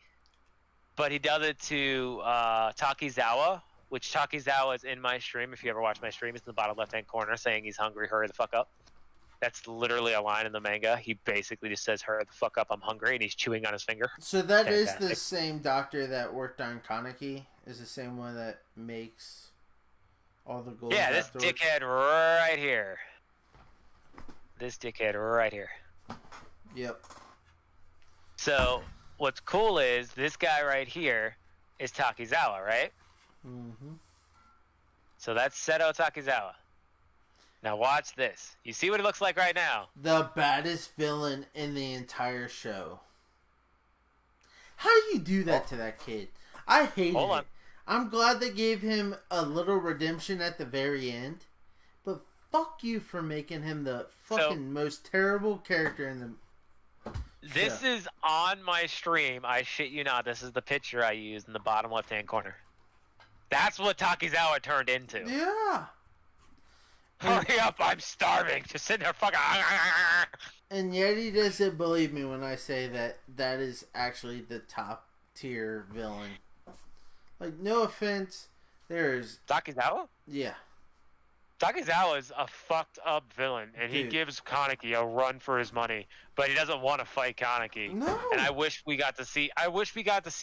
but he does it to Takizawa, which Takizawa is in my stream. If you ever watch my stream, it's in the bottom left-hand corner saying he's hungry, hurry the fuck up. That's literally a line in the manga. He basically just says, hurry the fuck up, I'm hungry, and he's chewing on his finger. So that is the same doctor that worked on Kaneki, is the same one that makes all the gold. Yeah, this dickhead right here. Yep. So, what's cool is, this guy right here is Takizawa, right? Mm-hmm. So that's Seto Takizawa. Now watch this. You see what it looks like right now? The baddest villain in the entire show. How do you do that to that kid? I hated it. I'm glad they gave him a little redemption at the very end, but fuck you for making him the fucking most terrible character in the... This is on my stream. I shit you not. This is the picture I used in the bottom left-hand corner. That's what Takizawa turned into. Yeah. Hurry up, I'm starving. Just sit there fucking... And yet he doesn't believe me when I say that is actually the top tier villain. Like, no offense, there's... Takizawa? Yeah. Takizawa is a fucked up villain, and he gives Kaneki a run for his money, but he doesn't want to fight Kaneki. No. And I wish we got to see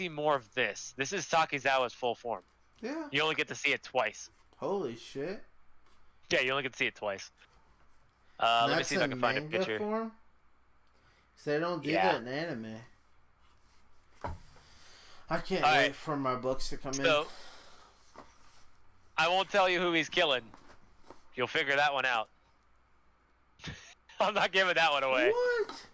more of this. This is Takizawa's full form. Yeah. You only get to see it twice. Holy shit. Yeah, you only get to see it twice. Let me see if I can find a picture. Because they don't do that in anime. I can't wait for my books to come in. I won't tell you who he's killing. You'll figure that one out. I'm not giving that one away. What?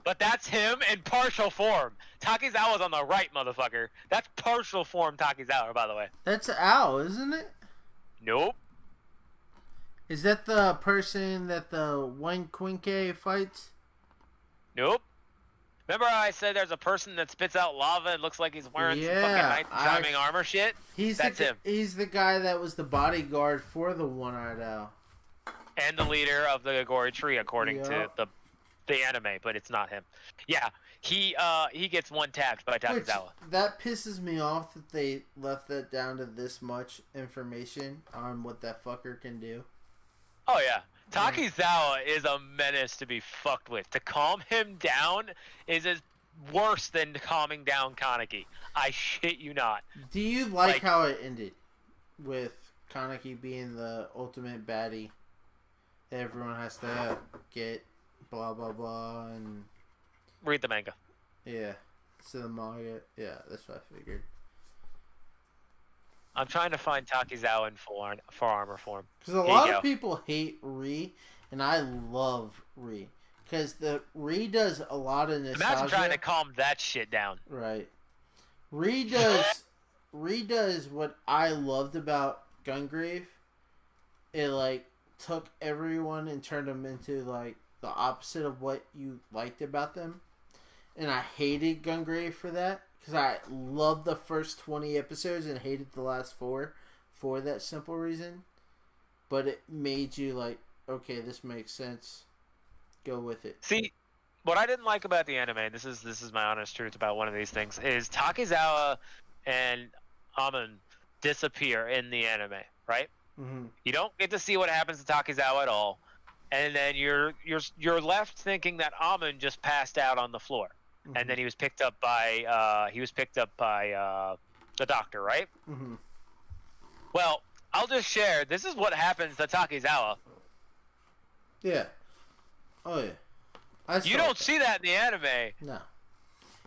But that's him in partial form. Takizawa's on the right, motherfucker. That's partial form Takizawa, by the way. That's Owl, isn't it? Nope. Is that the person that the One Quinque fights? Nope. Remember how I said there's a person that spits out lava and looks like he's wearing some fucking knight-climbing armor shit? That's him. He's the guy that was the bodyguard for the One-Eyed Owl. And the leader of the Agori tree, according to the anime, but it's not him. Yeah, he gets one tapped by Takizawa. That pisses me off that they left that down to this much information on what that fucker can do. Oh yeah. Takizawa is a menace to be fucked with. To calm him down is worse than calming down Kaneki. I shit you not. Do you like how it ended? With Kaneki being the ultimate baddie. Everyone has to get blah blah blah and... Read the manga. Yeah. So the manga... Yeah, that's what I figured. I'm trying to find Takizawa in full armor form. Because a lot of people hate Ri, and I love Ri. Because the Ri does a lot of nostalgia. Imagine trying to calm that shit down. Right. Ri does what I loved about Gungrave. It took everyone and turned them into like the opposite of what you liked about them. And I hated Gungrave for that. Because I loved the first 20 episodes and hated the last 4 for that simple reason. But it made you like, okay, this makes sense. Go with it. See, what I didn't like about the anime, this is my honest truth about one of these things, is Takizawa and Amon disappear in the anime, right? Mm-hmm. You don't get to see what happens to Takizawa at all, and then you're left thinking that Amon just passed out on the floor, Mm-hmm. and then he was picked up by the doctor, right? Mm-hmm. Well, I'll just share. This is what happens to Takizawa. Yeah. Oh yeah. You don't see that in the anime. No.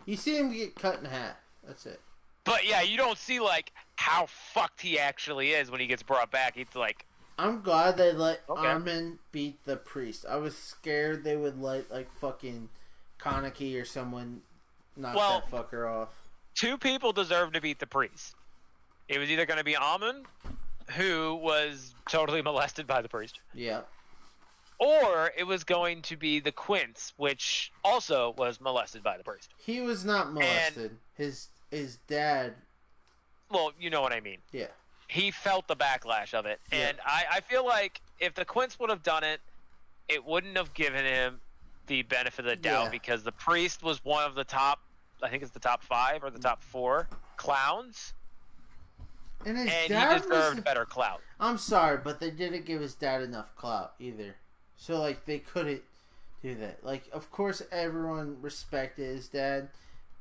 You see him get cut in half. That's it. But yeah, you don't see like how fucked he actually is when he gets brought back. He's like, I'm glad they let Okay. Armin beat the priest. I was scared they would let like fucking Kaneki or someone knock that fucker off. 2 people deserve to beat the priest. It was either going to be Amon, who was totally molested by the priest, Yeah. or it was going to be the Quince, which also was molested by the priest. He was not molested. His dad. Well, you know what I mean. Yeah. He felt the backlash of it. Yeah. And I feel like if the Quince would have done it, it wouldn't have given him the benefit of the doubt Yeah. because the priest was one of the top, I think it's the top 5 or the top 4 clowns. And his And dad he deserved was... better clout. I'm sorry, but they didn't give his dad enough clout either. So, like, they couldn't do that. Like, of course, everyone respected his dad,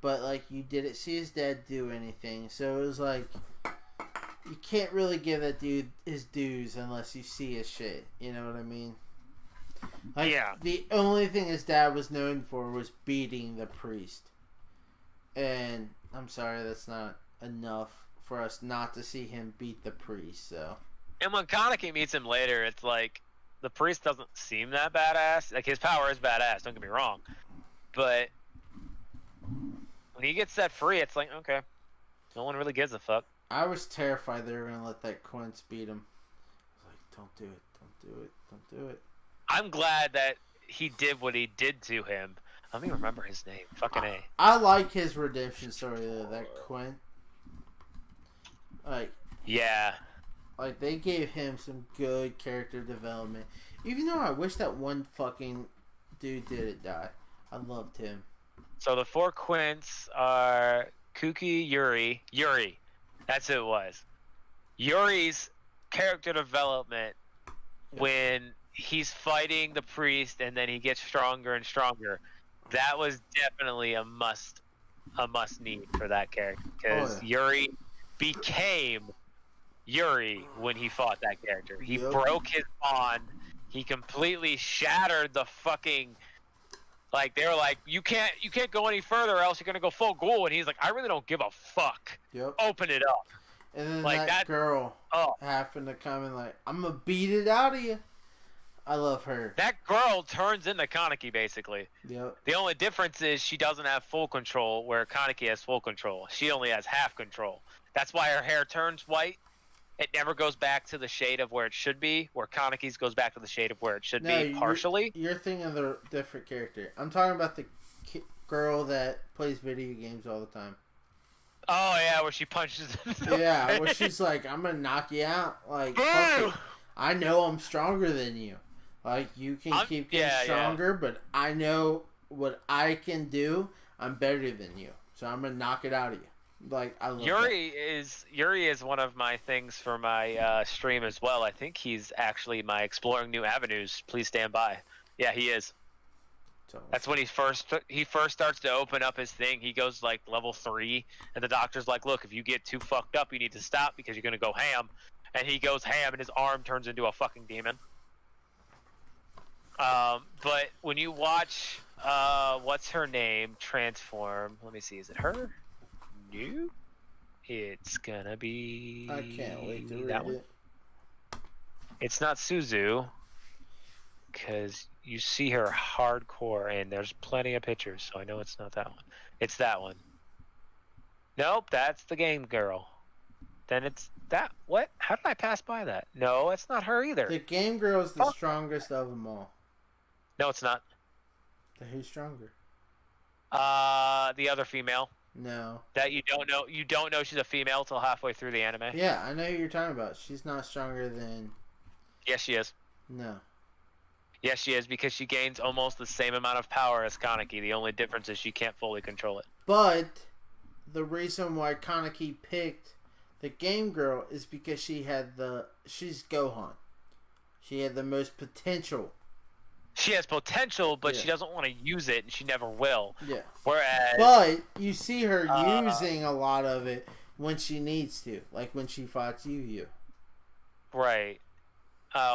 but, like, you didn't see his dad do anything. So it was like, you can't really give that dude his dues unless you see his shit. You know what I mean? Like, Yeah. The only thing his dad was known for was beating the priest. And I'm sorry, that's not enough for us not to see him beat the priest, so. And when Kaneki meets him later, it's like the priest doesn't seem that badass. Like his power is badass, don't get me wrong. But when he gets set free, it's like, okay. No one really gives a fuck. I was terrified they were going to let that Quince beat him. I was like, don't do it, don't do it, don't do it. I'm glad that he did what he did to him. Let me remember his name. Fucking A. I like his redemption story, though, that Quint. Yeah. Like, they gave him some good character development. Even though I wish that one fucking dude didn't die. I loved him. So the 4 Quints are Kuki, Yuri. That's who it was. Yuri's character development when he's fighting the priest and then he gets stronger and stronger. That was definitely a must need for that character because Yuri became Yuri when he fought that character. He broke his bond. He completely shattered the fucking, like, they were like, you can't go any further or else you're gonna go full ghoul, and he's like, I really don't give a fuck. Yep. Open it up. And then like that girl happened to come and like, I'm gonna beat it out of you. I love her. That girl turns into Kaneki basically. Yep. The only difference is she doesn't have full control where Kaneki has full control. She only has half control. That's why her hair turns white. It never goes back to the shade of where it should be, where Kaneki's goes back to the shade of where it should be partially. You're thinking of the different character. I'm talking about the girl that plays video games all the time. Oh, yeah, where she punches Yeah, where she's like, I'm going to knock you out. Like, fuck it. I know I'm stronger than you. Like, you can keep getting stronger, but I know what I can do. I'm better than you. So I'm going to knock it out of you. Like, I love Yuri is one of my things for my stream as well. I think he's actually my exploring new avenues. Please stand by. Yeah, he is. So, that's when he first starts to open up his thing. He goes like level 3, and the doctor's like, "Look, if you get too fucked up, you need to stop because you're gonna go ham." And he goes ham, and his arm turns into a fucking demon. But when you watch, what's her name transform? Let me see. Is it her? No. It's gonna be. I can't wait to read that one. it. It's not Suzu, because you see her hardcore, and there's plenty of pictures, so I know it's not that one. It's that one. Nope, that's the game girl. then it's that. What? How did I pass by that? No, it's not her either. The game girl is the strongest of them all. No, it's not. Then who's stronger? The other female. No. That you don't know. You don't know she's a female till halfway through the anime. Yeah, I know who you're talking about. She's not stronger than. Yes, she is. No. Yes, she is, because she gains almost the same amount of power as Kaneki. The only difference is she can't fully control it. But the reason why Kaneki picked the game girl is because she's Gohan. She had the most potential. She has potential, but Yeah. she doesn't want to use it, and she never will. Yeah. Whereas, But you see her using a lot of it when she needs to, like when she fights Yu. right.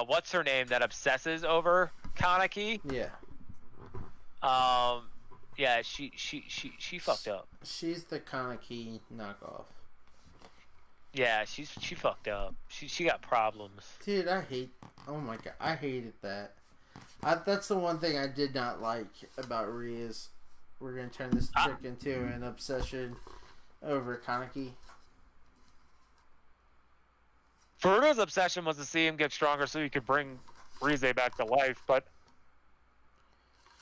What's her name that obsesses over Kaneki? Yeah. Yeah, she fucked up. She's the Kaneki knockoff. Yeah, she fucked up. She got problems. Dude, oh my god, I hated that. That's the one thing I did not like about Ri is we're gonna turn this chick into an obsession over Kaneki. Furuto's obsession was to see him get stronger so he could bring Rize back to life, but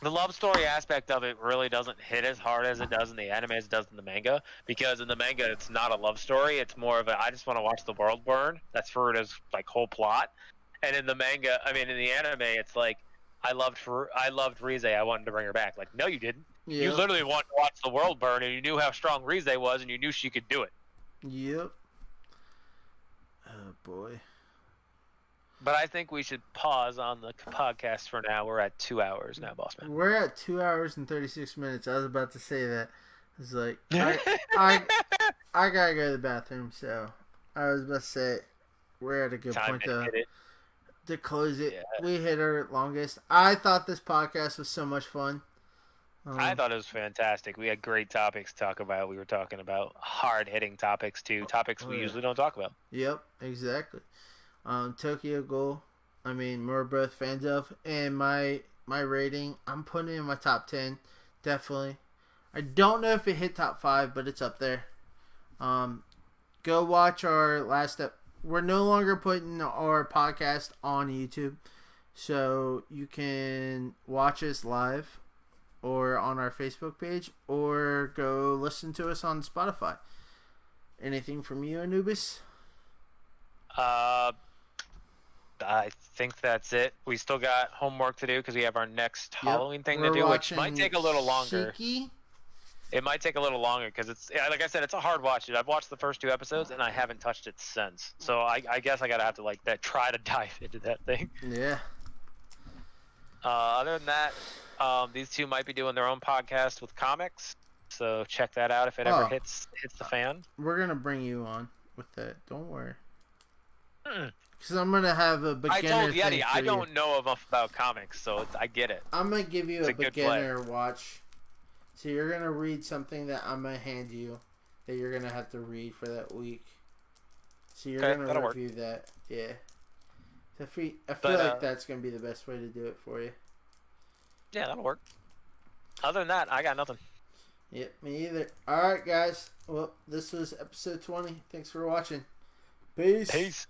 the love story aspect of it really doesn't hit as hard as it does in the anime as it does in the manga, because in the manga it's not a love story, it's more of a I just want to watch the world burn. That's Furuto's like whole plot. And in the manga, I mean in the anime, it's like I loved Rize, I wanted to bring her back. Like, no you didn't. Yep. You literally wanted to watch the world burn, and you knew how strong Rize was, and you knew she could do it. Yep. Oh boy. But I think we should pause on the podcast for now. We're at 2 hours now, boss man. We're at 2 hours and 36 minutes. I was about to say that. It's like I gotta go to the bathroom, so I was about to say we're at a good Time point to hit it. to close it. Yeah. We hit our longest. I thought this podcast was so much fun. I thought it was fantastic. We had great topics to talk about. We were talking about hard-hitting topics, too. Topics we usually don't talk about. Yep, exactly. Tokyo Ghoul, I mean, we're both fans of. And my rating, I'm putting it in my top 10, definitely. I don't know if it hit top 5, but it's up there. Go watch our last step. We're no longer putting our podcast on YouTube, so you can watch us live or on our Facebook page, or go listen to us on Spotify. Anything from you, Anubis? I think that's it. We still got homework to do because we have our next Halloween thing to We're do, which might watching take a little longer. Shiki. It might take a little longer because it's, like I said, it's a hard watch. Dude. I've watched the first 2 episodes and I haven't touched it since. So I guess I gotta have to try to dive into that thing. Yeah. Other than that, these two might be doing their own podcast with comics. So check that out if it ever hits the fan. We're gonna bring you on with that. Don't worry. Mm. Because I'm gonna have a beginner. I told Yeti thing I for don't you. know enough about comics, so I get it. I'm gonna give you It's a a good beginner watch. So you're gonna read something that I'm gonna hand you that you're gonna have to read for that week. So you're Okay, gonna that'll review that. Yeah. So I feel But, like that's gonna be the best way to do it for you. Yeah, that'll work. Other than that, I got nothing. Yep, me either. Alright guys. Well, this was episode 20. Thanks for watching. Peace. Peace.